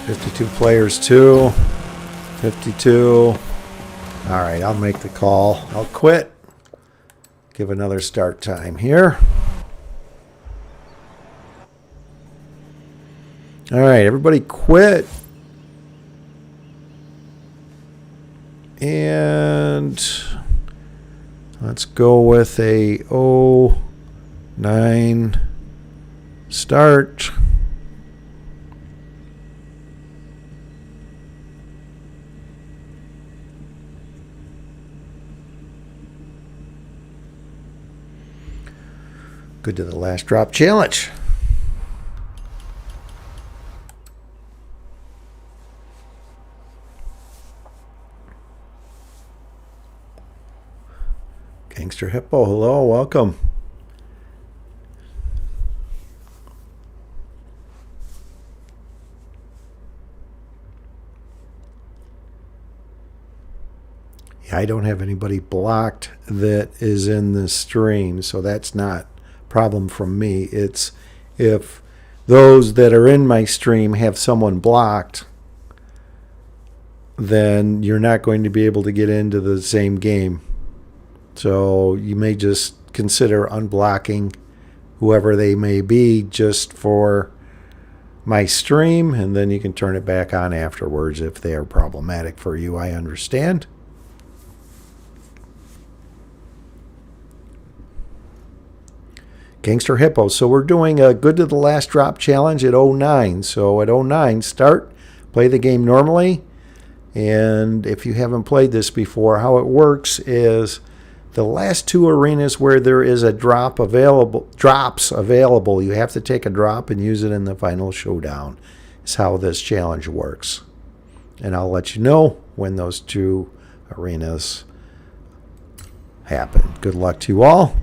$52 players too. 52. All right, I'll make the call. I'll quit. Give another start time here. All right, everybody quit. And let's go with a 09 start. Good to the last drop challenge. Gangster Hippo, hello, welcome. Yeah, I don't have anybody blocked that is in the stream, so that's not problem from me. It's if those that are in my stream have someone blocked, then you're not going to be able to get into the same game. So you may just consider unblocking whoever they may be just for my stream, and then you can turn it back on afterwards if they are problematic for you. I understand. Gangster Hippo. So we're doing a good to the last drop challenge at 09. So at 09, start, play the game normally. And if you haven't played this before, how it works is the last two arenas where there is a drops available, you have to take a drop and use it in the final showdown. Is how this challenge works. And I'll let you know when those two arenas happen. Good luck to you all.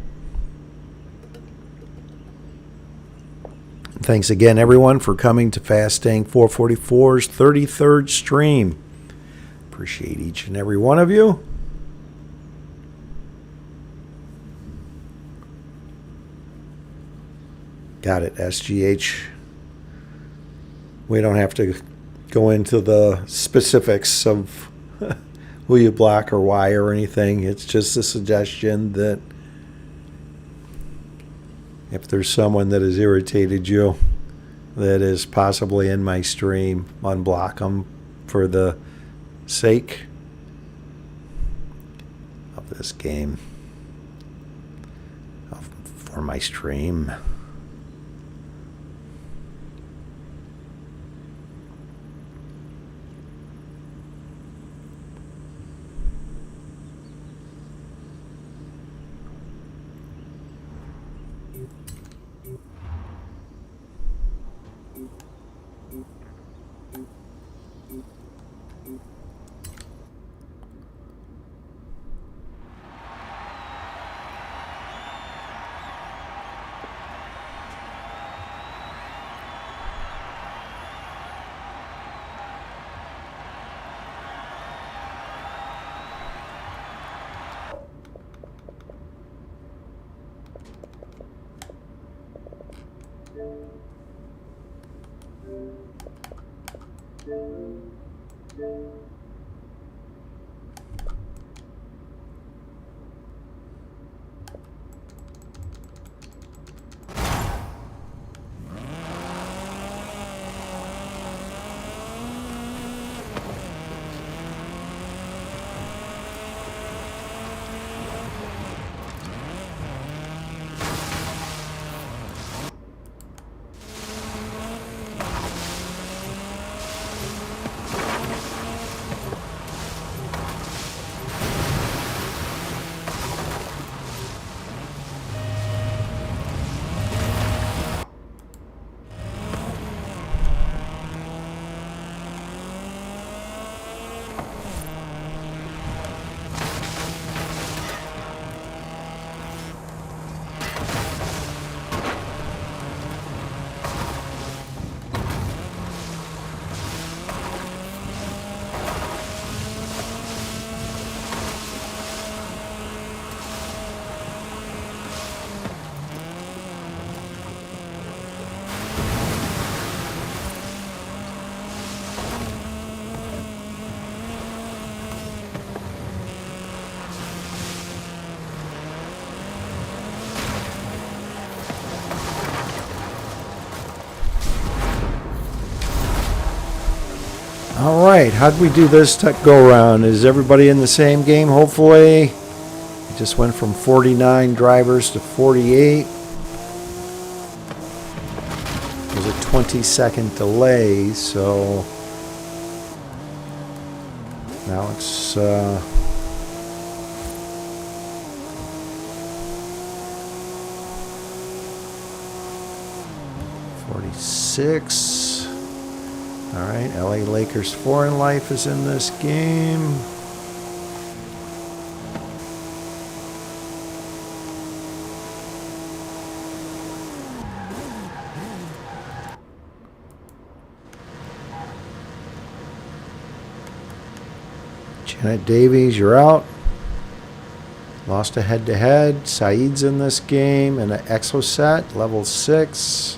Thanks again, everyone, for coming to Fastang444's 33rd stream. Appreciate each and every one of you. Got it, SGH. We don't have to go into the specifics of who you block or why or anything. It's just a suggestion that if there's someone that has irritated you that is possibly in my stream, unblock them for the sake of this game, for my stream. All right, how'd we do this go round? Is everybody in the same game, hopefully? It just went from 49 drivers to 48. There's a 20-second delay, so now it's 46. All right, LA Lakers Foreign Life is in this game. Janet Davies, you're out. Lost a head-to-head. Saeed's in this game in an Exoset, level 6.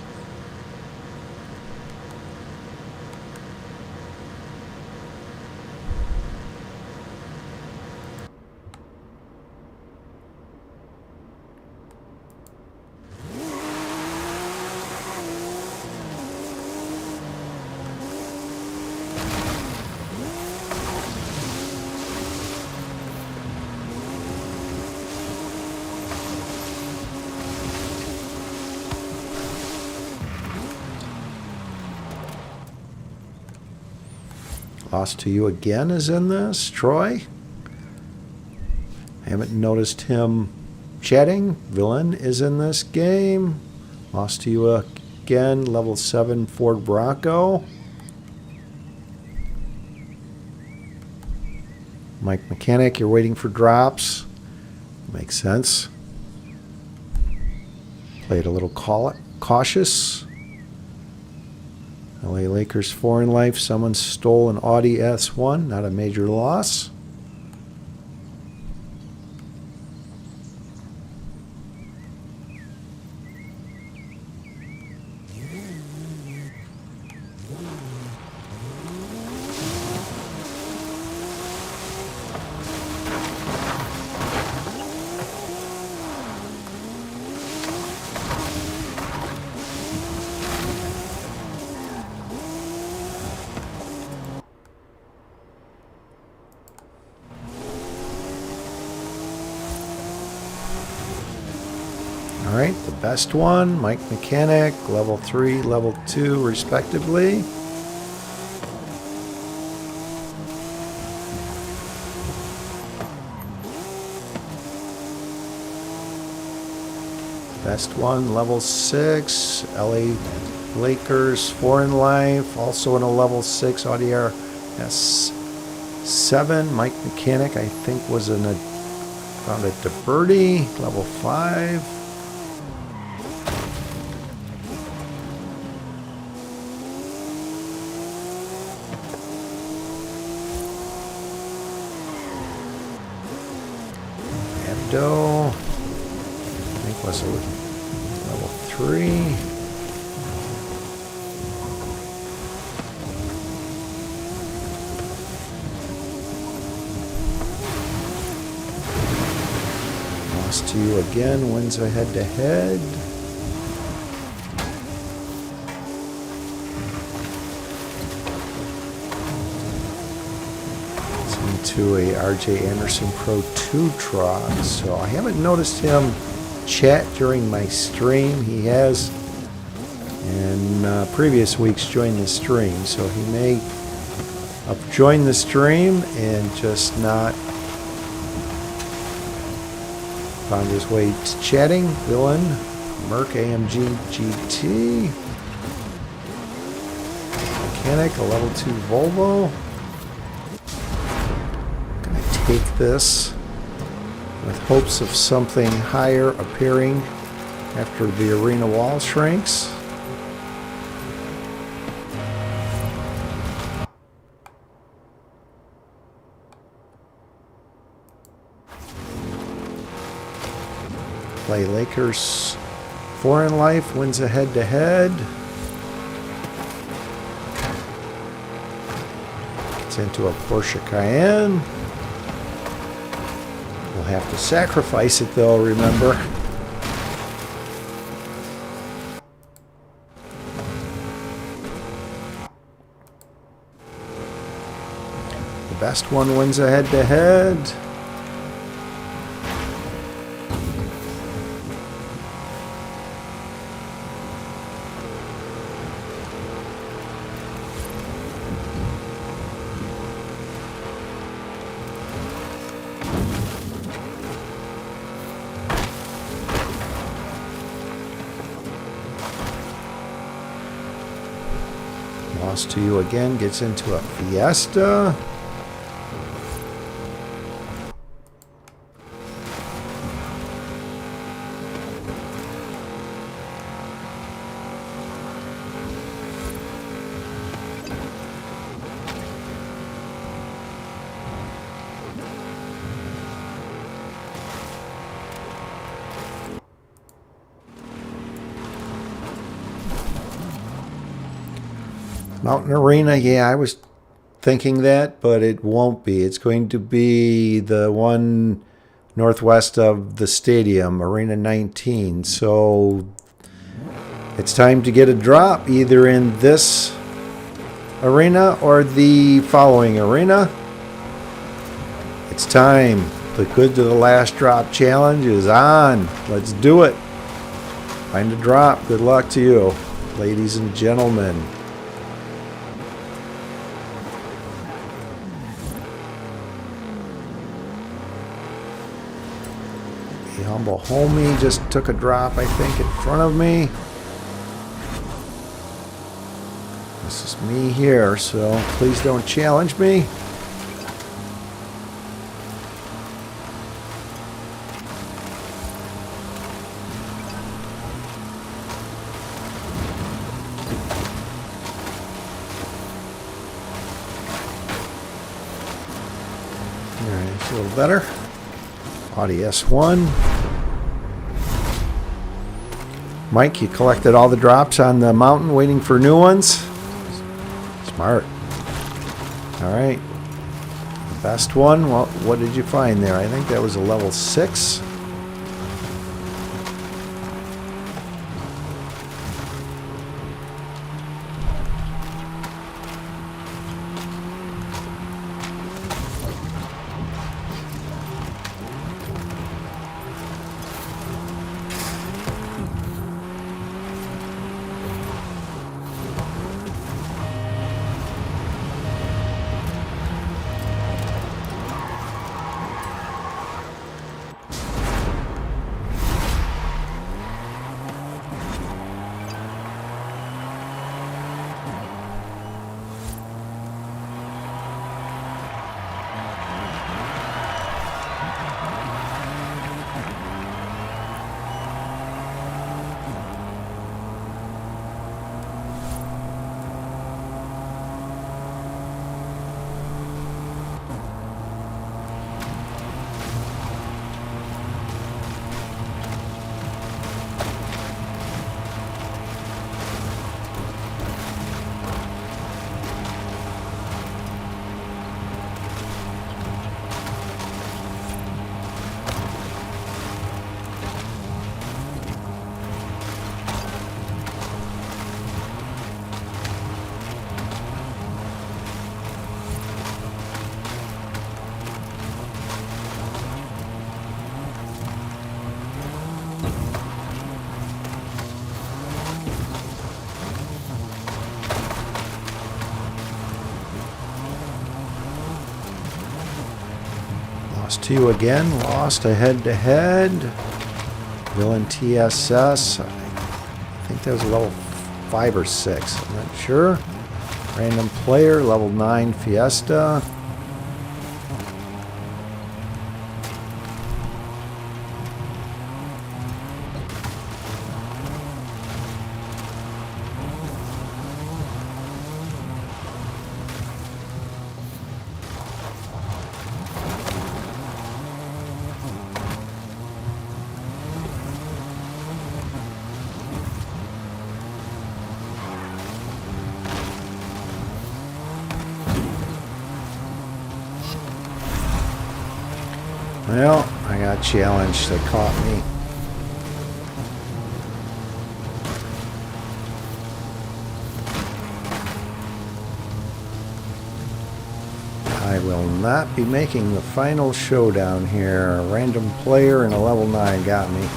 Lost to You Again is in this. Troy. I haven't noticed him chatting. Villain is in this game. Lost to You Again, level 7 Ford Bronco. Mike Mechanic, you're waiting for drops. Makes sense. Played a little cautious. LA Lakers Foreign Life. Someone stole an Audi S1. Not a major loss. All right, the best one, Mike Mechanic, level 3, level 2, respectively. Best one, level 6, LA Lakers Foreign Life, also in a level 6, Audi S7. Mike Mechanic, I think, was in a, found it to birdie, level 5. I think was a level 3. Lost to You Again, wins a head-to-head. To a RJ Anderson Pro 2 truck, so I haven't noticed him chat during my stream. He has in previous weeks joined the stream, so he may have joined the stream and just not found his way to chatting. Villain, Merc AMG GT, Mechanic, a level 2 Volvo. Take this with hopes of something higher appearing after the arena wall shrinks. Play Lakers Foreign Life, wins a head-to-head. Gets into a Porsche Cayenne. We'll have to sacrifice it though, remember. best one wins a head-to-head. Lost to you again, gets into a Fiesta. Mountain Arena, yeah, I was thinking that, but it won't be. It's going to be the one northwest of the stadium, Arena 19. So it's time to get a drop either in this arena or the following arena. It's time. The Good to the Last Drop challenge is on. Let's do it. Find a drop. Good luck to you, ladies and gentlemen. The humble homie just took a drop, I think, in front of me. This is me here, so please don't challenge me. Alright, it's a little better. Audi S1. Mike, you collected all the drops on the mountain waiting for new ones? Smart. Alright. The best one, well, what did you find there? I think that was a level 6. Lost to you again. Lost a head-to-head. Villain TSS. I think that was a level 5 or 6. I'm not sure. Random player, level 9 Fiesta. Well, I got challenged. They caught me. I will not be making the final showdown here. A random player in a level 9 got me.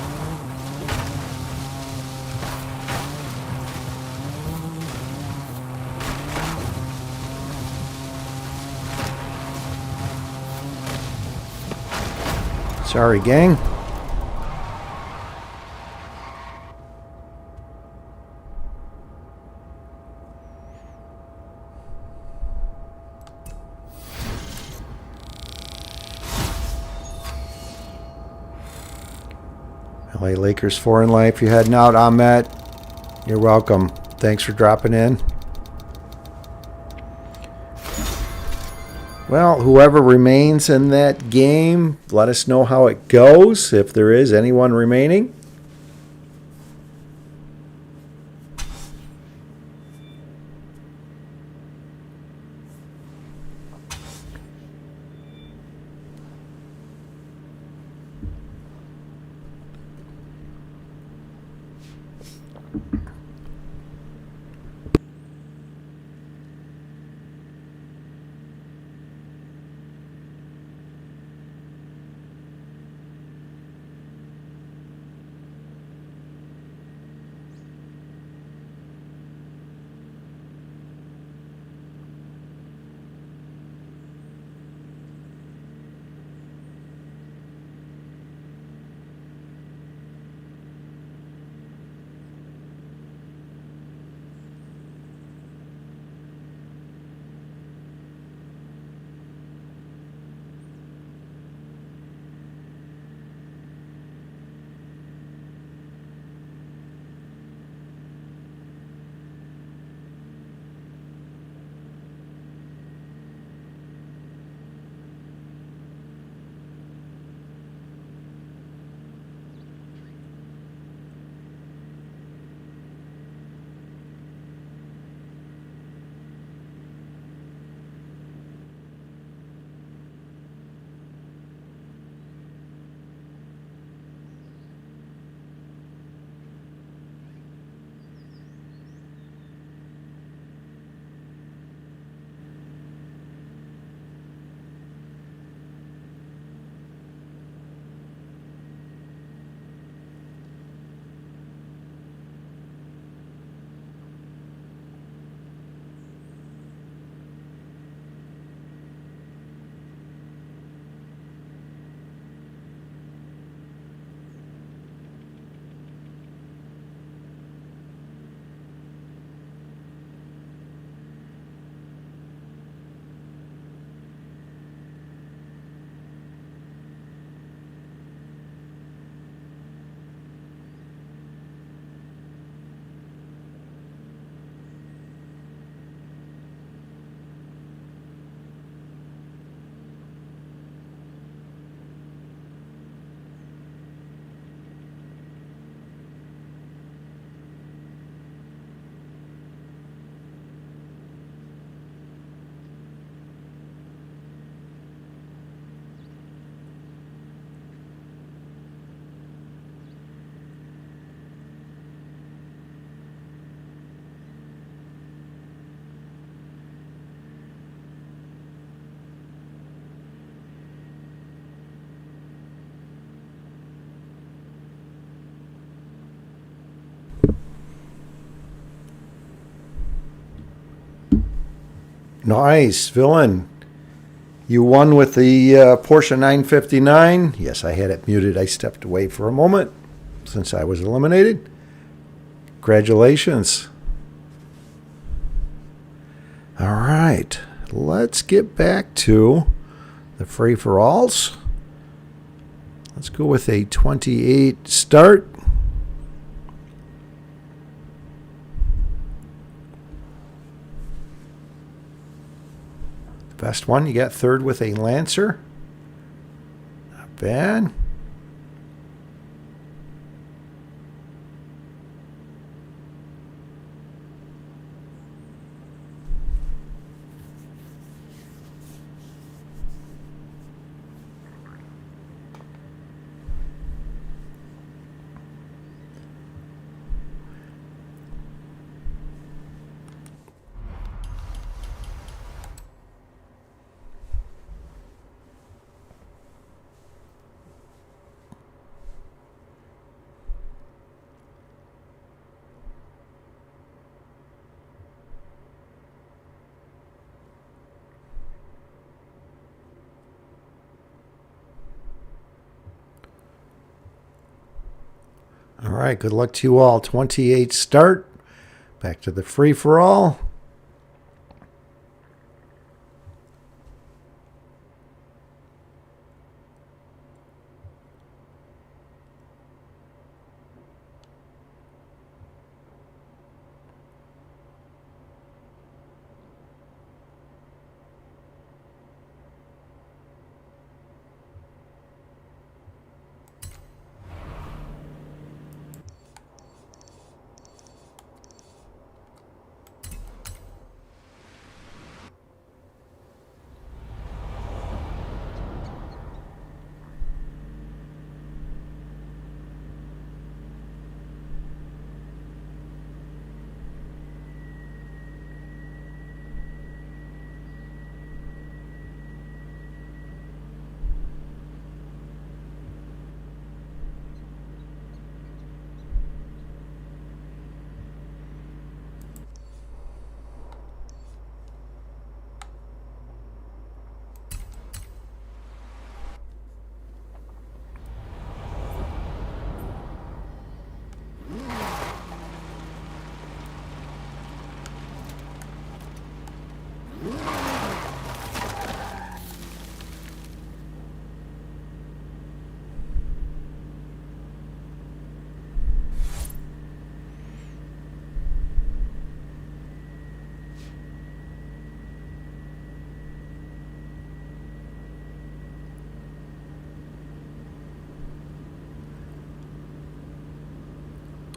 Sorry, gang. LA Lakers 4 in life. You heading out, Ahmet? You're welcome. Thanks for dropping in. Well, whoever remains in that game, let us know how it goes, if there is anyone remaining. Nice, villain. You won with the Porsche 959. Yes, I had it muted. I stepped away for a moment since I was eliminated. Congratulations. All right, let's get back to the free-for-alls. Let's go with a 28 start. Best one, you got third with a Lancer. Not bad. right, good luck to you all. 28 start. Back to the free-for-all.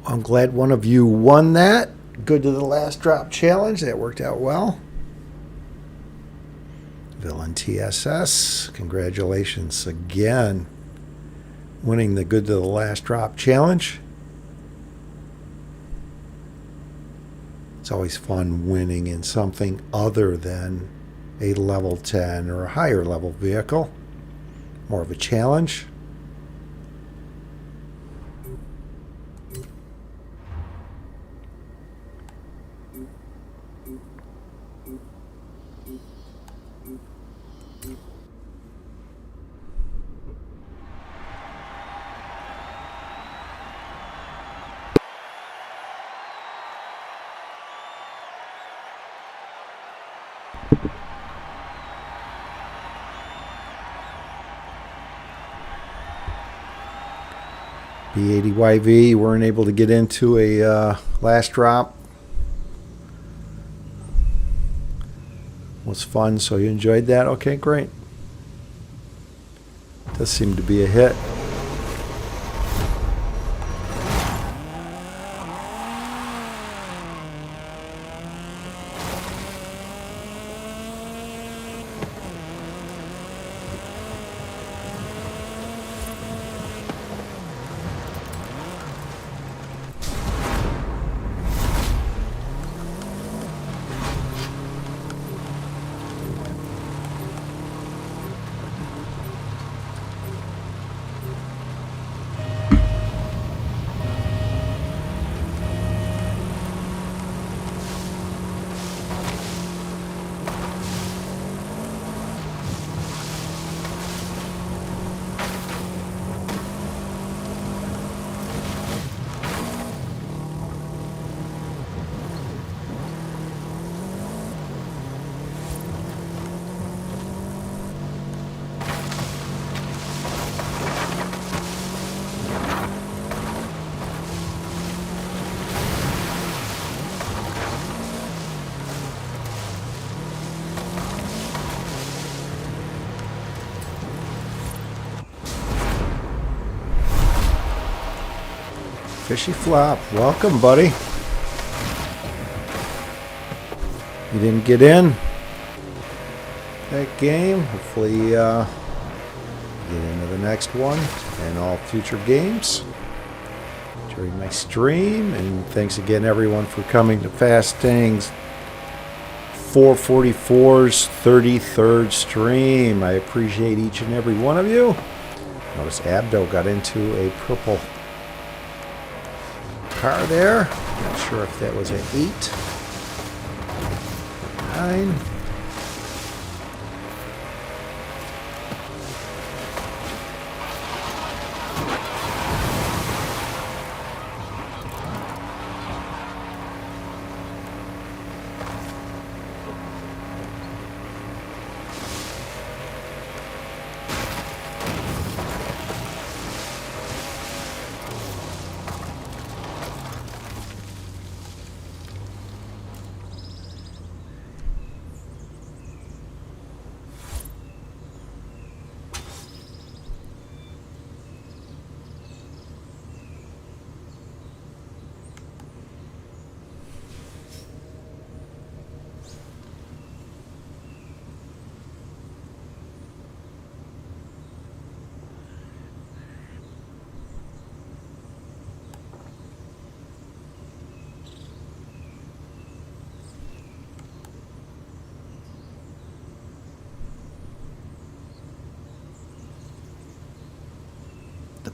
I'm glad one of you won that. Good to the last drop challenge. That worked out well. Villain TSS, congratulations again. Winning the good to the last drop challenge. It's always fun winning in something other than a level 10 or a higher level vehicle. More of a challenge. B80YV, weren't able to get into a last drop. Was fun, so you enjoyed that? Okay, great. Does seem to be a hit. Fishy Flop, welcome, buddy. You didn't get in that game. Hopefully get into the next one and all future games during my stream. And thanks again, everyone, for coming to Fastang444's 33rd stream. I appreciate each and every one of you. Notice Abdo got into a purple car there. Not sure if that was an 8, 9.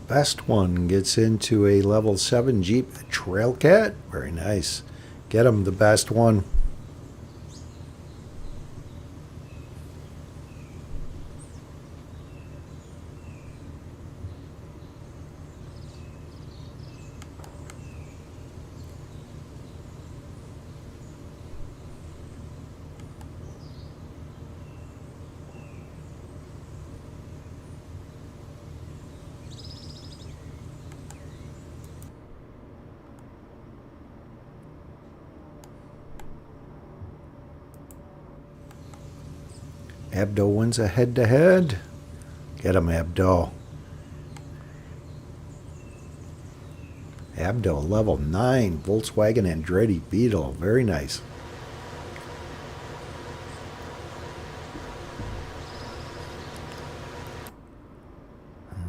best one gets into a level 7 Jeep Trailcat. Very nice. Get him, the best one. Abdo wins a head-to-head. Get him, Abdo. Abdo, level 9, Volkswagen Andretti Beetle. Very nice.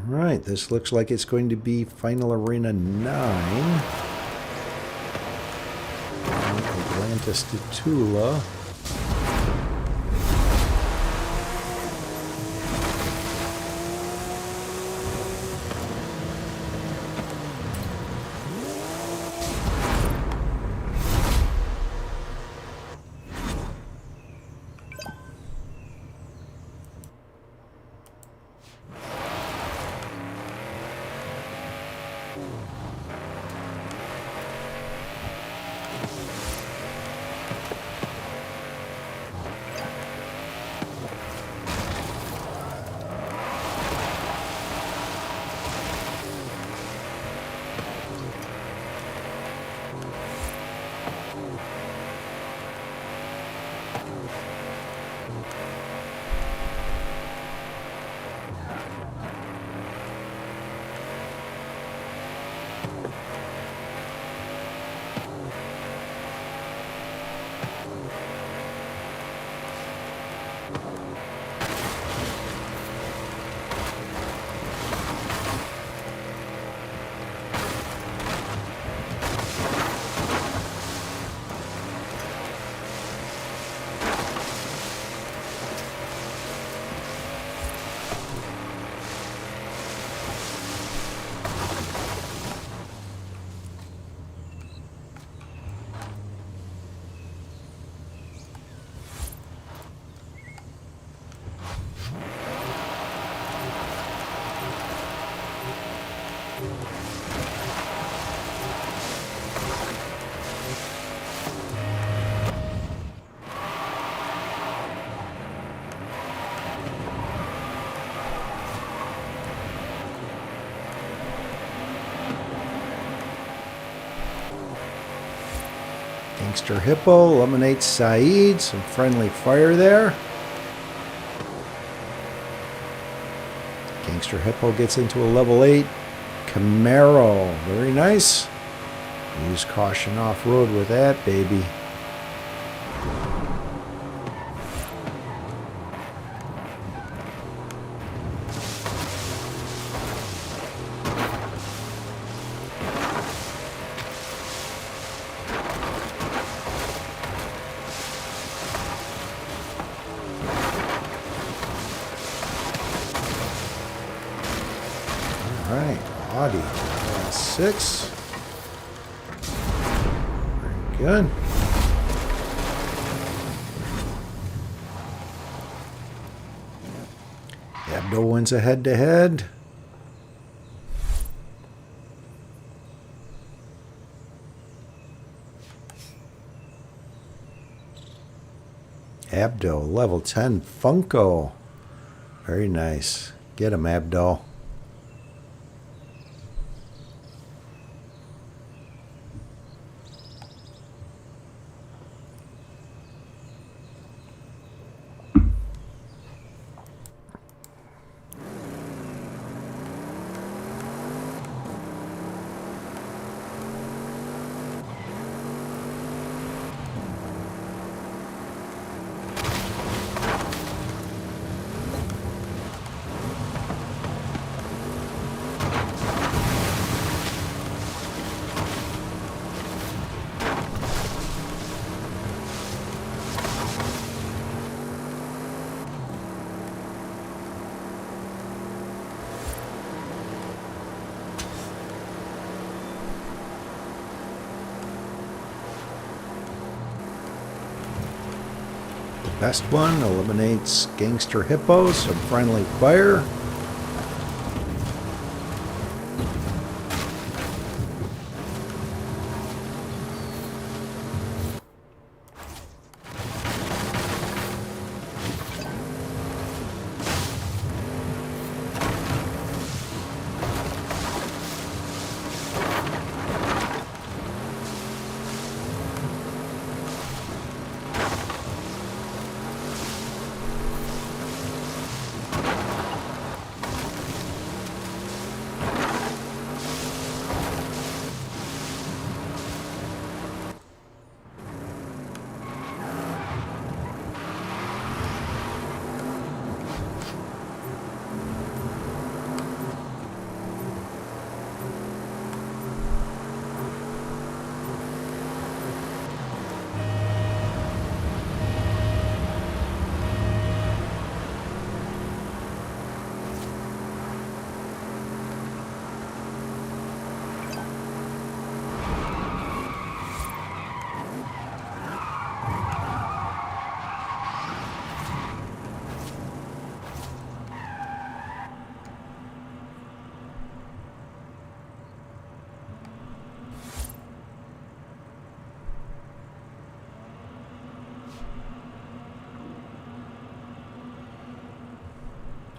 Alright, this looks like it's going to be Final Arena 9. Atlantis to Tula. Gangster Hippo eliminates Saeed. Some friendly fire there. Gangster Hippo gets into a level 8 Camaro. Very nice. Use caution off-road with that, baby. Alright, Audi, 6. Very good. Abdo wins a head-to-head. Abdo, level 10, Funko. Very nice. Get him, Abdo. Best one eliminates gangster hippos, some friendly fire.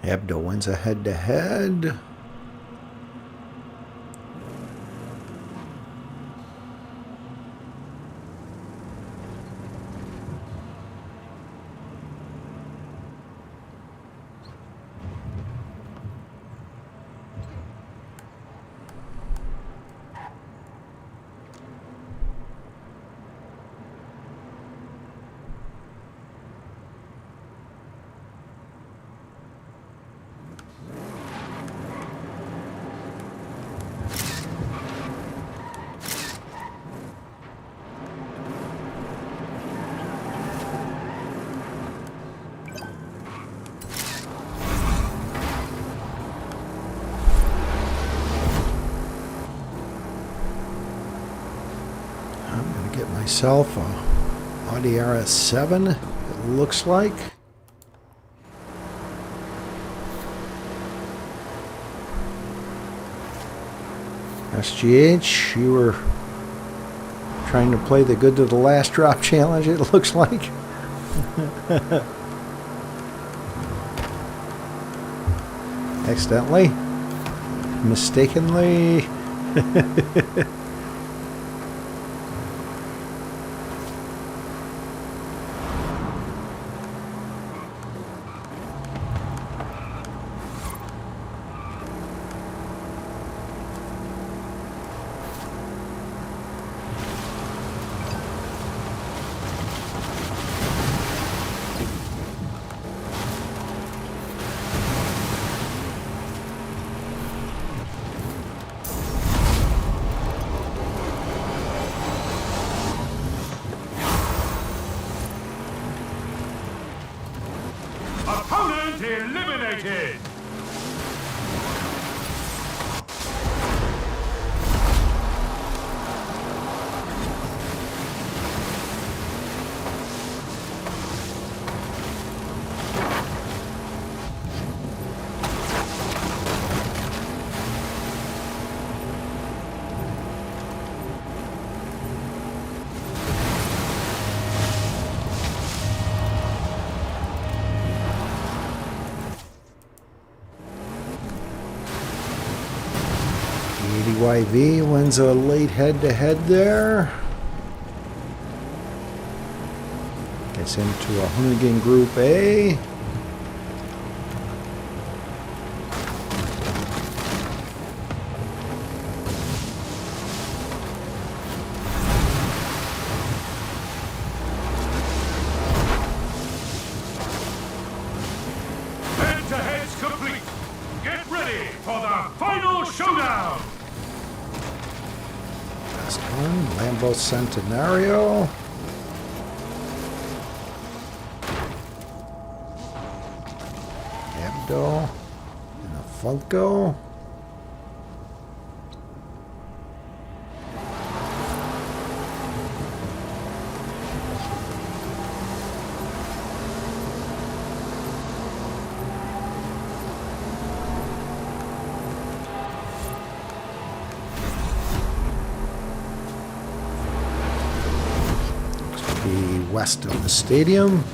Hebdo wins a head-to-head. Get myself a Audi RS7, it looks like. SGH, you were trying to play the good to the last drop challenge, it looks like. Accidentally. Mistakenly. Opponent eliminated! YV wins a late head-to-head there. Gets into a Hoonigan Group A. Head-to-head's complete. Get ready for the final showdown. Last one, Lambo Centenario. Hebdo and a Funko. west of the stadium.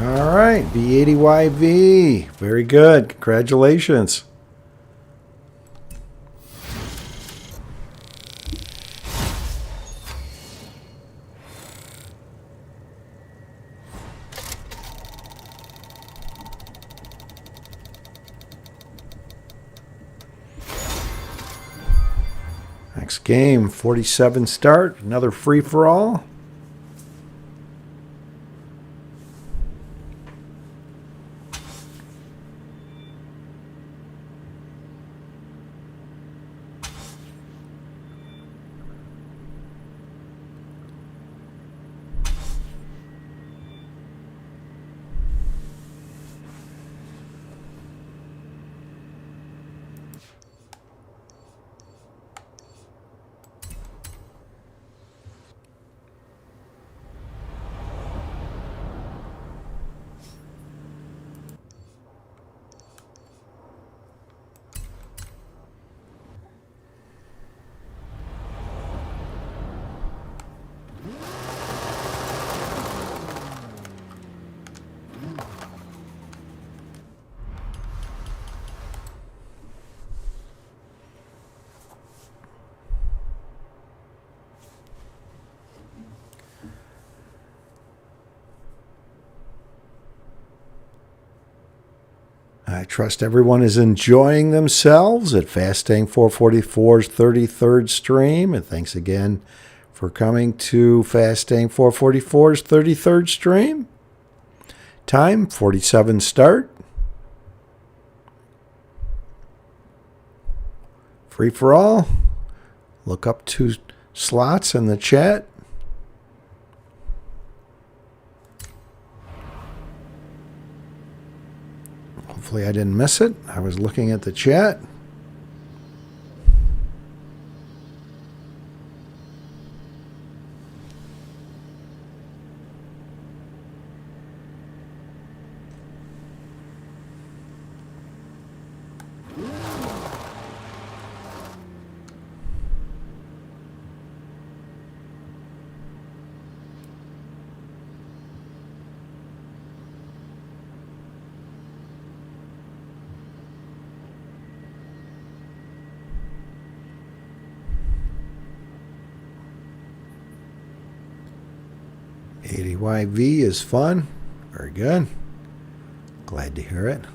All right, B80YV. Very good. Congratulations. Next game, 47 start. Another free-for-all. I trust everyone is enjoying themselves at Fastang444's 33rd stream. And thanks again for coming to Fastang444's 33rd stream. Time, 47 start. Free for all. Look up 2 slots in the chat. Hopefully I didn't miss it. I was looking at the chat. YV is fun. Very good. Glad to hear it.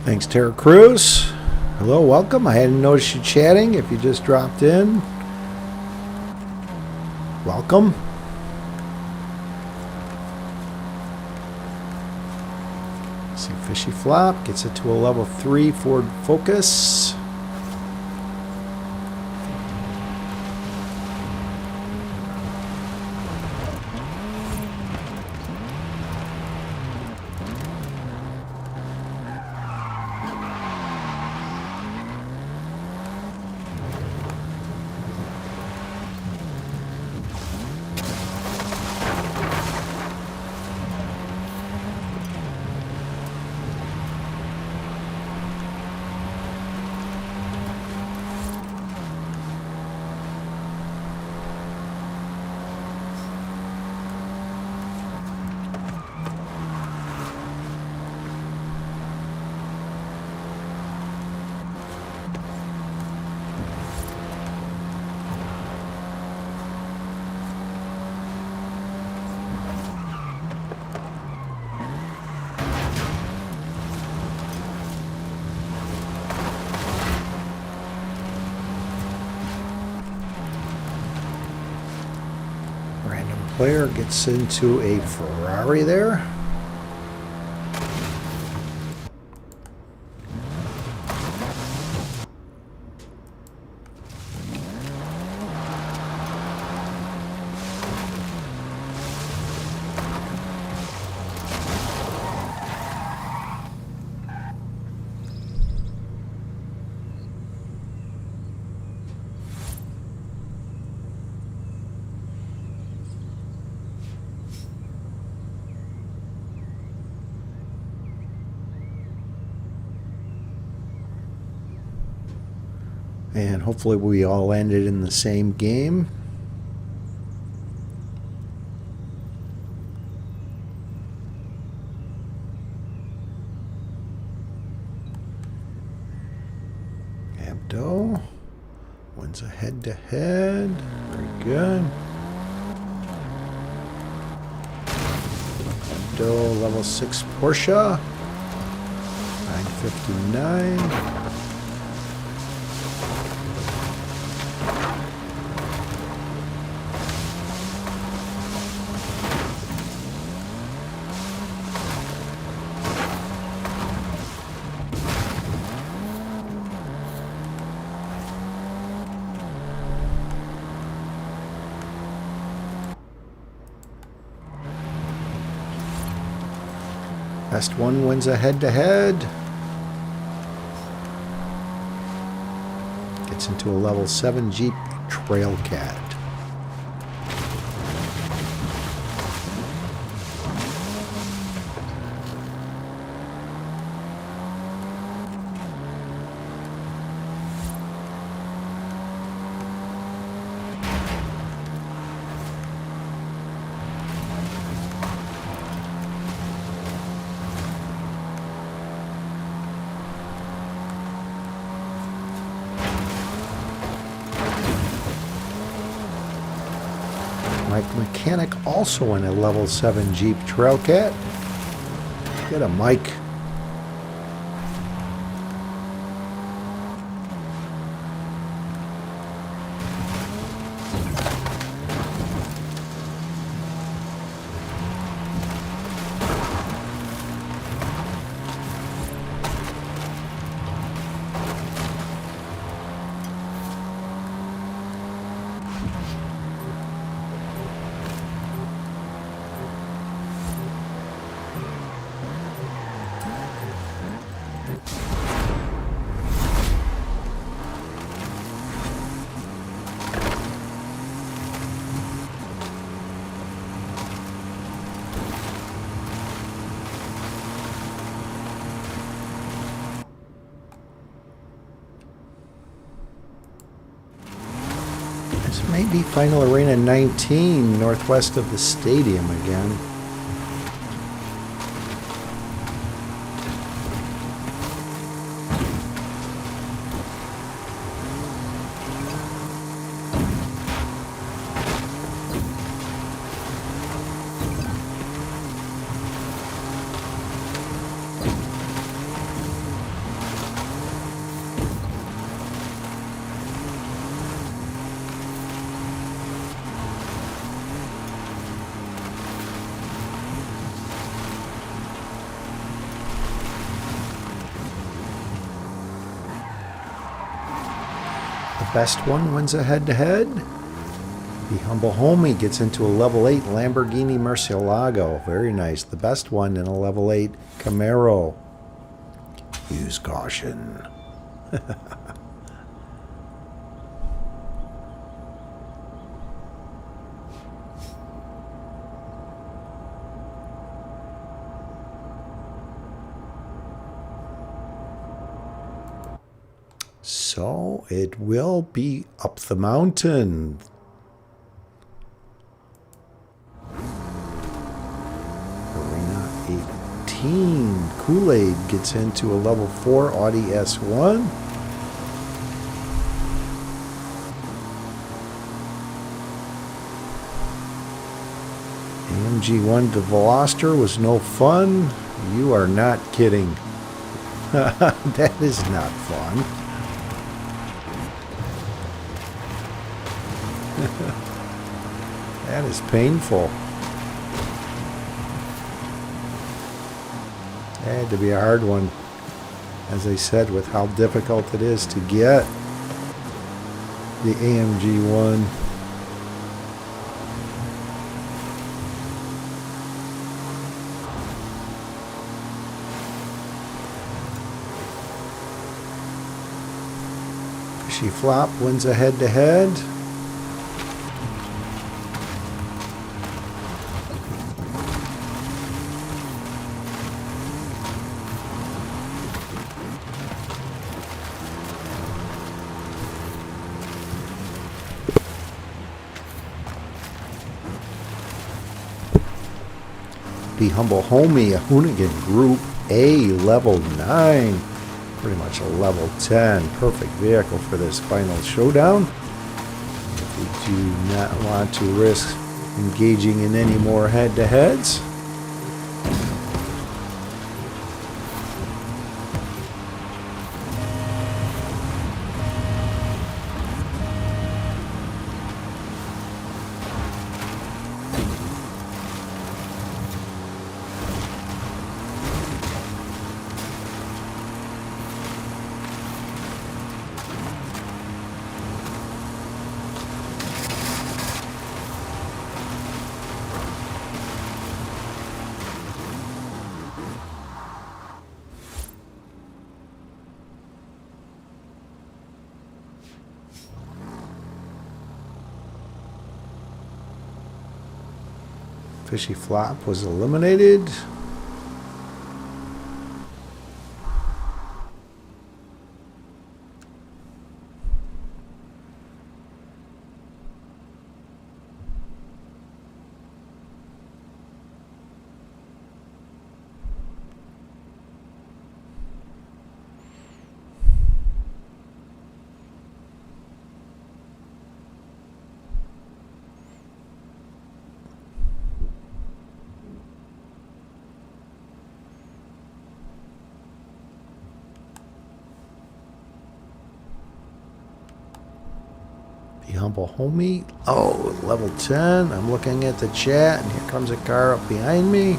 Thanks, Tara Cruz. Hello, welcome. I hadn't noticed you chatting. If you just dropped in, welcome. See, Fishy Flop gets it to a level 3 Ford Focus. Player gets into a Ferrari there. And hopefully we all ended in the same game. Abdo wins a head-to-head. Very good. Abdo level 6 Porsche. 959. Best one wins a head-to-head. Gets into a level 7 Jeep Trailcat. Mike Mechanic also in a level 7 Jeep Trailcat. Get a Mike. This may be Final Arena 19, northwest of the stadium again. best one wins a head-to-head. The Humble Homie gets into a level 8 Lamborghini Murcielago. Very nice. The best one in a level 8 Camaro. Use caution. So it will be up the mountain. Arena 18. Kool-Aid gets into a level 4 Audi S1. AMG1 to Veloster was no fun. You are not kidding. That is not fun. That is painful. That had to be a hard one, as I said, with how difficult it is to get the AMG one. Fishy Flop wins a head-to-head. The Humble Homie, a Hoonigan Group A, level 9. Pretty much a level 10. Perfect vehicle for this final showdown. If we do not want to risk engaging in any more head-to-heads. Fishy Flop was eliminated. The Humble Homie. Oh, level 10. I'm looking at the chat, and here comes a car up behind me.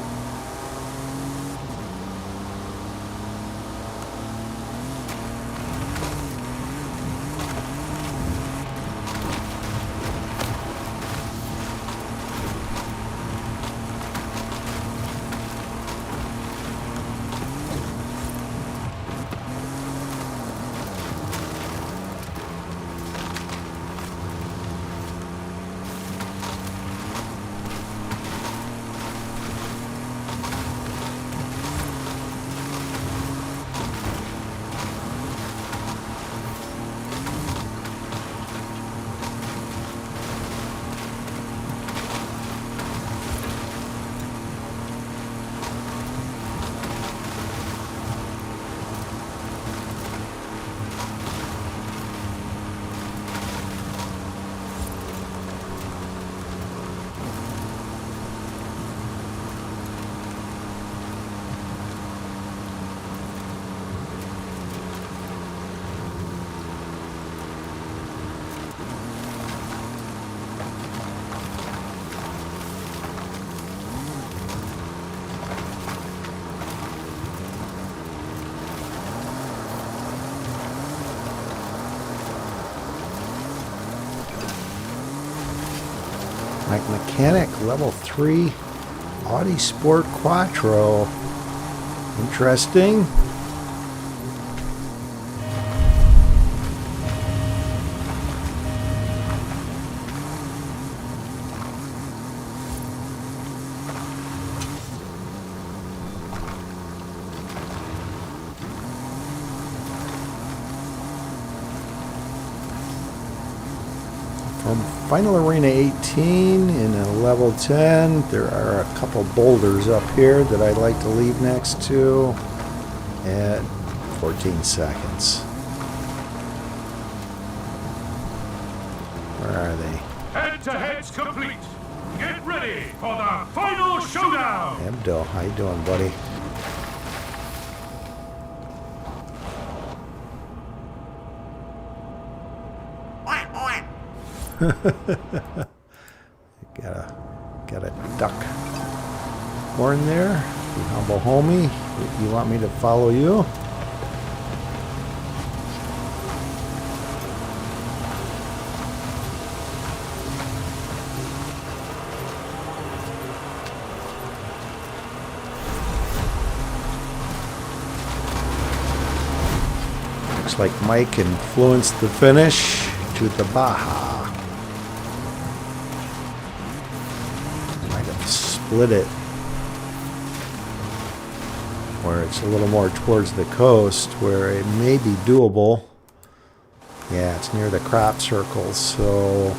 electronic mechanic, level 3, Audi Sport Quattro. Interesting. From Final Arena 18 in a level 10, there are a couple boulders up here that I'd like to leave next to at 14 seconds. Where are they? Head-to-head's complete. Get ready for the final showdown. Hebdo, how you doing, buddy? got a duck horn there. You humble homie. You want me to follow you? Looks like Mike influenced the finish to the Baja. Might have split it where it's a little more towards the coast where it may be doable. Yeah, it's near the crop circles, so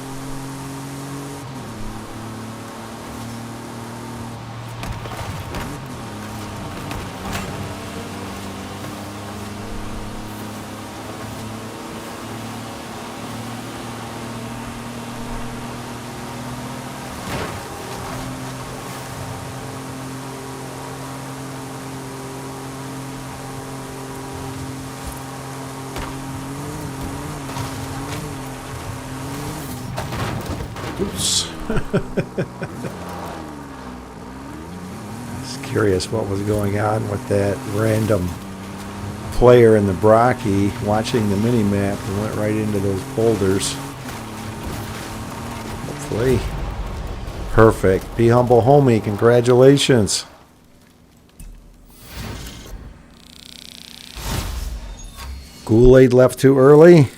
oops. I was curious what was going on with that random player in the Brocky watching the mini-map and went right into those boulders. Hopefully. Perfect. Be humble, homie. Congratulations. Kool-Aid left too early.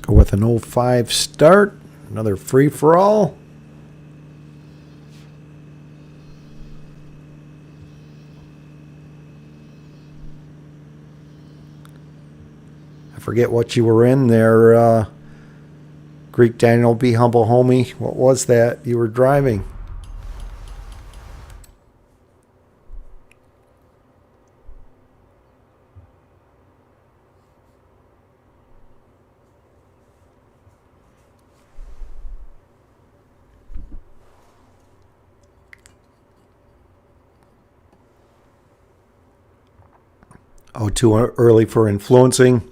Go with an 05 start, another free-for-all. I forget what you were in there, Greek Daniel, be humble homie. What was that you were driving? Oh, too early for influencing.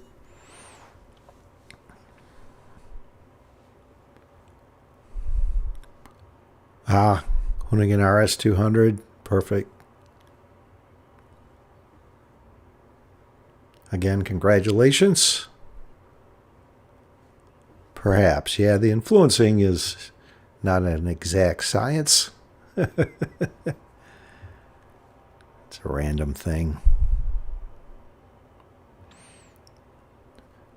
Ah, Hoonigan RS200. Perfect. Again, congratulations. Perhaps. Yeah, the influencing is not an exact science. It's a random thing.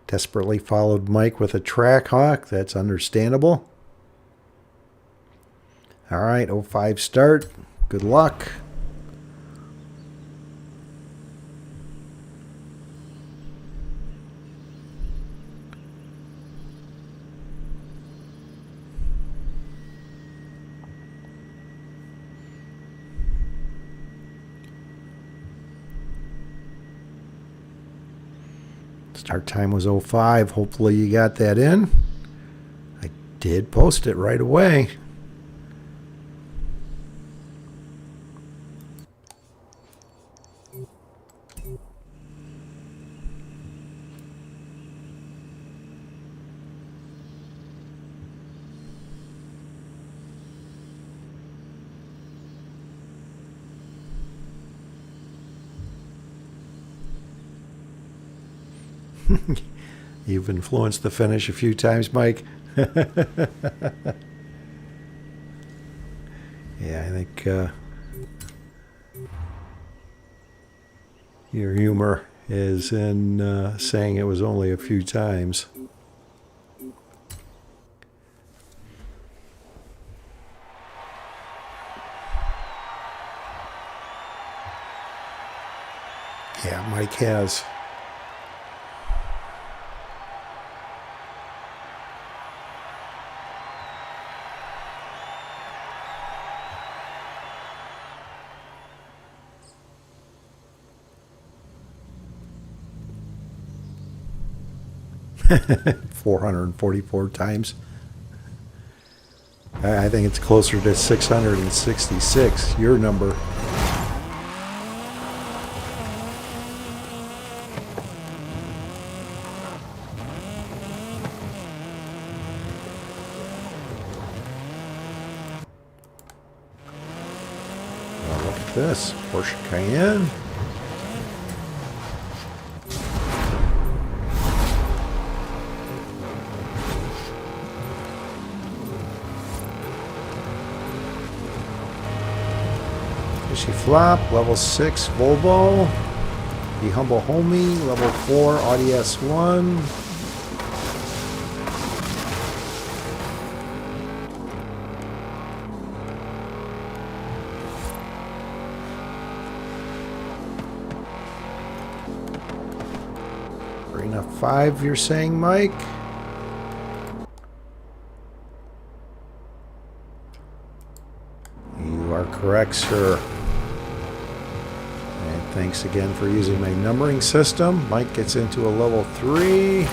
Desperately followed Mike with a track hawk. That's understandable. All right, 05 start. Good luck. Start time was 05. Hopefully you got that in. I did post it right away. You've influenced the finish a few times, Mike. Yeah, I think your humor is in saying it was only a few times. Yeah, Mike has. $444 times. I think it's closer to 666, your number. Well, look at this, Porsche Cayenne. Fishy Flop, level 6 Volvo. The Humble Homie, level 4 Audi S1. Arena 5, you're saying, Mike? You are correct, sir. And thanks again for using my numbering system. Mike gets into a level 3.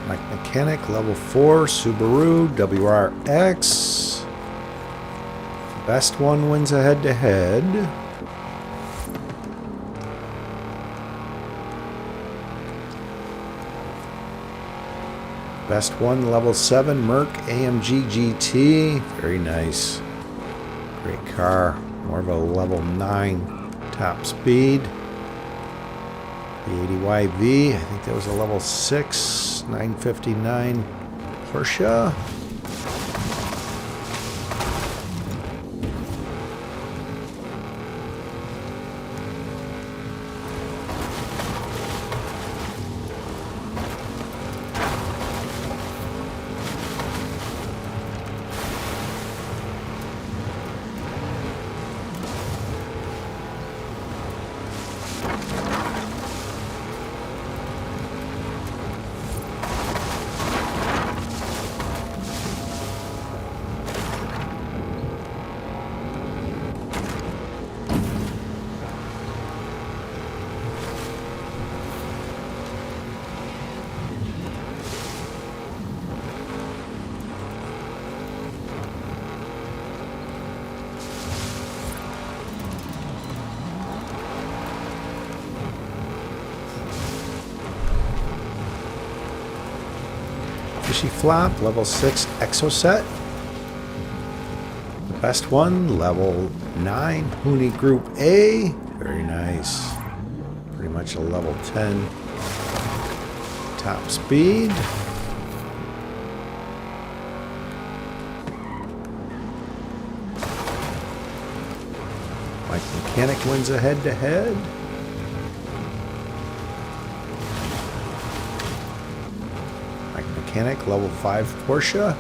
Mike Mechanic, level 4, Subaru, WRX. Best one wins a head-to-head. Best one, level 7, Merc AMG GT. Very nice. Great car. More of a level 9 top speed. The 80YV, I think that was a level 6, 959 Porsche. Fishy Flop, level 6 Exoset. The best one, level 9 Hoonie Group A. Very nice. Pretty much a level 10 top speed. Mike Mechanic wins a head-to-head. Mike Mechanic, level 5 Porsche.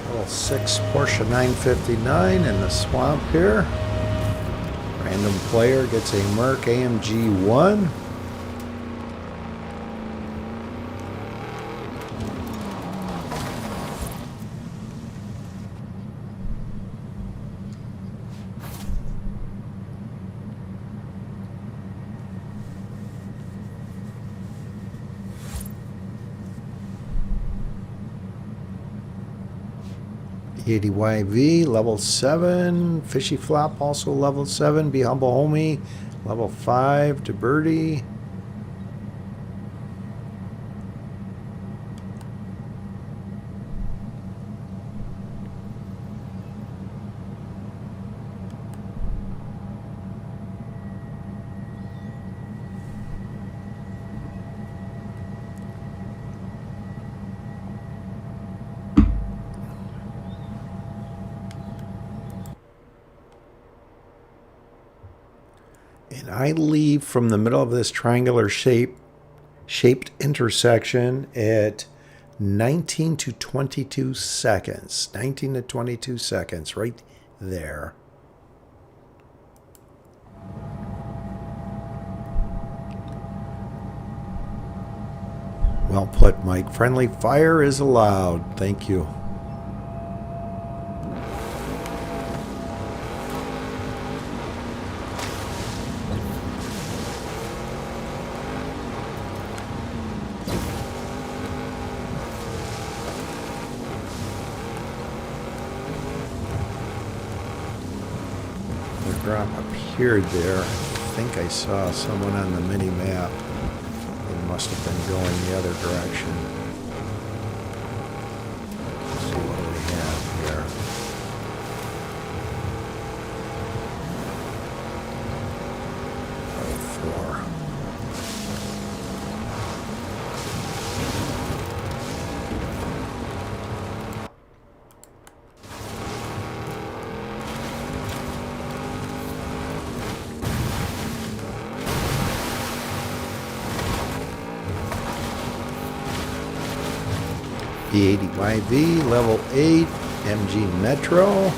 Level 6 Porsche 959 in the swamp here. Random player gets a Merc AMG 1. E80YV, level 7. Fishy Flop, also level 7. Be Humble Homie, level 5. DeBerty. And I leave from the middle of this triangular shaped intersection at 19 to 22 seconds. 19 to 22 seconds right there. Well put, Mike. Friendly fire is allowed. Thank you. Drop appeared there. I think I saw someone on the mini map. They must have been going the other direction. Let's see what we have here. Oh, 4. E80YV, level 8, MG Metro.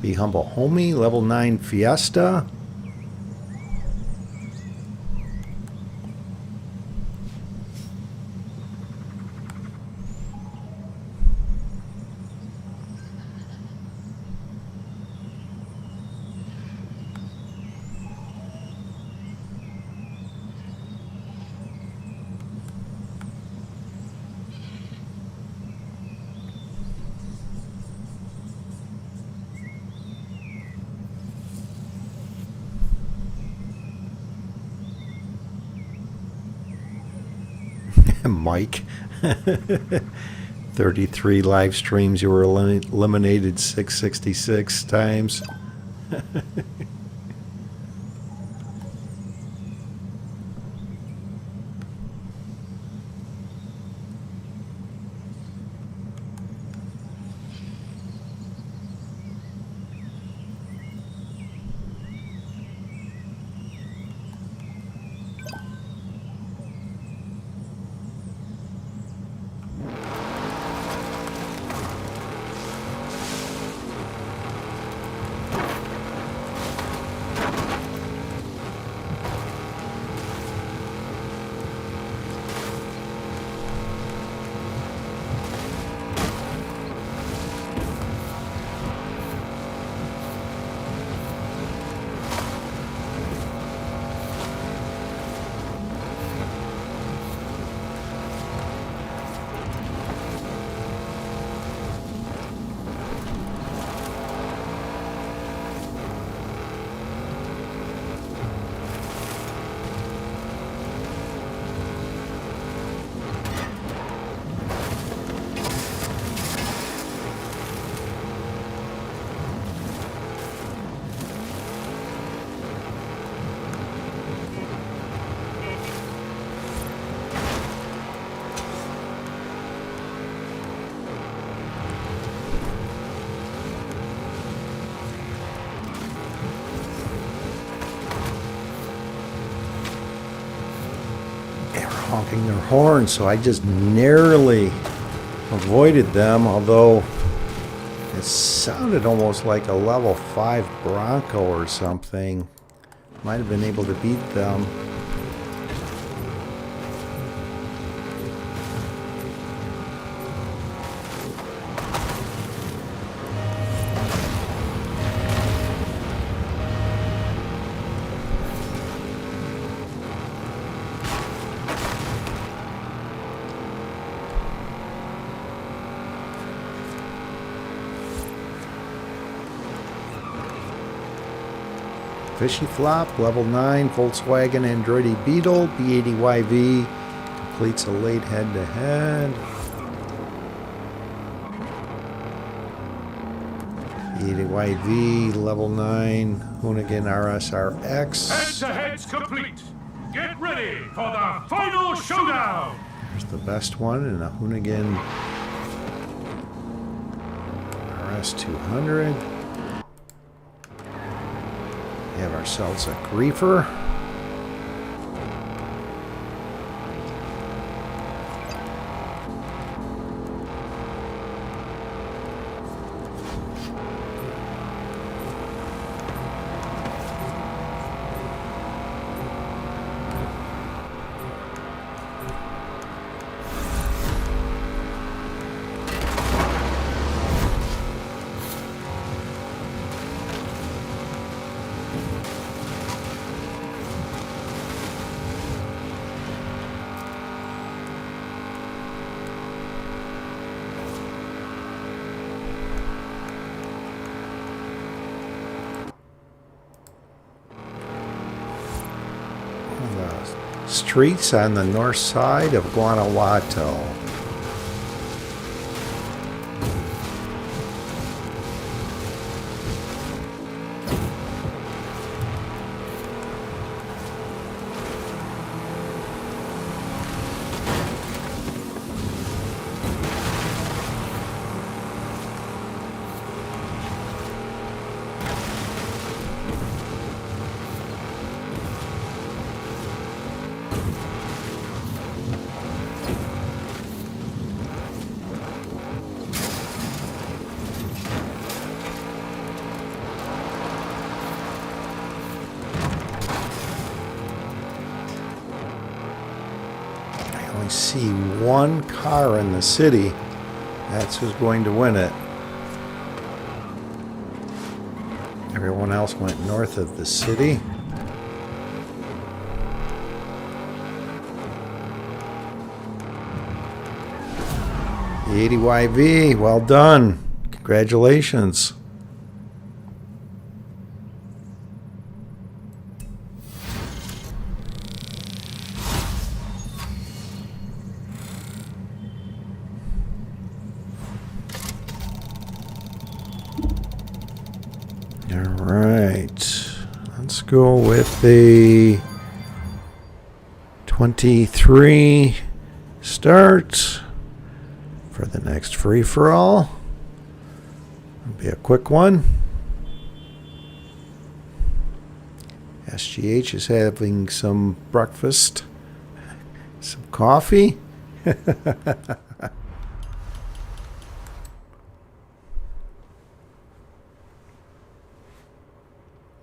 Be Humble Homie, level 9 Fiesta. Mike. 33 live streams, you were eliminated 666 times. Honking their horn, so I just narrowly avoided them, although it sounded almost like a level 5 Bronco or something. Might have been able to beat them. Fishy Flop, level 9, Volkswagen Andretti Beetle, B80YV, completes a late head-to-head. B80YV, level 9, Hoonigan RSRX. Head-to-head's complete. Get ready for the final showdown. There's the best one, and a Hoonigan RS200. We have ourselves a griefer. Streets on the north side of Guanajuato. see one car in the city, that's who's going to win it. Everyone else went north of the city. The 80YV, well done. Congratulations. All right, let's go with the 23 start for the next free-for-all. It'll be a quick one. SGH is having some breakfast, some coffee.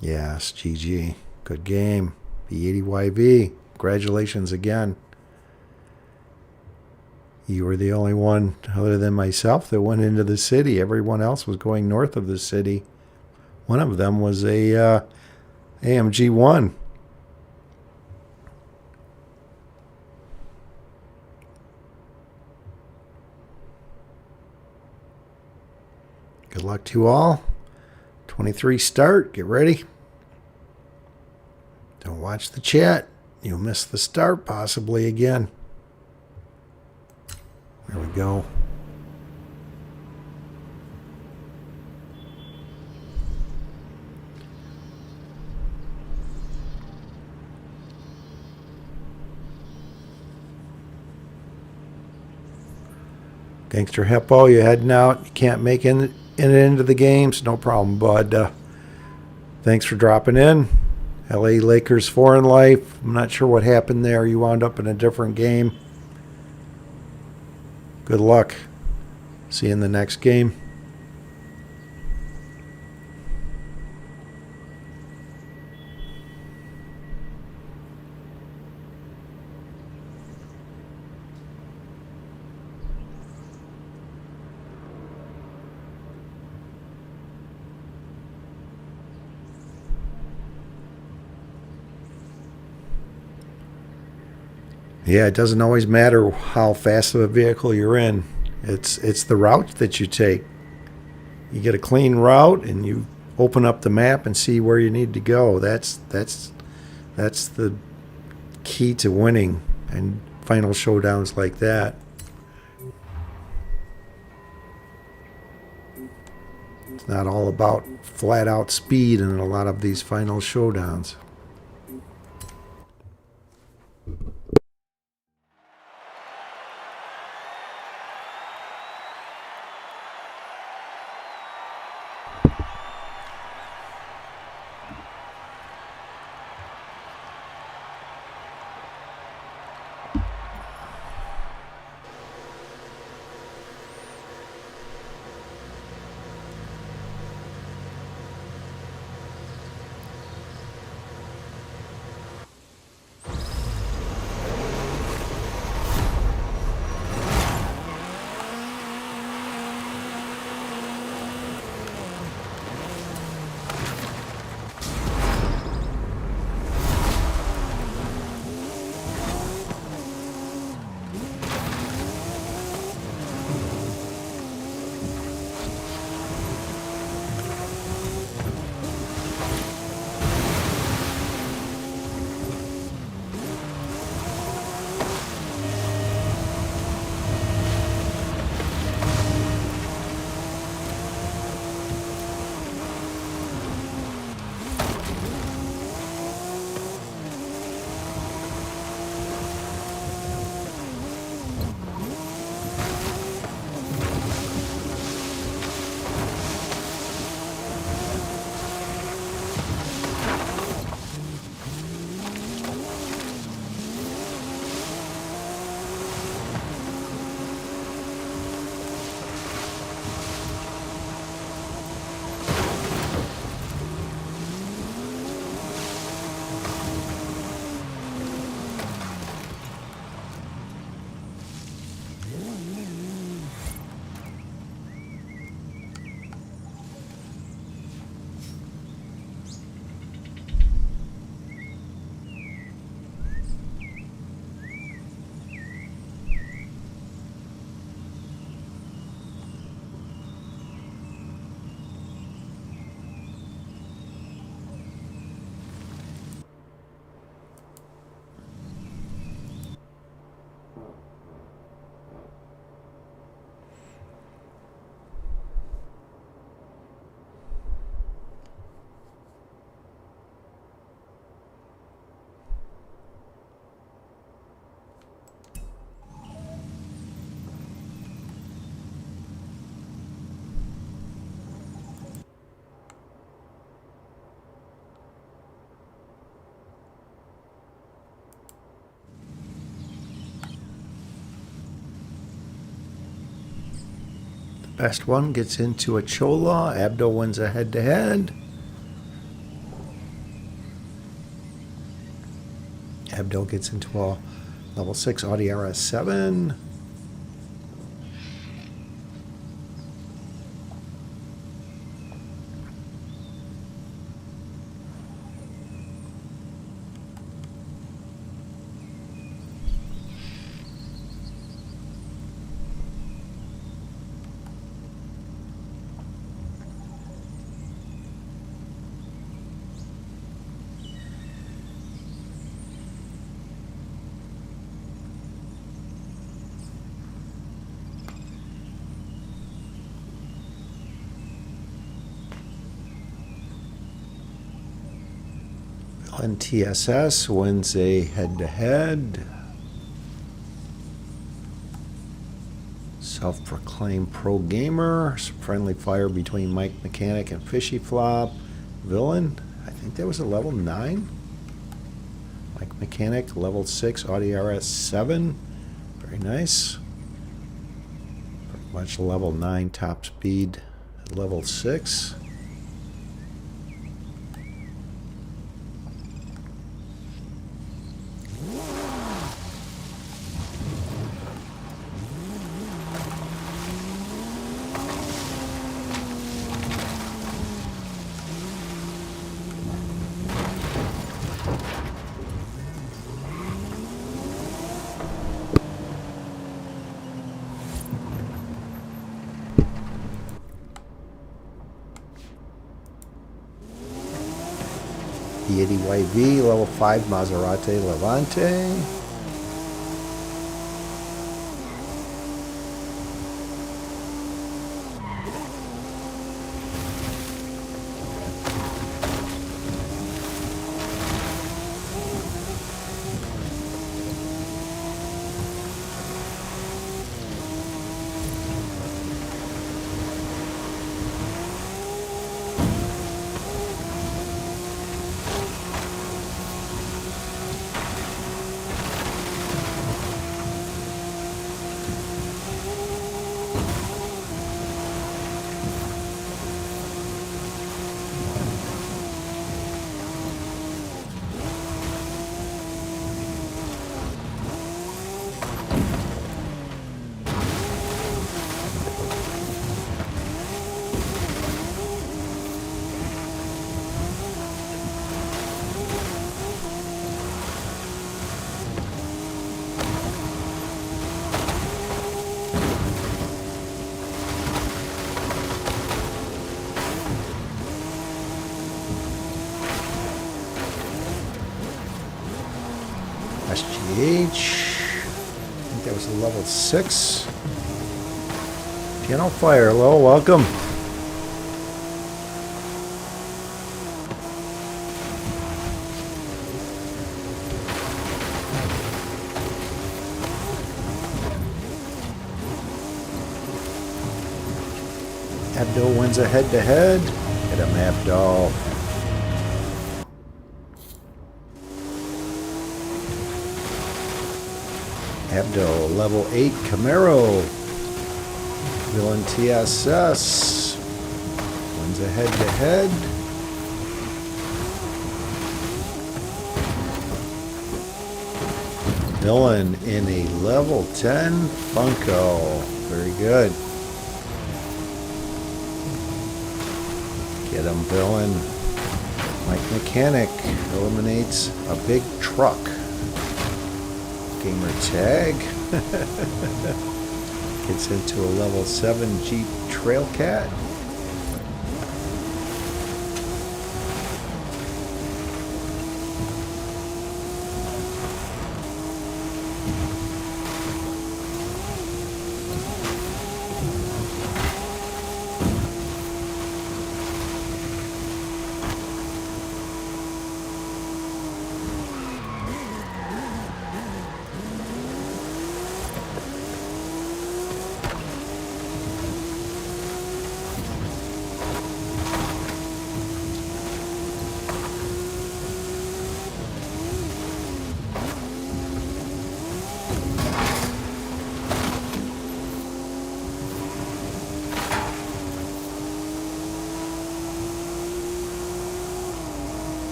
Yes, GG. Good game. B80YV. Congratulations again. You were the only one, other than myself, that went into the city. Everyone else was going north of the city. One of them was a AMG 1. Good luck to you all. 23 start. Get ready. Don't watch the chat. You'll miss the start possibly again. There we go. Gangster Hippo, you heading out? You can't make it into the games? No problem, bud. Thanks for dropping in. LA Lakers foreign life. I'm not sure what happened there. You wound up in a different game. Good luck. See you in the next game. Yeah, it doesn't always matter how fast of a vehicle you're in. It's the route that you take. You get a clean route and you open up the map and see where you need to go. That's the key to winning and final showdowns like that. It's not all about flat out speed in a lot of these final showdowns. Best one gets into a Chola. Abdo wins a head-to-head. Abdo gets into a level 6 Audi RS7. TSS wins a head-to-head. Self-proclaimed pro gamer. Some friendly fire between Mike Mechanic and Fishy Flop. Villain, I think that was a level 9. Mike Mechanic, level 6 Audi RS7. Very nice. Pretty much level 9 top speed at level 6. E80YV, level 5 Maserati Levante. SGH. I think that was a level 6. Piano Fire, hello, welcome. Abdo wins a head-to-head. Hit him, Abdo. Abdo, level 8 Camaro. Villain TSS wins a head-to-head. Villain in a level 10 Funko. Very good. Get him, Villain. Mike Mechanic eliminates a big truck. Gamer tag. Gets into a level 7 Jeep Trailcat.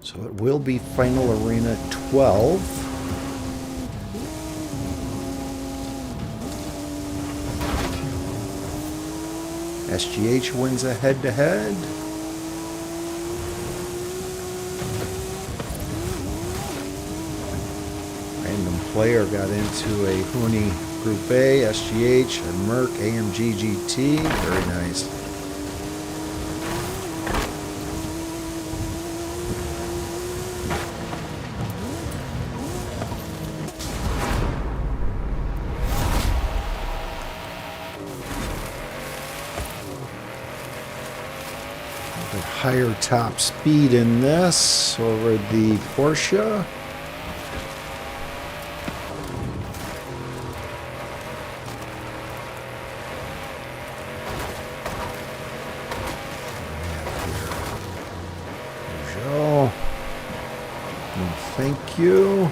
So it will be Final Arena 12. SGH wins a head-to-head. Random player got into a Huni Group A, SGH, and Merc AMG GT. Very nice. Higher top speed in this over the Porsche. Peugeot. No, thank you.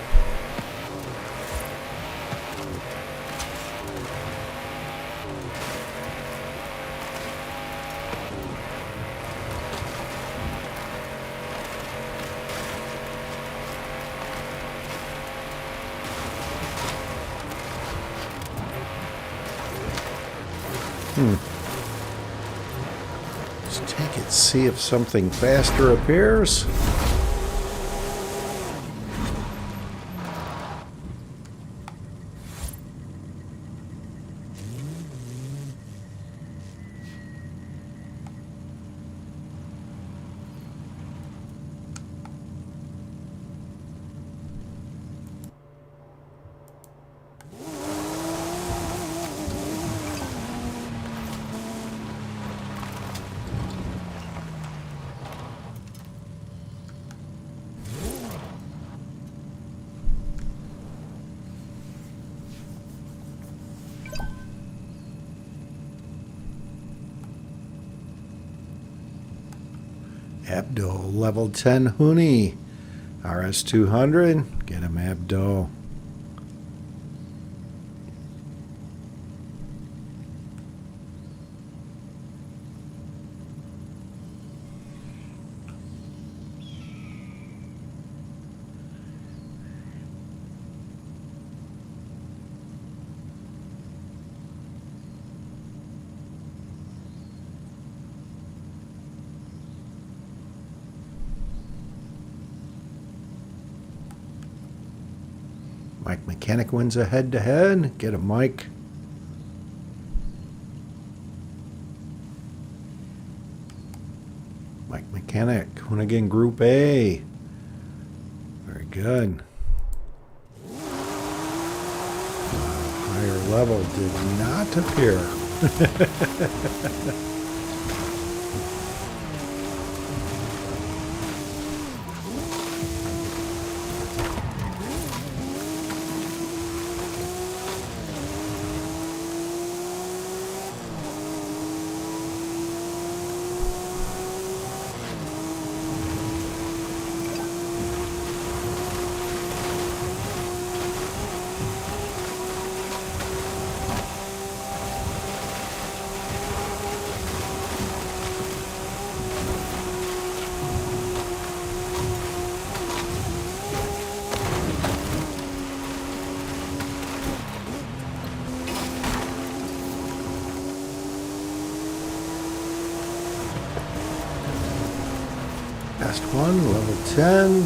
Let's take it, see if something faster appears. Abdo, level 10 Huni. RS200. Get him, Abdo. Mike Mechanic wins a head-to-head. Get him, Mike. Mike Mechanic, Hoonigan Group A. Very good. Higher level did not appear. Last one, level 10.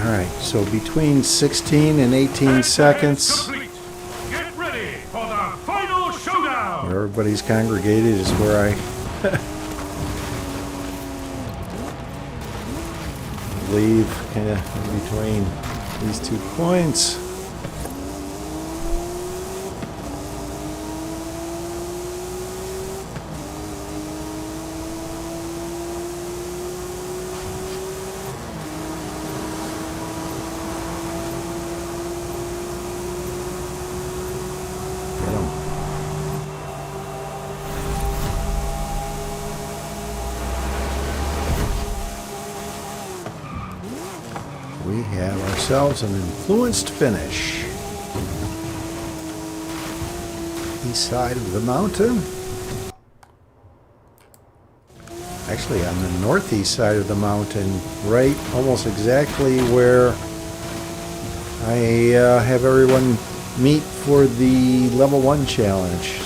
Alright, so between 16 and 18 seconds, Get ready for the final showdown. where everybody's congregated is where I leave kind of in between these 2 points. We have ourselves an influenced finish. East side of the mountain. Actually, on the northeast side of the mountain, right almost exactly where I have everyone meet for the level 1 challenge.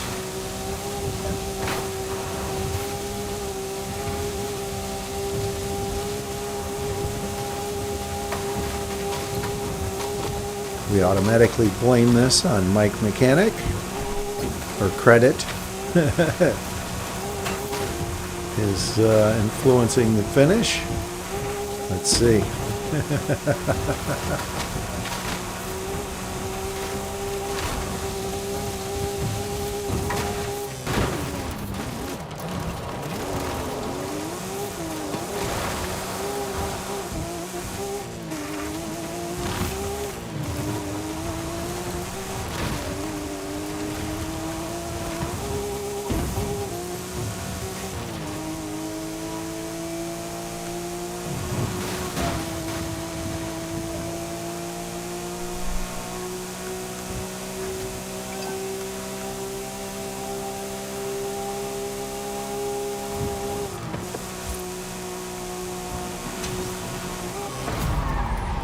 We automatically blame this on Mike Mechanic, or credit is influencing the finish. Let's see.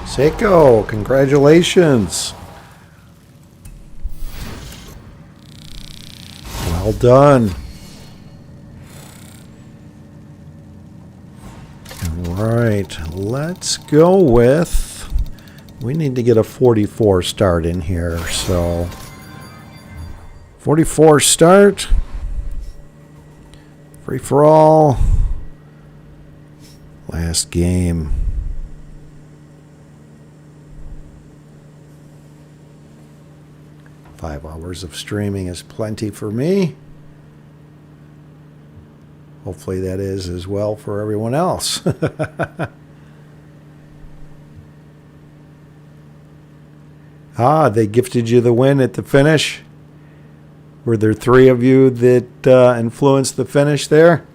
Seiko, congratulations. Well done. All right, let's go with, we need to get a 44 start in here, so 44 start, free for all, last game. 5 hours of streaming is plenty for me. Hopefully that is as well for everyone else. Ah, they gifted you the win at the finish? Were there 3 of you that influenced the finish there?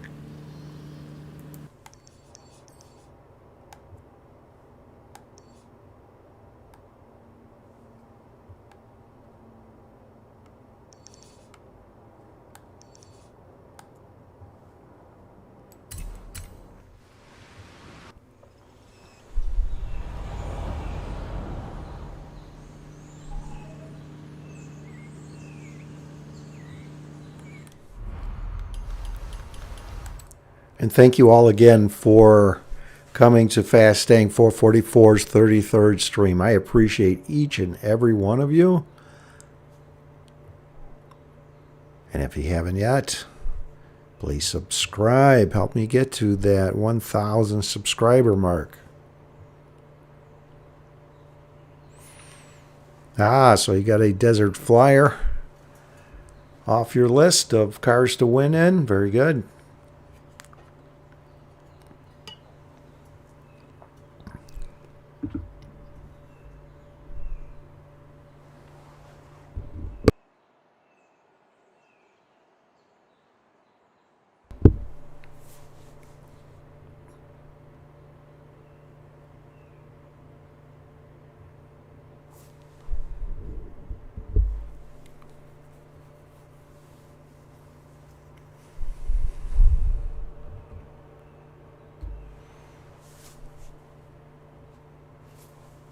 And thank you all again for coming to Fastang444's 33rd stream. I appreciate each and every one of you. And if you haven't yet, please subscribe. Help me get to that 1,000 subscriber mark. Ah, so you got a Desert Flyer off your list of cars to win in. Very good.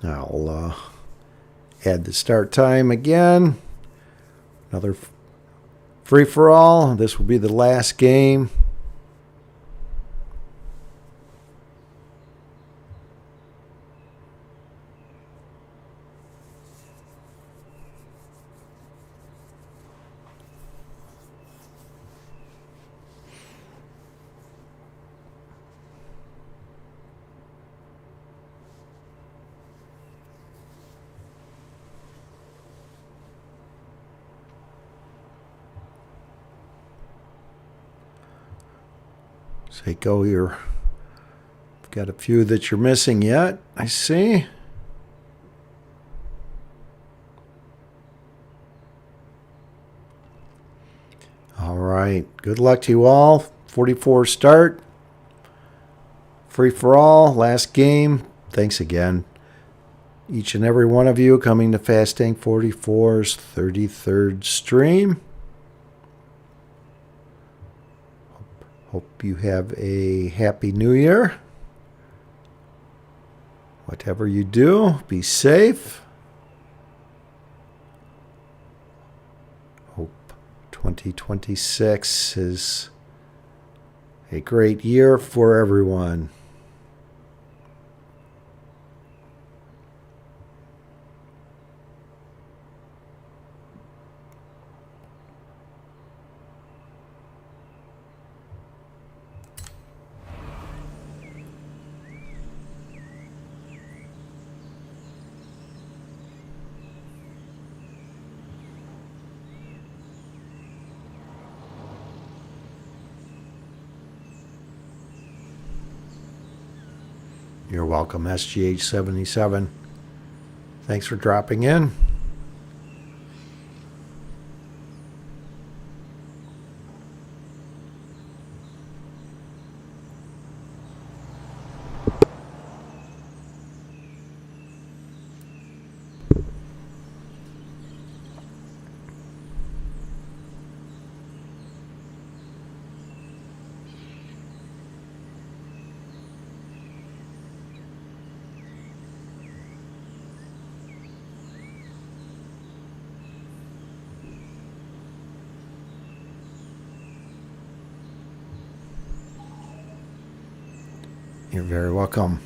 I'll add the start time again. Another free-for-all. This will be the last game. Seiko, you've got a few that you're missing yet, I see. All right. Good luck to you all. 44 start. Free for all. Last game. Thanks again. Each and every one of you coming to Fastang444's 33rd stream. Hope you have a happy new year. Whatever you do, be safe. Hope 2026 is a great year for everyone. You're welcome, SGH77. Thanks for dropping in. You're very welcome.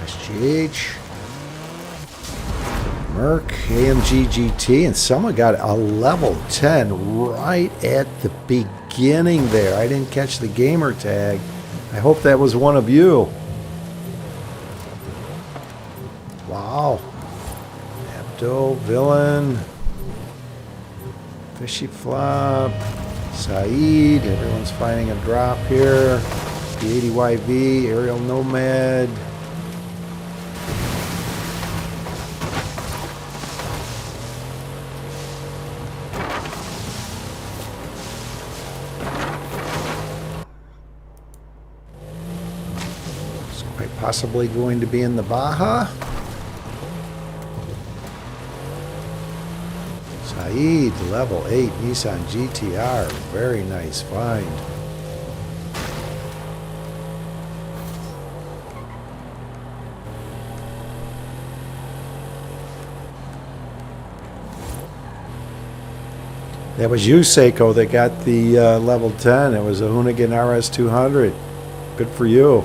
SGH, Merc, AMG GT, and someone got a level 10 right at the beginning there. I didn't catch the gamer tag. I hope that was one of you. Wow. Abdo, Villain, Fishy Flop, Saeed, everyone's finding a drop here. P80YV, Aerial Nomad. Possibly going to be in the Baja. Saeed, level 8 Nissan GTR. Very nice find. That was you, Seiko, that got the level 10. It was a Hoonigan RS200. Good for you.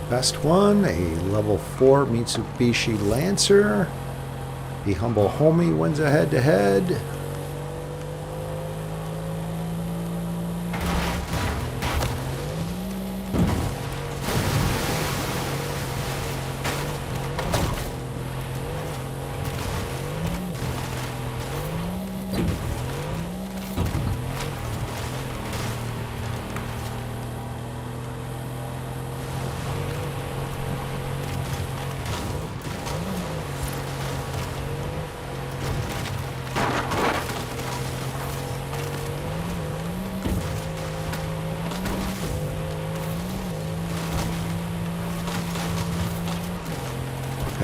Best one, a level 4 Mitsubishi Lancer. The Humble Homie wins a head-to-head.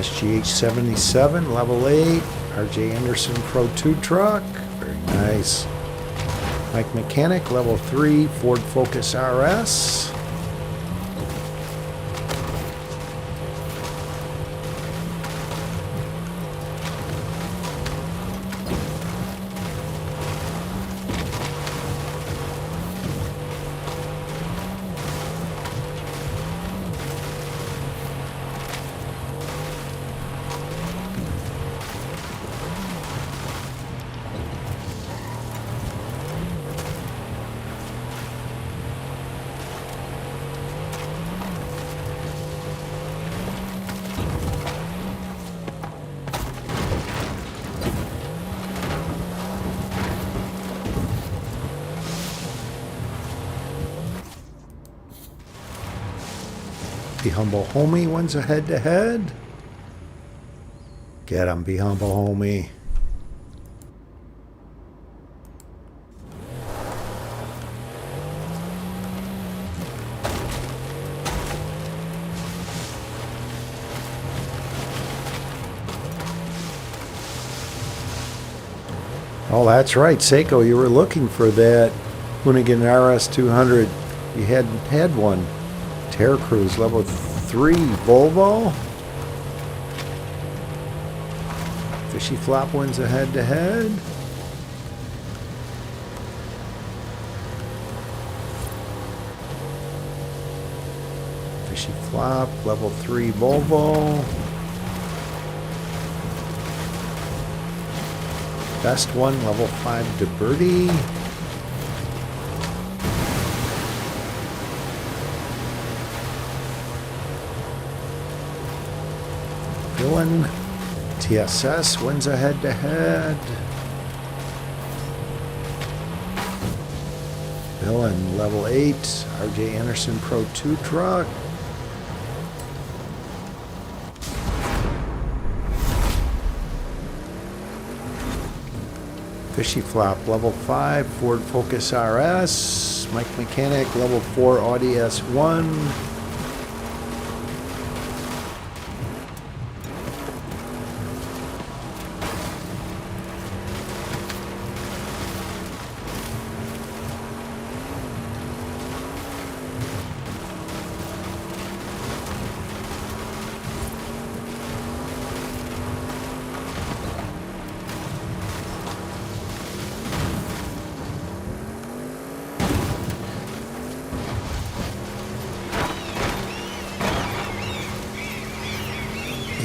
SGH 77, level 8. RJ Anderson Pro 2 truck. Very nice. Mike Mechanic, level 3. Ford Focus RS. Be Humble Homie wins a head-to-head. Get him, Be Humble Homie. Oh, that's right, Seiko, you were looking for that Hoonigan RS200. You hadn't had one. Terra Cruise level 3 Volvo. Fishy Flop wins a head-to-head. Fishy Flop, level 3 Volvo. Best one, level 5 DeBerti. Villain, TSS wins a head-to-head. Villain, level 8, RJ Anderson Pro 2 truck. Fishy Flop, level 5, Ford Focus RS. Mike Mechanic, level 4, Audi S1.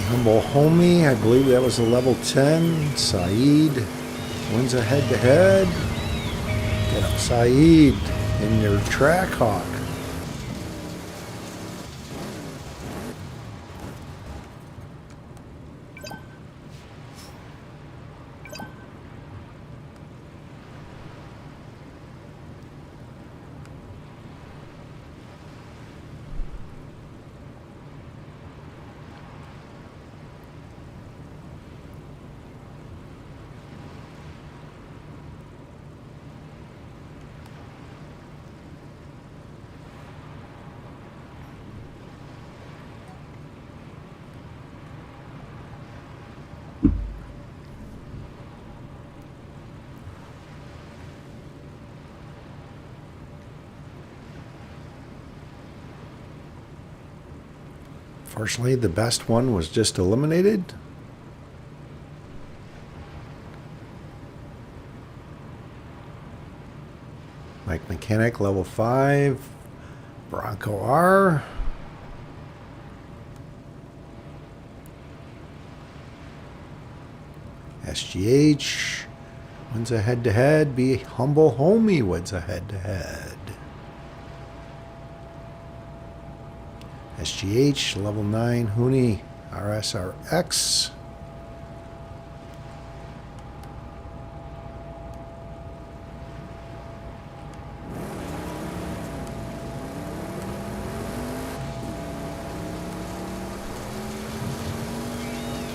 Humble Homie, I believe that was a level 10. Saeed wins a head-to-head. Get up, Saeed, in your Trackhawk. Fortunately, the best one was just eliminated. Mike Mechanic, level 5. Bronco R. SGH wins a head-to-head. Be Humble Homie wins a head-to-head. SGH, level 9, Hoonie, RSRX.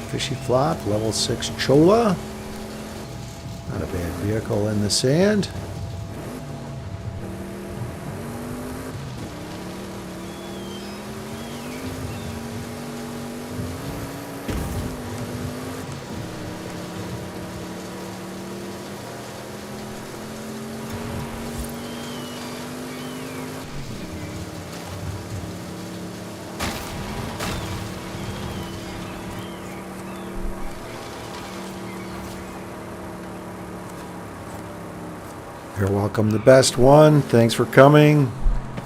Fishy Flop, level 6, Chola. Not a bad vehicle in the sand. You're welcome, the best one. Thanks for coming.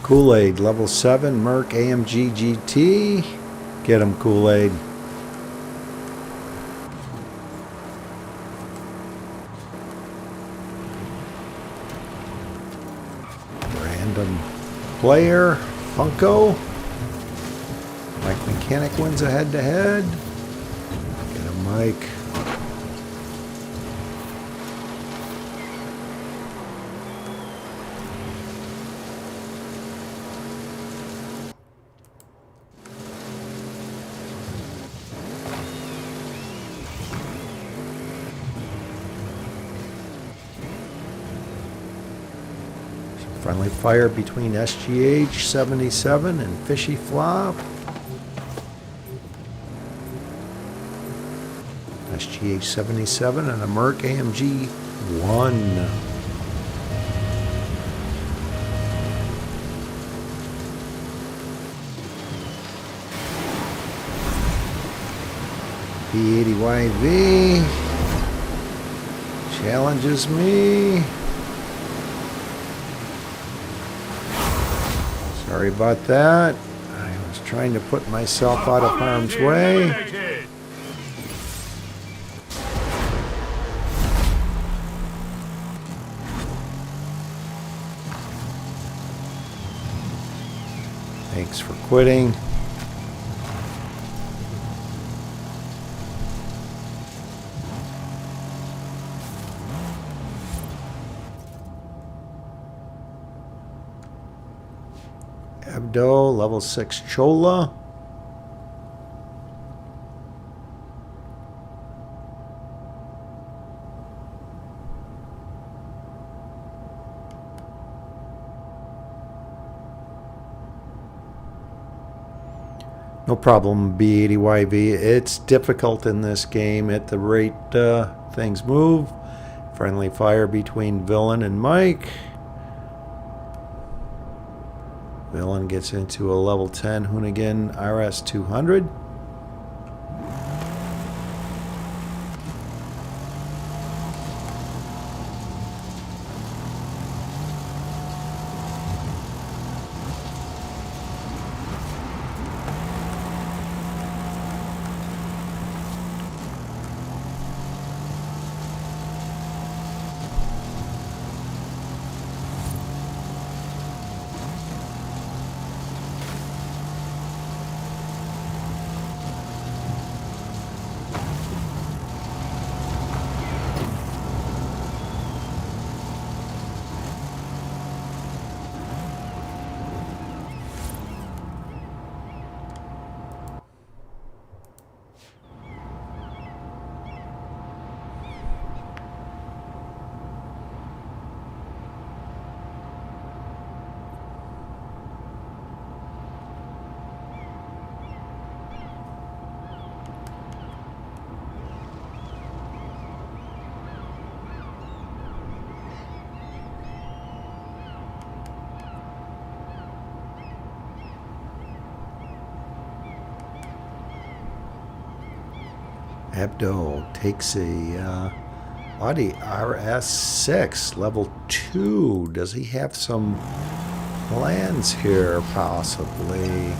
Kool-Aid, level 7, Merc AMG GT. Get him, Kool-Aid. Random player, Funko. Mike Mechanic wins a head-to-head. Get him, Mike. Friendly fire between SGH 77 and Fishy Flop. SGH 77 and a Merc AMG 1. P80YV challenges me. Sorry about that. I was trying to put myself out of harm's way. Thanks for quitting. Abdo, level 6 Chola. No problem, B80YV. It's difficult in this game at the rate things move. Friendly fire between Villain and Mike. Villain gets into a level 10 Hoonigan RS 200. Abdo takes a Audi RS6 level 2. Does he have some plans here, possibly?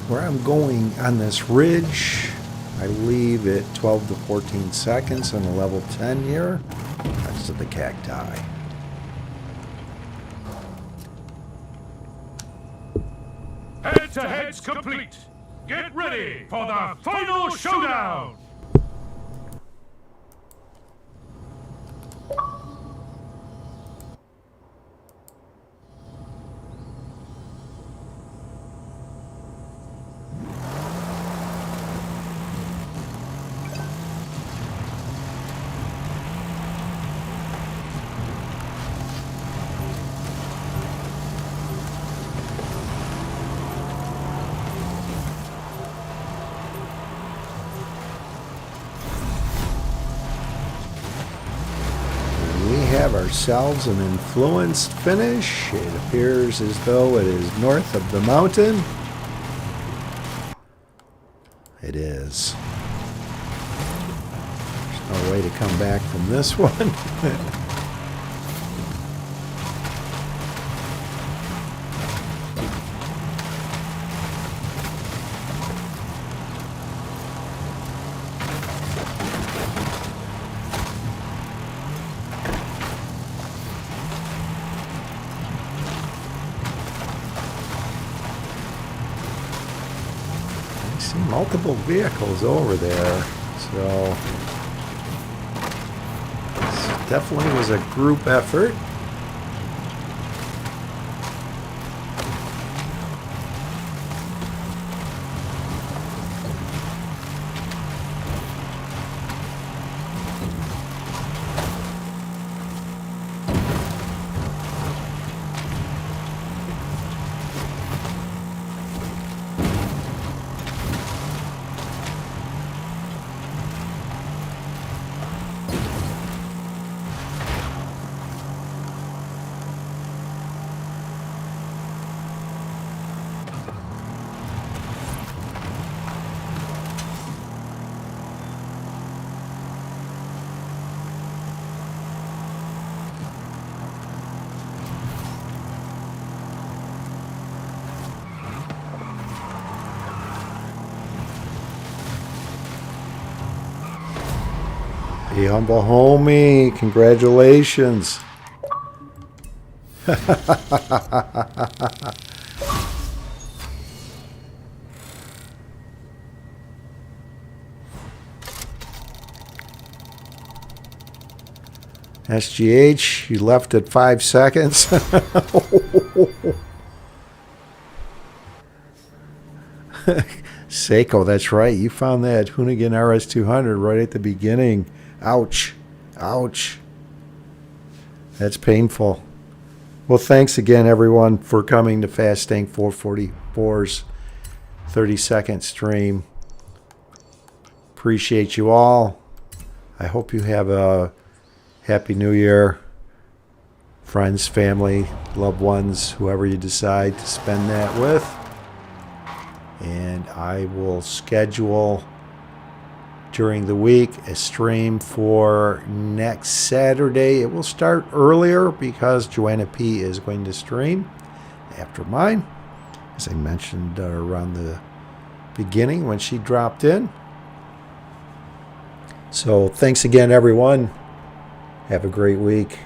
Where I'm going on this ridge, I leave at 12 to 14 seconds on a level 10 here. That's to the cacti. Head-to-head's complete. Get ready for the final showdown. ourselves an influenced finish. It appears as though it is north of the mountain. It is. There's no way to come back from this one. See multiple vehicles over there, so this definitely was a group effort. Hey, humble homie, congratulations. SGH, you left at 5 seconds. Seiko, that's right. You found that Hoonigan RS200 right at the beginning. Ouch. Ouch. That's painful. Well, thanks again, everyone, for coming to Fastang444's 30-second stream. Appreciate you all. I hope you have a Happy New Year. Friends, family, loved ones, whoever you decide to spend that with. And I will schedule during the week a stream for next Saturday. It will start earlier because Joanna P is going to stream after mine, as I mentioned around the beginning when she dropped in. So thanks again, everyone. Have a great week.